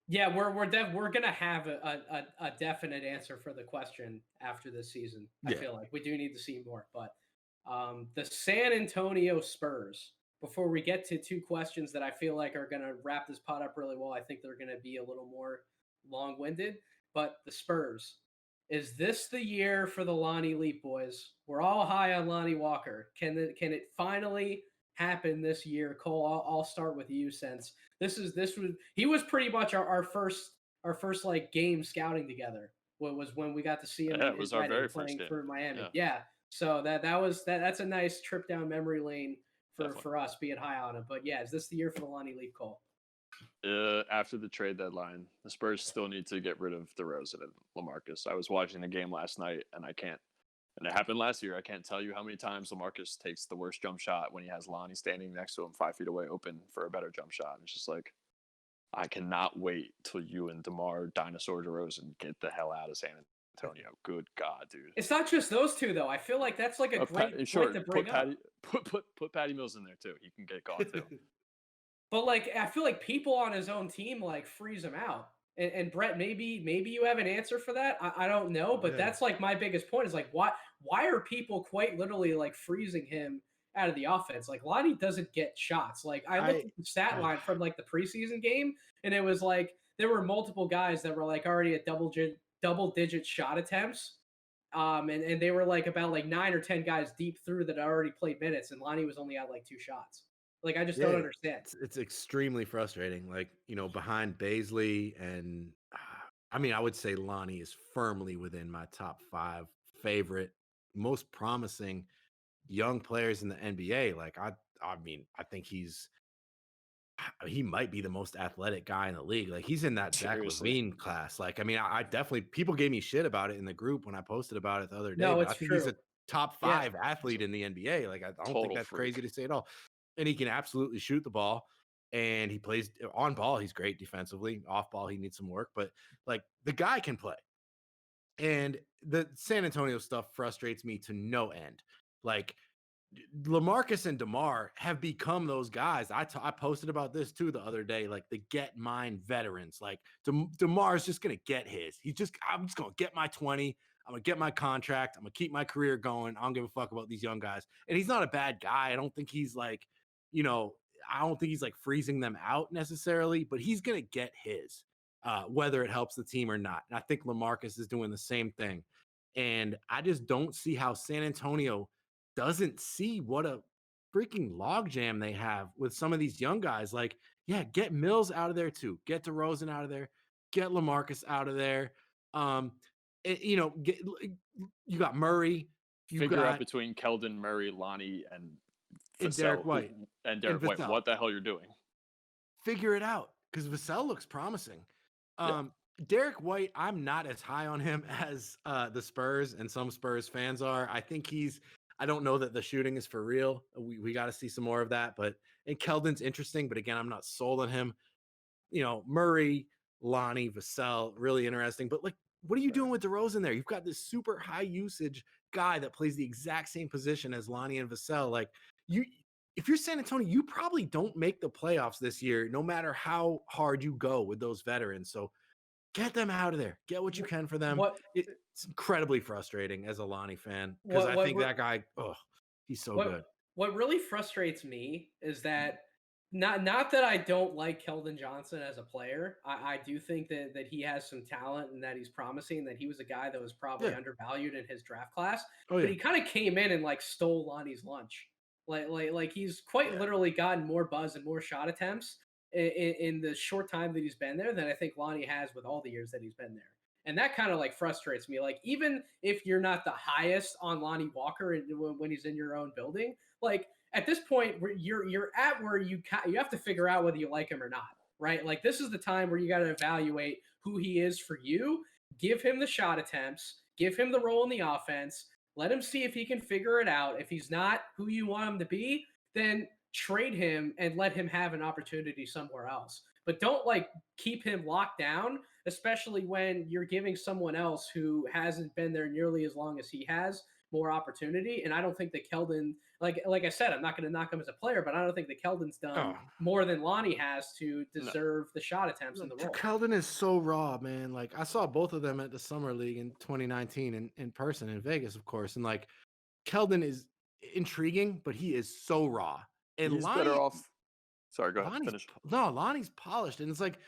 Yeah, we're gonna have a definite answer for the question after this season. I feel like we do need to see more. But the San Antonio Spurs, before we get to two questions that I feel like are gonna wrap this pod up really well, I think they're gonna be a little more long-winded. But the Spurs, is this the year for the Lonnie Leap boys? We're all high on Lonnie Walker. Can it finally happen this year? Cole, I'll start with you, since he was pretty much our first like game scouting together. What was when we got to see him. Yeah, it was our very first game for Miami. Yeah. So that's a nice trip down memory lane for us being high on him. But yeah, is this the year for the Lonnie Leap, Cole? After the trade deadline, the Spurs still need to get rid of DeRozan and LaMarcus. I was watching the game last night, and I can't. And it happened last year. I can't tell you how many times LaMarcus takes the worst jump shot when he has Lonnie standing next to him 5 feet away, open for a better jump shot. And it's just like, I cannot wait till you and DeMar Dinosaur DeRozan get the hell out of San Antonio. Good God, dude. It's not just those two though. I feel like that's like a great point to bring up. Put Patty Mills in there too. He can get gone too. But like, I feel like people on his own team like freeze him out. And Brett, maybe you have an answer for that. I don't know, but that's like my biggest point is like, why are people quite literally like freezing him out of the offense? Like Lonnie doesn't get shots. Like I looked at the stat line from like the preseason game, and it was like there were multiple guys that were like already at double digit shot attempts. And they were like about like 9 or 10 guys deep through that already played minutes, and Lonnie was only at like 2 shots. Like, I just don't understand. It's extremely frustrating. Like, behind Baisley and I mean, I would say Lonnie is firmly within my top 5 favorite, most promising young players in the NBA. Like, I mean, I think he might be the most athletic guy in the league. Like, he's in that Zach LaVine class. Like, I mean, I definitely, people gave me shit about it in the group when I posted about it the other day. No, but it's I think true. he's a top 5 athlete in the NBA. Like, I don't think that's crazy to say at all. And he can absolutely shoot the ball, and he plays on ball. He's great defensively. Off ball, he needs some work, but like the guy can play. And the San Antonio stuff frustrates me to no end. Like LaMarcus and DeMar have become those guys. I posted about this too the other day, like the get mine veterans. Like DeMar's just going to get his. I'm just going to get my 20. I'm going to get my contract. I'm going to keep my career going. I don't give a fuck about these young guys. And he's not a bad guy. I don't think he's like, I don't think he's like freezing them out necessarily, but he's going to get his, whether it helps the team or not. And I think LaMarcus is doing the same thing. And I just don't see how San Antonio doesn't see what a freaking logjam they have with some of these young guys. Like, yeah, get Mills out of there too. Get DeRozan out of there. Get LaMarcus out of there. You got Murray. Figure out between Keldon, Murray, Lonnie, and Derek White. And Derek White, what the hell you're doing? Figure it out, because Vassell looks promising. Derek White, I'm not as high on him as the Spurs and some Spurs fans are. I think I don't know that the shooting is for real. We got to see some more of that. And Keldon's interesting, but again, I'm not sold on him. Murray, Lonnie, Vassell, really interesting. But like, what are you doing with DeRozan there? You've got this super high usage guy that plays the exact same position as Lonnie and Vassell. Like, if you're San Antonio, you probably don't make the playoffs this year, no matter how hard you go with those veterans. So get them out of there. Get what you can for them. It's incredibly frustrating as a Lonnie fan, because I think that guy, he's so good. What really frustrates me is that not that I don't like Keldon Johnson as a player. I do think that he has some talent and that he's promising, that he was a guy that was probably undervalued in his draft class. But he kind of came in and like stole Lonnie's lunch. Like he's quite literally gotten more buzz and more shot attempts in the short time that he's been there than I think Lonnie has with all the years that he's been there. And that kind of like frustrates me. Like, even if you're not the highest on Lonnie Walker when he's in your own building, like at this point you're at where you have to figure out whether you like him or not, right? Like, this is the time where you got to evaluate who he is for you. Give him the shot attempts, give him the role in the offense, let him see if he can figure it out. If he's not who you want him to be, then trade him and let him have an opportunity somewhere else. But don't like keep him locked down, especially when you're giving someone else who hasn't been there nearly as long as he has more opportunity. And I don't think that Keldon, like I said, I'm not going to knock him as a player, but I don't think that Keldon's done more than Lonnie has to deserve the shot attempts in the role. Keldon is so raw, man. Like, I saw both of them at the Summer League in 2019 in person in Vegas, of course. And like, Keldon is intriguing, but he is so raw. And he's better off. Sorry, go ahead. Finish. No, Lonnie's polished, and it's like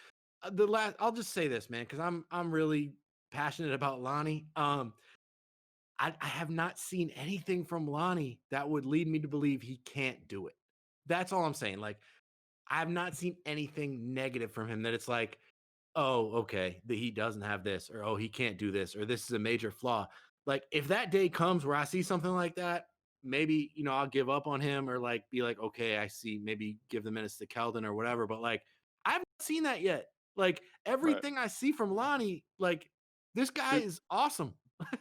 I'll just say this, man, because I'm really passionate about Lonnie. I have not seen anything from Lonnie that would lead me to believe he can't do it. That's all I'm saying. Like, I have not seen anything negative from him that it's like, oh, okay, that he doesn't have this, or oh, he can't do this, or this is a major flaw. Like, if that day comes where I see something like that, maybe, I'll give up on him, or like be like, okay, I see, maybe give the minutes to Keldon or whatever. But like, I've seen that yet. Like Right. everything I see from Lonnie, like this guy Dude, is awesome.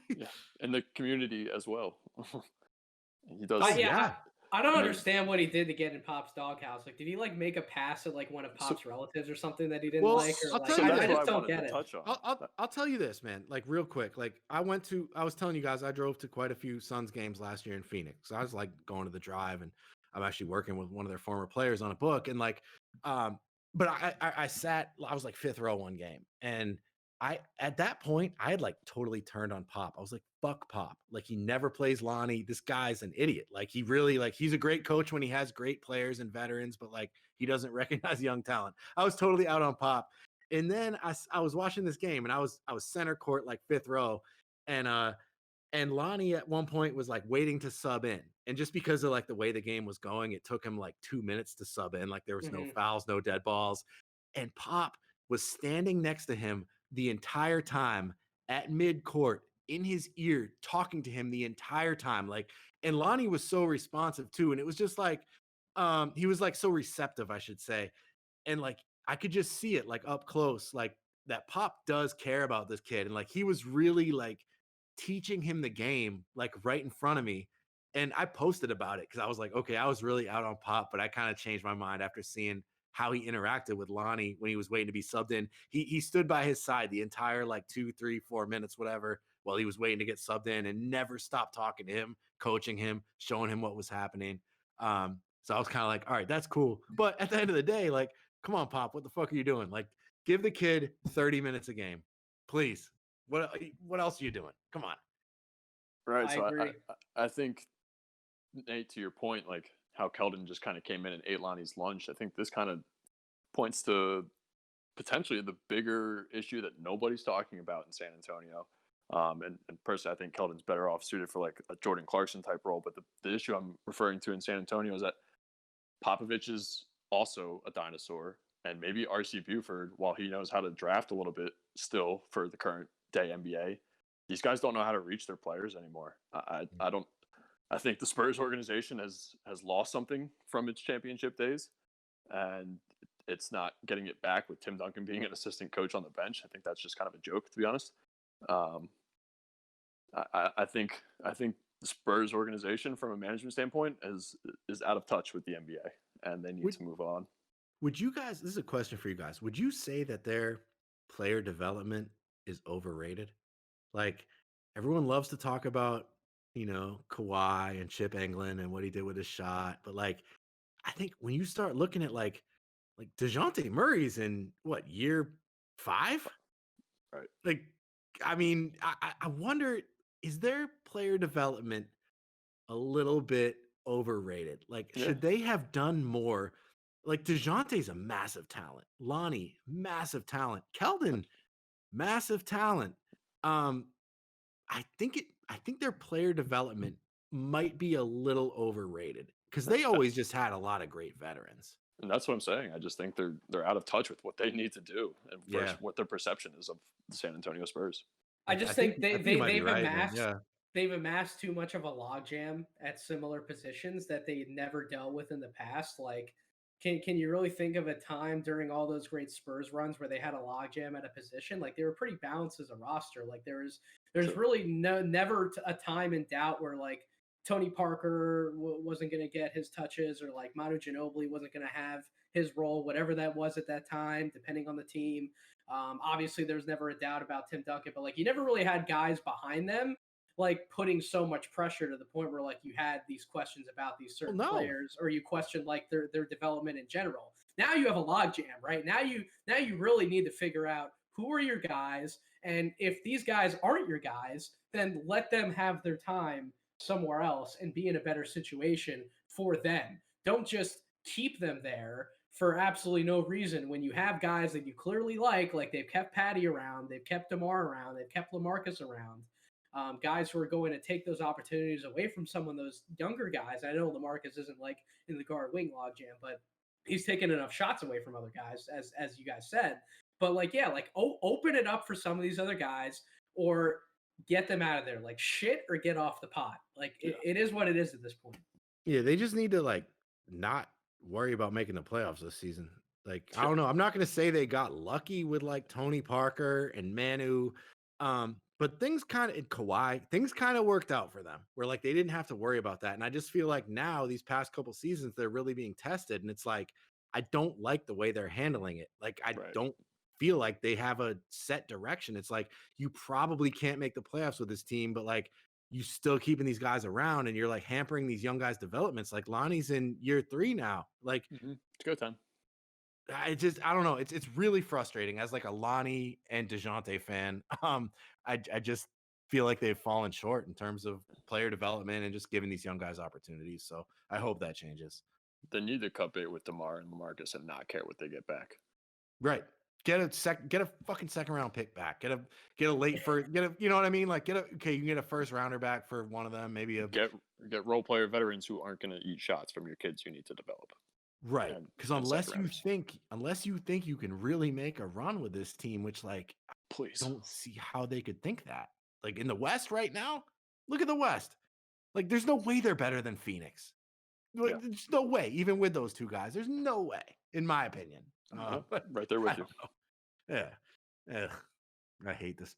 yeah, and the community as well. He Oh does. Yeah, yeah. I don't I mean, understand what he did to get in Pop's doghouse. Like, did he like make a pass at like one of so Pop's relatives or something that he didn't Well, like, or I'll like tell so you I that's this. what I just don't wanted to get it. touch on. I'll tell you this, man. Like real quick. Like I was telling you guys I drove to quite a few Suns games last year in Phoenix. I was like going to the drive, and I'm actually working with one of their former players on a book. And like, but I sat. I was like fifth row one game, and I at that point I had like totally turned on Pop. I was like, fuck Pop. Like he never plays Lonnie. This guy's an idiot. Like he really like he's a great coach when he has great players and veterans, but like he doesn't recognize young talent. I was totally out on Pop. And then I was watching this game, and I was center court like fifth row, and Lonnie at one point was like waiting to sub in. And just because of like the way the game was going, it took him like 2 minutes to sub in. Like there was no Mhm. fouls, no dead balls. And Pop was standing next to him the entire time at mid court in his ear, talking to him the entire time. Like, and Lonnie was so responsive too. And it was just like, he was like so receptive, I should say. And like I could just see it like up close, like that Pop does care about this kid. And like he was really like teaching him the game, like right in front of me. And I posted about it because I was like, okay, I was really out on Pop, but I kind of changed my mind after seeing how he interacted with Lonnie when he was waiting to be subbed in. He stood by his side the entire like 2, 3, 4 minutes, whatever, while he was waiting to get subbed in and never stopped talking to him, coaching him, showing him what was happening. So I was kind of like, all right, that's cool. But at the end of the day, like, come on, Pop, what the fuck are you doing? Like, give the kid 30 minutes a game, please. What else are you doing? Come on. Right. I So agree. I think, Nate, to your point, like how Keldon just kind of came in and ate Lonnie's lunch. I think this kind of points to potentially the bigger issue that nobody's talking about in San Antonio. And personally, I think Keldon's better off suited for like a Jordan Clarkson type role. But the issue I'm referring to in San Antonio is that Popovich is also a dinosaur. And maybe RC Buford, while he knows how to draft a little bit still for the current day NBA, these guys don't know how to reach their players anymore. I don't. I think the Spurs organization has lost something from its championship days, and it's not getting it back with Tim Duncan being an assistant coach on the bench. I think that's just kind of a joke, to be honest. Um, I think the Spurs organization, from a management standpoint, is out of touch with the NBA, and they need Would to move on. would you guys, this is a question for you guys. Would you say that their player development is overrated? Like everyone loves to talk about, Kawhi and Chip Engelland and what he did with his shot, but like I think when you start looking at like DeJounte Murray's in what year 5? Right? Like, I mean, I wonder, is their player development a little bit overrated? Like, Yeah. should they have done more? Like, DeJounte's a massive talent. Lonnie, massive talent. Keldon, massive talent. Um, I think their player development might be a little overrated because they always just had a lot of great veterans. And that's what I'm saying. I just think they're out of touch with what they need to do and for Yeah, what their perception is of the San Antonio Spurs. I I just think think I think you might be they've right, man. amassed Yeah. too much of a logjam at similar positions that they never dealt with in the past. Like, can you really think of a time during all those great Spurs runs where they had a logjam at a position? Like they were pretty balanced as a roster. Like there's Sure. really never a time in doubt where like Tony Parker wasn't going to get his touches or like Manu Ginobili wasn't going to have his role, whatever that was at that time, depending on the team. Obviously, there was never a doubt about Tim Duncan, but like you never really had guys behind them like putting so much pressure to the point where like you had these questions about these Well, certain no. players or you questioned like their development in general. Now you have a logjam, right? Now you really need to figure out who are your guys, and if these guys aren't your guys, then let them have their time somewhere else and be in a better situation for them. Don't just keep them there for absolutely no reason when you have guys that you clearly like they've kept Patty around, they've kept DeMar around, they've kept LaMarcus around. Guys who are going to take those opportunities away from some of those younger guys. I know LaMarcus isn't like in the guard wing logjam, but he's taken enough shots away from other guys, as you guys said. But like, yeah, like open it up for some of these other guys, or get them out of there. Like shit, or get off the pot. Like Yeah. it is what it is at this point. Yeah, they just need to like not worry about making the playoffs this season. Like, I don't know. I'm not going to say they got lucky with like Tony Parker and Manu. But things kind of in Kawhi, things kind of worked out for them where like they didn't have to worry about that. And I just feel like now these past couple seasons, they're really being tested. And it's like, I don't like the way they're handling it. Like, I Right. don't feel like they have a set direction. It's like, you probably can't make the playoffs with this team, but like, you still keeping these guys around and you're like hampering these young guys' developments. Like Lonnie's in year 3 now. Like, It's go time. I don't know. It's really frustrating as like a Lonnie and DeJounte fan. I just feel like they've fallen short in terms of player development and just giving these young guys opportunities. So I hope that changes. They need to cut bait with DeMar and LaMarcus and not care what they get back. Right. Get a fucking second round pick back. Get a late first, you know what I mean? Like you can get a first rounder back for one of them, maybe Get role player veterans who aren't going to eat shots from your kids you need to develop. Right. Because unless you think you can really make a run with this team, which like please don't see how they could think that. Like in the West right now, look at the West. Like there's no way they're better than Phoenix. Like, there's no way, even with those two guys. There's no way, in my opinion. Right there with you. Yeah. I hate this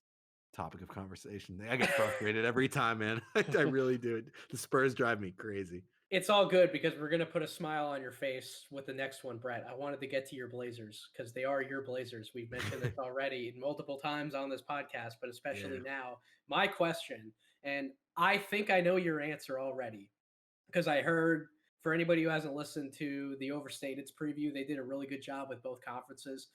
topic of conversation. I get frustrated every time, man. I really do. The Spurs drive me crazy. It's all good because we're going to put a smile on your face with the next one, Brett. I wanted to get to your Blazers because they are your Blazers. We've mentioned this already multiple times on this podcast, but especially now. My question, and I think I know your answer already because I heard, for anybody who hasn't listened to the Overstated's preview, they did a really good job with both conferences,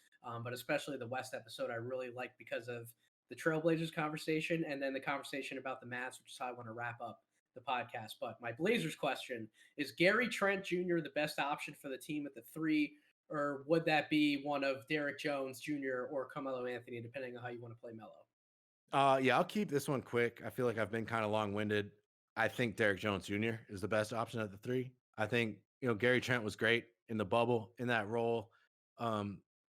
but especially the West episode I really liked because of the Trailblazers conversation and then the conversation about the Mavs, which is how I want to wrap up the podcast. But my Blazers question is Gary Trent Jr. the best option for the team at the 3, or would that be one of Derek Jones Jr. or Carmelo Anthony, depending on how you want to play Melo? Yeah, I'll keep this one quick. I feel like I've been kind of long-winded. I think Derek Jones Jr. is the best option at the 3. I think, Gary Trent was great in the bubble in that role.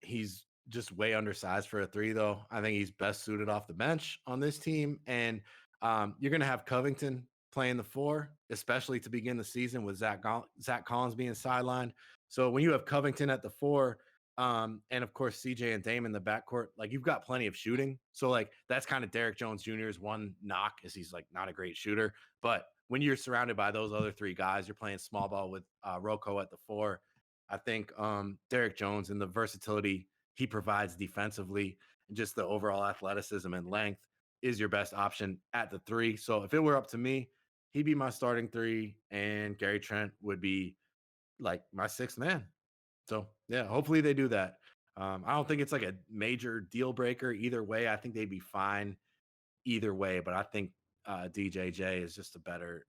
He's just way undersized for a 3, though. I think he's best suited off the bench on this team. And you're going to have Covington playing the 4, especially to begin the season with Zach Collins being sidelined. So when you have Covington at the 4, and of course CJ and Dame in the backcourt, like you've got plenty of shooting. So like that's kind of Derek Jones Jr.'s one knock is he's like not a great shooter. But when you're surrounded by those other 3 guys, you're playing small ball with Rocco at the 4. I think Derek Jones and the versatility he provides defensively and just the overall athleticism and length is your best option at the 3. So if it were up to me, he'd be my starting 3 and Gary Trent would be like my 6th man. So yeah, hopefully they do that. I don't think it's like a major deal breaker either way. I think they'd be fine either way, but I think DJJ is just a better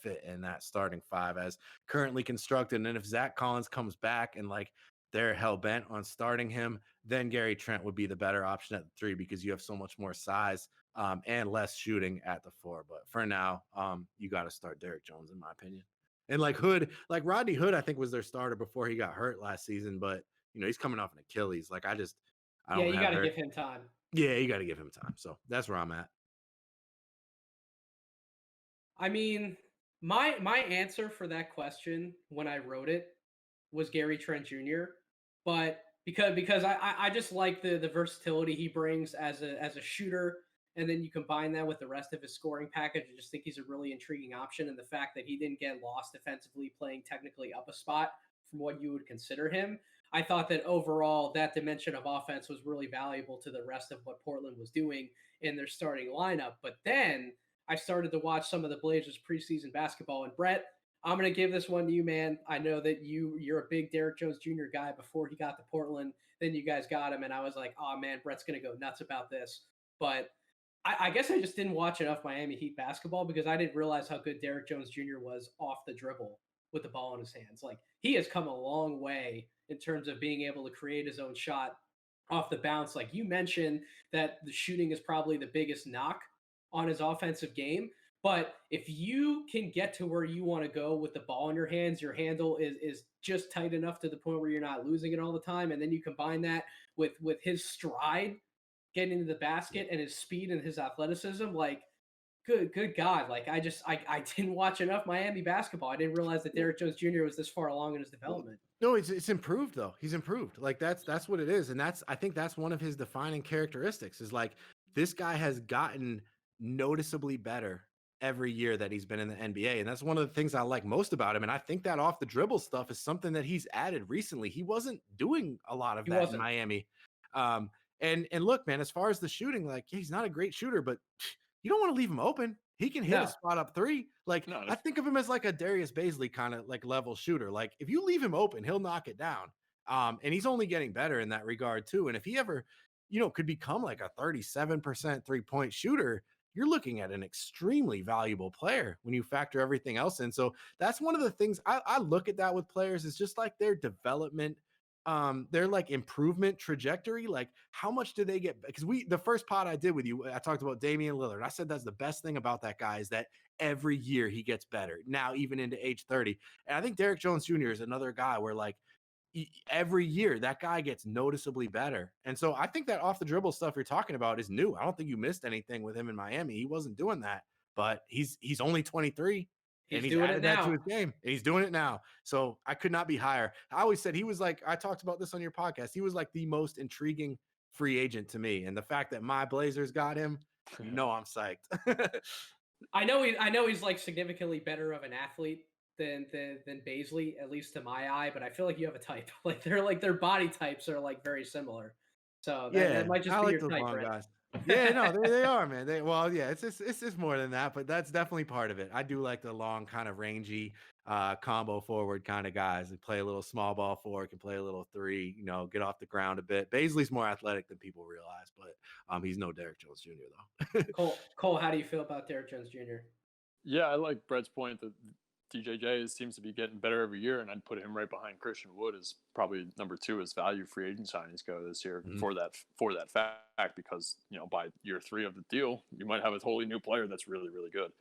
fit in that starting 5 as currently constructed. And if Zach Collins comes back and like they're hell bent on starting him, then Gary Trent would be the better option at the 3 because you have so much more size and less shooting at the 4. But for now, you got to start Derek Jones, in my opinion. And like Rodney Hood, I think was their starter before he got hurt last season. But he's coming off an Achilles. Like I don't. Yeah, you got to give him time. Yeah, you got to give him time. So that's where I'm at. I mean, my answer for that question when I wrote it was Gary Trent Jr. But because I just like the versatility he brings as a shooter, and then you combine that with the rest of his scoring package. I just think he's a really intriguing option, and the fact that he didn't get lost defensively playing technically up a spot from what you would consider him. I thought that overall that dimension of offense was really valuable to the rest of what Portland was doing in their starting lineup. But then I started to watch some of the Blazers preseason basketball. And Brett, I'm going to give this one to you, man. I know that you're a big Derek Jones Jr. guy before he got to Portland. Then you guys got him, and I was like, oh, man, Brett's going to go nuts about this. But I guess I just didn't watch enough Miami Heat basketball because I didn't realize how good Derek Jones Jr. was off the dribble with the ball in his hands. Like, he has come a long way in terms of being able to create his own shot off the bounce. Like you mentioned that the shooting is probably the biggest knock on his offensive game. But if you can get to where you want to go with the ball in your hands, your handle is just tight enough to the point where you're not losing it all the time. And then you combine that with his stride getting into the basket and his speed and his athleticism, like good God. Like I didn't watch enough Miami basketball. I didn't realize that Derrick Jones Jr. was this far along in his development. No, it's improved though. He's improved. Like that's what it is, and I think that's one of his defining characteristics. Is like this guy has gotten noticeably better every year that he's been in the NBA, and that's one of the things I like most about him. And I think that off the dribble stuff is something that he's added recently. He wasn't doing a lot of He that in wasn't. Miami. Um, and look, man, as far as the shooting, like he's not a great shooter, but you don't want to leave him open. He can hit a No. spot up three. Like No, I think of him as like a Darius Baisley kind of like level shooter. Like if you leave him open, he'll knock it down. And he's only getting better in that regard too. And if he ever, could become like a 37% 3-point shooter, you're looking at an extremely valuable player when you factor everything else in. So that's one of the things I look at that with players is just like their development, their like improvement trajectory. Like how much do they get? Because the first pod I did with you, I talked about Damian Lillard. I said that's the best thing about that guy is that every year he gets better now, even into age 30. And I think Derrick Jones Jr. is another guy where like every year that guy gets noticeably better. And so I think that off the dribble stuff you're talking about is new. I don't think you missed anything with him in Miami. He wasn't doing that, but he's only 23 and he's doing it added that to now. his game and he's doing it now. So I could not be higher. I always said he was like, I talked about this on your podcast. He was like the most intriguing free agent to me. And the fact that my Blazers got him, I'm psyched. I know he's like significantly better of an athlete than Baisley, at least to my eye, but I feel like you have a type. Like their body types are like very similar. So that might just I be like your those type, long Brett. guys. Yeah, no, they are, man. It's more than that, but that's definitely part of it. I do like the long, kind of rangy, combo forward kind of guys that play a little small ball forward, can play a little three, get off the ground a bit. Baisley's more athletic than people realize, but he's no Derrick Jones Jr. though. Cole, how do you feel about Derrick Jones Jr.? Yeah, I like Brett's point that DJJ seems to be getting better every year, and I'd put him right behind Christian Wood as probably number 2 as value free agent signings go this year for that fact, because by year 3 of the deal, you might have a totally new player that's really, really good.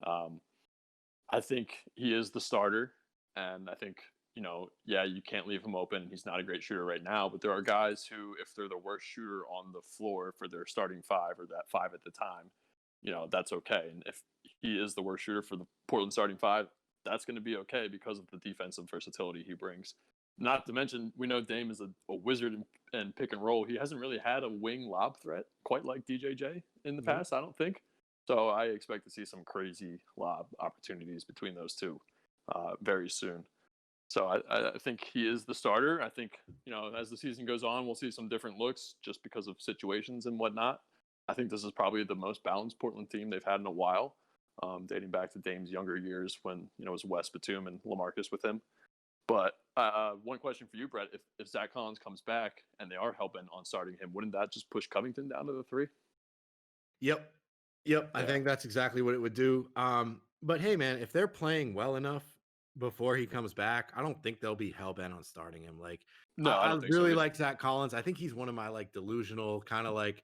I think he is the starter, and I think you can't leave him open. He's not a great shooter right now, but there are guys who, if they're the worst shooter on the floor for their starting 5 or that 5 at the time, that's okay. And if he is the worst shooter for the Portland starting 5, that's going to be okay because of the defensive versatility he brings. Not to mention, we know Dame is a wizard in pick and roll. He hasn't really had a wing lob threat quite like DJJ in the past, I don't think. So I expect to see some crazy lob opportunities between those two very soon. So I think he is the starter. I think, as the season goes on, we'll see some different looks just because of situations and whatnot. I think this is probably the most balanced Portland team they've had in a while, dating back to Dame's younger years when, it was Wes Batum and LaMarcus with him. But one question for you, Brett, if Zach Collins comes back and they are hell-bent on starting him, wouldn't that just push Covington down to the 3? Yep. I think that's exactly what it would do. But hey, man, if they're playing well enough before he comes back, I don't think they'll be hell-bent on starting him. Like, no, I don't think really so. like Zach Collins. I think he's one of my like delusional, kind of like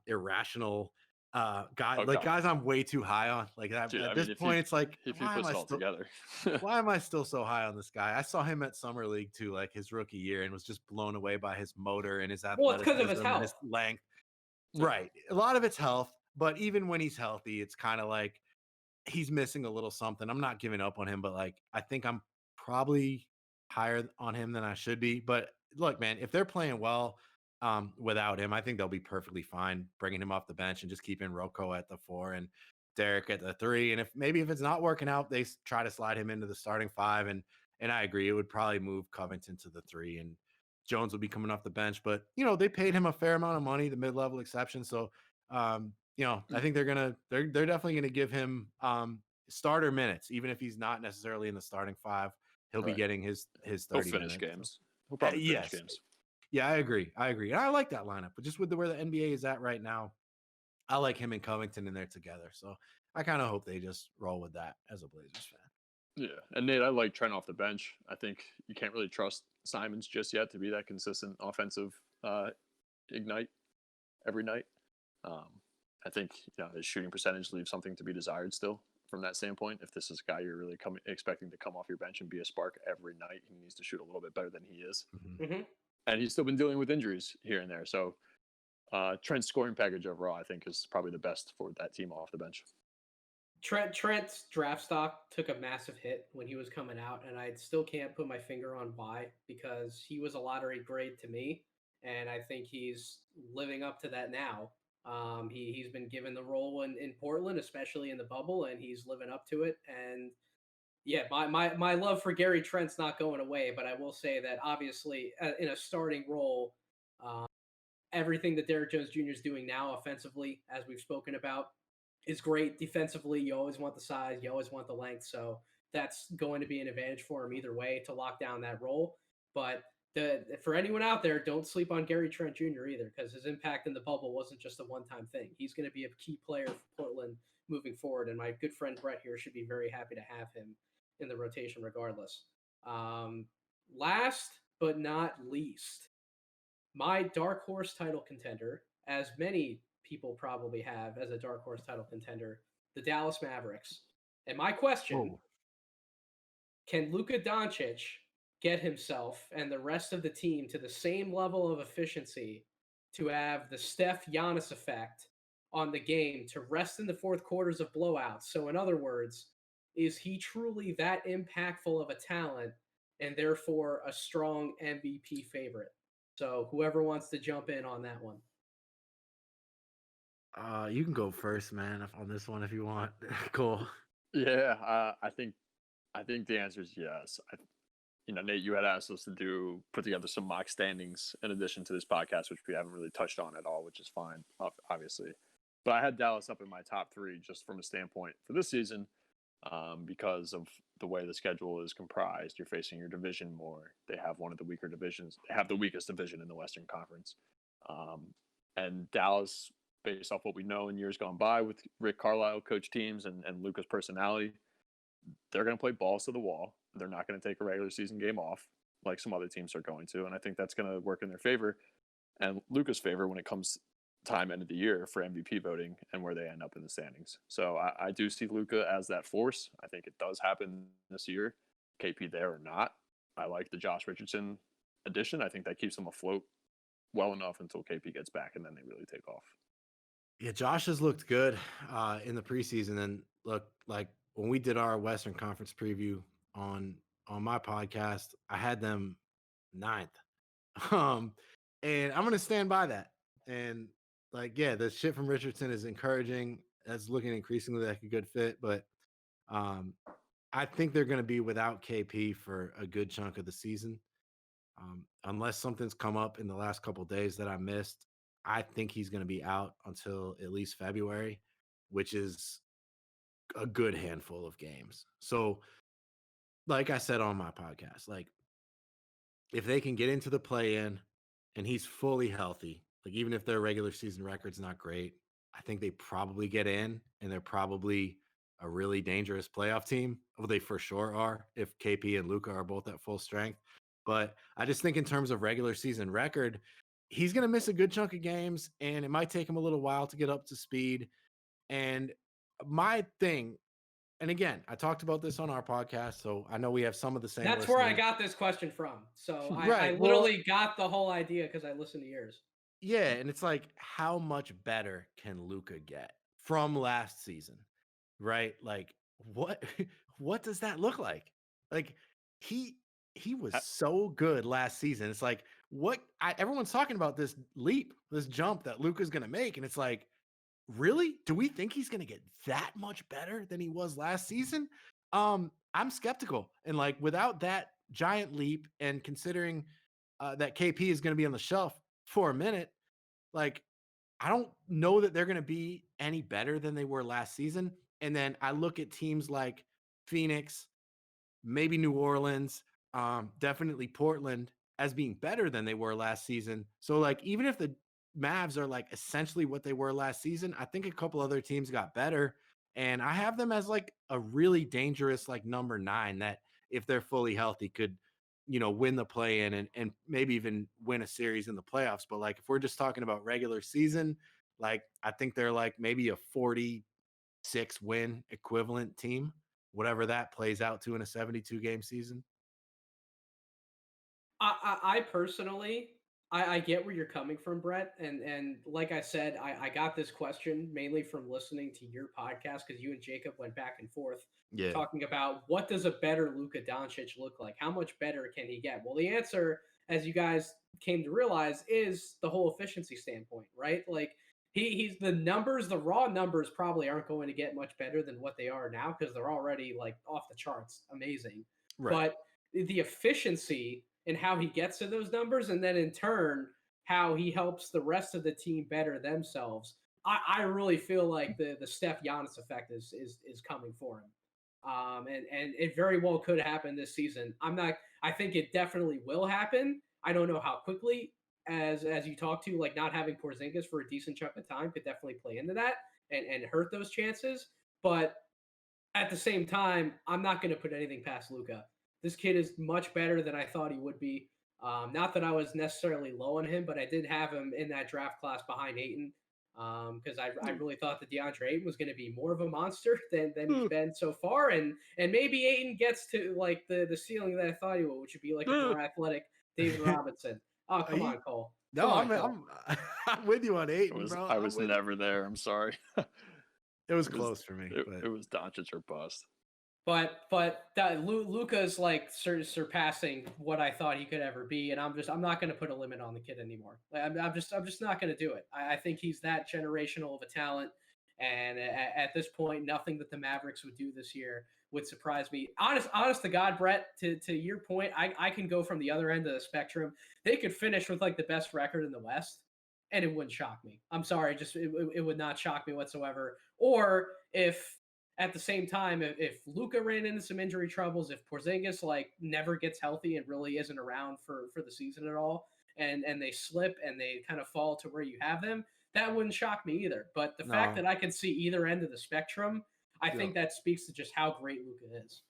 irrational guys. Okay. Like guys I'm way too high on. Like at this point, it's like, if he puts it all together, why am I still so high on this guy? I saw him at Summer League too, like his rookie year, and was just blown away by his motor and his athleticism. Well, it's because of his and his health. length. Right. A lot of it's health, but even when he's healthy, it's kind of like he's missing a little something. I'm not giving up on him, but like I think I'm probably higher on him than I should be. But look, man, if they're playing well without him, I think they'll be perfectly fine bringing him off the bench and just keeping Rocco at the 4 and Derek at the 3. And if it's not working out, they try to slide him into the starting 5. And I agree, it would probably move Covington to the 3 and Jones will be coming off the bench. But they paid him a fair amount of money, the mid-level exception. So I think they're definitely gonna give him starter minutes, even if he's not necessarily in the starting 5. He'll be getting his 30 He'll finish minutes. games. He'll probably finish games. Yeah, I agree. And I like that lineup, but just with where the NBA is at right now, I like him and Covington in there together. So I kind of hope they just roll with that as a Blazers fan. Yeah, and Nate, I like Trent off the bench. I think you can't really trust Simons just yet to be that consistent offensive ignite every night. I think his shooting percentage leaves something to be desired still from that standpoint. If this is a guy you're really expecting to come off your bench and be a spark every night, he needs to shoot a little bit better than he is. And he's still been dealing with injuries here and there. So Trent's scoring package overall, I think, is probably the best for that team off the bench. Trent's draft stock took a massive hit when he was coming out, and I still can't put my finger on why, because he was a lottery grade to me, and I think he's living up to that now. He's been given the role in Portland, especially in the bubble, and he's living up to it. And yeah, my love for Gary Trent's not going away, but I will say that obviously in a starting role, um, everything that Derrick Jones Jr. is doing now offensively, as we've spoken about, is great. Defensively, you always want the size, you always want the length, so that's going to be an advantage for him either way to lock down that role. But for anyone out there, don't sleep on Gary Trent Jr. either, because his impact in the bubble wasn't just a one-time thing. He's going to be a key player for Portland moving forward, and my good friend Brett here should be very happy to have him in the rotation regardless. Um, Last but not least, my dark horse title contender, as many people probably have as a dark horse title contender, the Dallas Mavericks. And my question, Oh, can Luka Doncic get himself and the rest of the team to the same level of efficiency to have the Steph Giannis effect on the game to rest in the fourth quarters of blowouts? So, in other words, is he truly that impactful of a talent and therefore a strong MVP favorite? So, whoever wants to jump in on that one. you can go first, man, on this one if you want. Cool. Yeah, I think the answer is yes. Nate, you had asked us to put together some mock standings in addition to this podcast, which we haven't really touched on at all, which is fine, obviously. But I had Dallas up in my top three just from a standpoint for this season, because of the way the schedule is comprised. You're facing your division more. They have one of the weaker divisions. They have the weakest division in the Western Conference. And Dallas, based off what we know in years gone by with Rick Carlisle coach teams and Luka's personality, they're going to play balls to the wall. They're not going to take a regular season game off like some other teams are going to. And I think that's going to work in their favor and Luka's favor when it comes time end of the year for MVP voting and where they end up in the standings. So I do see Luka as that force. I think it does happen this year, KP there or not. I like the Josh Richardson addition. I think that keeps them afloat well enough until KP gets back and then they really take off. Yeah, Josh has looked good in the preseason, and look, like when we did our Western Conference preview on my podcast, I had them ninth, um, and I'm gonna stand by that. And like, yeah, the shit from Richardson is encouraging. That's looking increasingly like a good fit, but um, I think they're gonna be without KP for a good chunk of the season. Unless something's come up in the last couple days that I missed, I think he's going to be out until at least February, which is a good handful of games. So, like I said on my podcast, like if they can get into the play in and he's fully healthy, like even if their regular season record's not great, I think they probably get in and they're probably a really dangerous playoff team. Well, they for sure are if KP and Luca are both at full strength. But I just think in terms of regular season record, he's going to miss a good chunk of games and it might take him a little while to get up to speed. And my thing, and again, I talked about this on our podcast, so I know we have some of the same. That's where I got this question from. So I Right. literally got the whole idea because I listened to yours. Yeah, and it's like, how much better can Luca get from last season? Right? Like, what what does that look like? Like, he he was I, so good last season. It's like, everyone's talking about this leap, this jump that Luca's gonna make, and it's like, really? Do we think he's gonna get that much better than he was last season? I'm skeptical, and like without that giant leap, and considering that KP is going to be on the shelf for a minute, like I don't know that they're going to be any better than they were last season. And then I look at teams like Phoenix, maybe New Orleans, definitely Portland as being better than they were last season. So like even if the Mavs are like essentially what they were last season, I think a couple other teams got better. And I have them as like a really dangerous like number 9 that if they're fully healthy could, win the play in and maybe even win a series in the playoffs. But like if we're just talking about regular season, like I think they're like maybe a 46-win equivalent team, whatever that plays out to in a 72 game season. I personally I get where you're coming from, Brett, and like I said, I got this question mainly from listening to your podcast because you and Jacob went back and forth Yeah. talking about what does a better Luka Doncic look like? How much better can he get? Well, the answer, as you guys came to realize, is the whole efficiency standpoint, right? Like he's the numbers, the raw numbers probably aren't going to get much better than what they are now because they're already like off the charts, amazing. Right. But the efficiency and how he gets to those numbers, and then in turn, how he helps the rest of the team better themselves. I really feel like the Steph Giannis effect is coming for him. And it very well could happen this season. I'm not. I think it definitely will happen. I don't know how quickly, as you talk to, like not having Porzingis for a decent chunk of time could definitely play into that and hurt those chances. But at the same time, I'm not going to put anything past Luca. This kid is much better than I thought he would be. Not that I was necessarily low on him, but I did have him in that draft class behind Ayton because I really thought that DeAndre Ayton was going to be more of a monster than he's been so far, and maybe Ayton gets to like the ceiling that I thought he would, which would be like a more athletic David Robinson. Oh, come on, Cole. No, Come on, Cole. I'm with you on Ayton, bro. I was never there. I'm sorry. It was close for me. It was Doncic or bust. But Luca's like surpassing what I thought he could ever be, and I'm not going to put a limit on the kid anymore. I'm just not going to do it. I think he's that generational of a talent, and at this point, nothing that the Mavericks would do this year would surprise me. Honest to God, Brett. To your point, I can go from the other end of the spectrum. They could finish with like the best record in the West, and it wouldn't shock me. I'm sorry, just it would not shock me whatsoever. Or if at the same time, if Luca ran into some injury troubles, if Porzingis like never gets healthy and really isn't around for the season at all, and they slip and they kind of fall to where you have them, that wouldn't shock me either. But the fact that I can see either end of the spectrum, I think that speaks to just how great Luca is.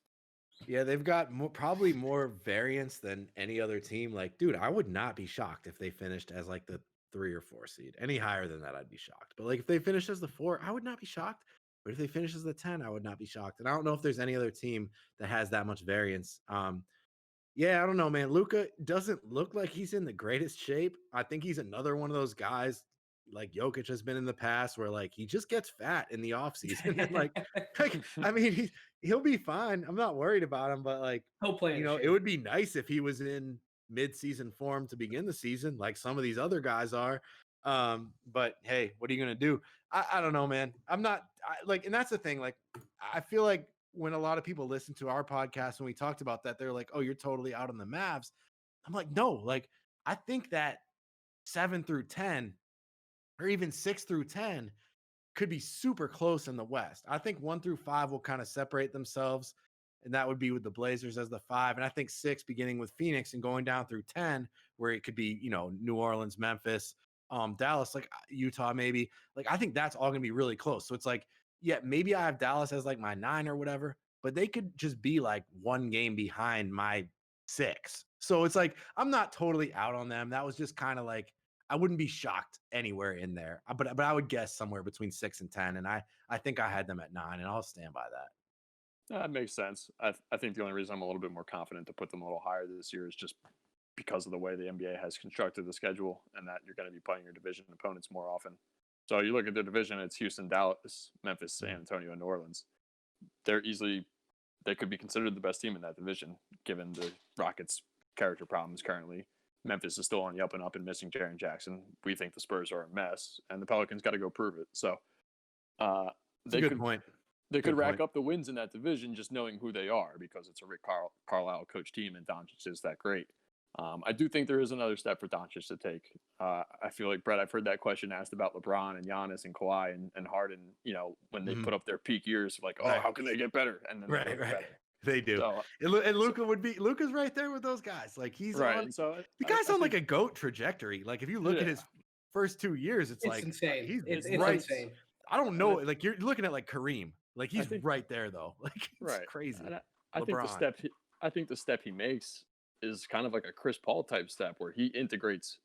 Yeah, they've got probably more variance than any other team. Like, dude, I would not be shocked if they finished as like the 3 or 4 seed. Any higher than that, I'd be shocked. But like if they finished as the 4, I would not be shocked. But if they finish as the 10, I would not be shocked. And I don't know if there's any other team that has that much variance. Yeah, I don't know, man. Luca doesn't look like he's in the greatest shape. I think he's another one of those guys like Jokic has been in the past where like he just gets fat in the offseason. And like I mean, he'll be fine. I'm not worried about him, but like He'll play in it would be nice if he was in mid-season form to begin the season, like some of these other guys are. But hey, what are you gonna do? I don't know, man. I'm not like, and that's the thing. Like, I feel like when a lot of people listen to our podcast when we talked about that, they're like, "Oh, you're totally out on the Mavs." I'm like, no. Like, I think that 7 through 10, or even 6 through 10, could be super close in the West. I think 1 through 5 will kind of separate themselves, and that would be with the Blazers as the 5. And I think 6 beginning with Phoenix and going down through 10, where it could be, New Orleans, Memphis, Dallas, like Utah, maybe. Like, I think that's all gonna be really close. So it's like, yeah, maybe I have Dallas as like my 9 or whatever, but they could just be like 1 game behind my 6. So it's like I'm not totally out on them. That was just kind of like I wouldn't be shocked anywhere in there, but I would guess somewhere between 6 and 10, and I think I had them at 9, and I'll stand by that. That makes sense. I think the only reason I'm a little bit more confident to put them a little higher this year is just because of the way the NBA has constructed the schedule, and that you're going to be playing your division opponents more often. So you look at the division; it's Houston, Dallas, Memphis, San Antonio, and New Orleans. They could be considered the best team in that division, given the Rockets' character problems currently. Memphis is still on the up and up and missing Jaren Jackson. We think the Spurs are a mess, and the Pelicans got to go prove it. So That's a good point. They could rack up the wins in that division just knowing who they are, because it's a Rick Carlisle coach team, and Doncic is that great. I do think there is another step for Doncic to take. I feel like, Brett, I've heard that question asked about LeBron and Giannis and Kawhi and Harden, when they put up their peak years, like, oh, how can they get better? And then they do. So, and Luka's right there with those guys. Like, he's right. On, so the guy's on like a GOAT trajectory. Like, if you look at his first 2 years, it's like insane. It's right. Insane. I don't know. Like, you're looking at like Kareem. Like, he's right there though. Like, it's crazy. And I think the step he makes is kind of like a Chris Paul type step, where he integrates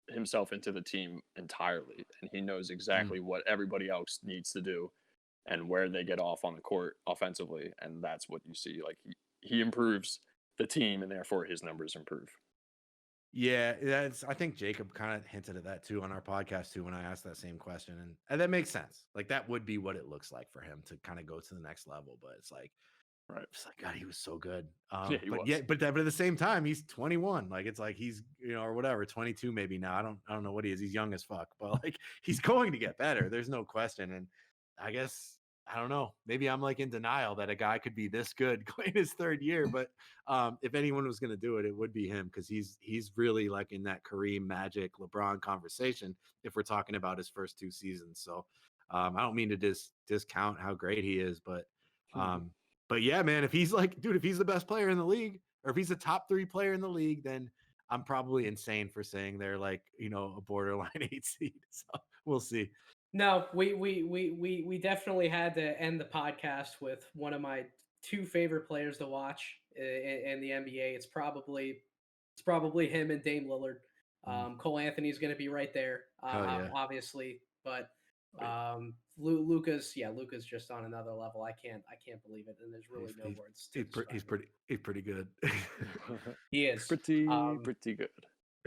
himself into the team entirely, and he knows exactly what everybody else needs to do and where they get off on the court offensively, and that's what you see. Like, he improves the team, and therefore his numbers improve. Yeah, I think Jacob kind of hinted at that too on our podcast too when I asked that same question, and that makes sense. Like that would be what it looks like for him to kind of go to the next level. But Right. it's like God, he was so good. Yeah, he was. but at the same time, he's 21. Like it's like he's or whatever 22 maybe now. I don't know what he is. He's young as fuck, but like he's going to get better. There's no question. And I guess I don't know. Maybe I'm like in denial that a guy could be this good in his third year. But if anyone was going to do it, it would be him because he's really like in that Kareem, Magic, LeBron conversation. If we're talking about his first 2 seasons, so I don't mean to discount how great he is, but yeah, man, if he's like, dude, if he's the best player in the league, or if he's a top 3 player in the league, then I'm probably insane for saying they're like, a borderline 8 seed. So we'll see. No, we definitely had to end the podcast with one of my 2 favorite players to watch in the NBA. It's probably him and Dame Lillard. Cole Anthony's going to be right there, Yeah. obviously, but Oh, Luca's just on another level. I can't believe it, and there's really no words to describe it. He's pretty good. He is pretty good.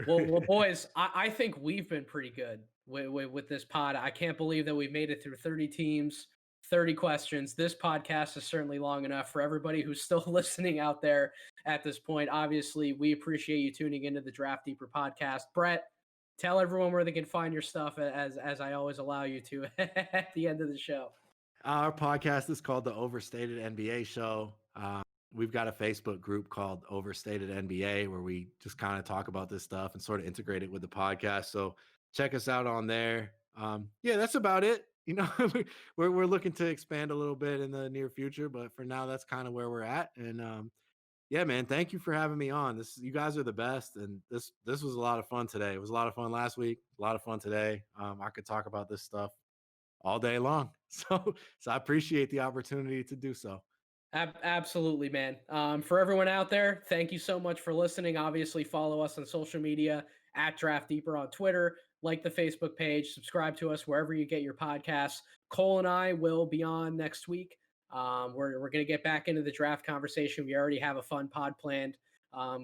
well, boys, I think we've been pretty good with this pod. I can't believe that we've made it through 30 teams, 30 questions. This podcast is certainly long enough for everybody who's still listening out there at this point. Obviously, we appreciate you tuning into the Draft Deeper podcast. Brett, tell everyone where they can find your stuff as I always allow you to at the end of the show. Our podcast is called the Overstated NBA Show. We've got a Facebook group called Overstated NBA where we just kind of talk about this stuff and sort of integrate it with the podcast. So check us out on there. Yeah, that's about it. We're looking to expand a little bit in the near future, but for now, that's kind of where we're at. And yeah, man, thank you for having me on. You guys are the best, and this was a lot of fun today. It was a lot of fun last week, a lot of fun today. I could talk about this stuff all day long. So I appreciate the opportunity to do so. Absolutely, man. For everyone out there, thank you so much for listening. Obviously, follow us on social media at Draft Deeper on Twitter, like the Facebook page, subscribe to us wherever you get your podcasts. Cole and I will be on next week. We're going to get back into the draft conversation. We already have a fun pod planned,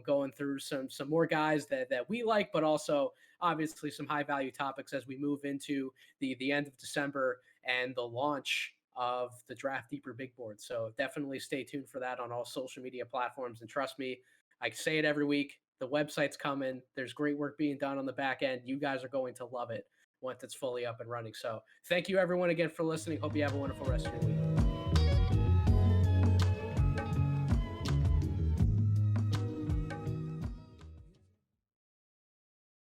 going through some more guys that we like, but also obviously some high value topics as we move into the end of December and the launch of the Draft Deeper Big Board. So definitely stay tuned for that on all social media platforms. And trust me, I say it every week. The website's coming. There's great work being done on the back end. You guys are going to love it once it's fully up and running. So thank you everyone again for listening. Hope you have a wonderful rest of your week.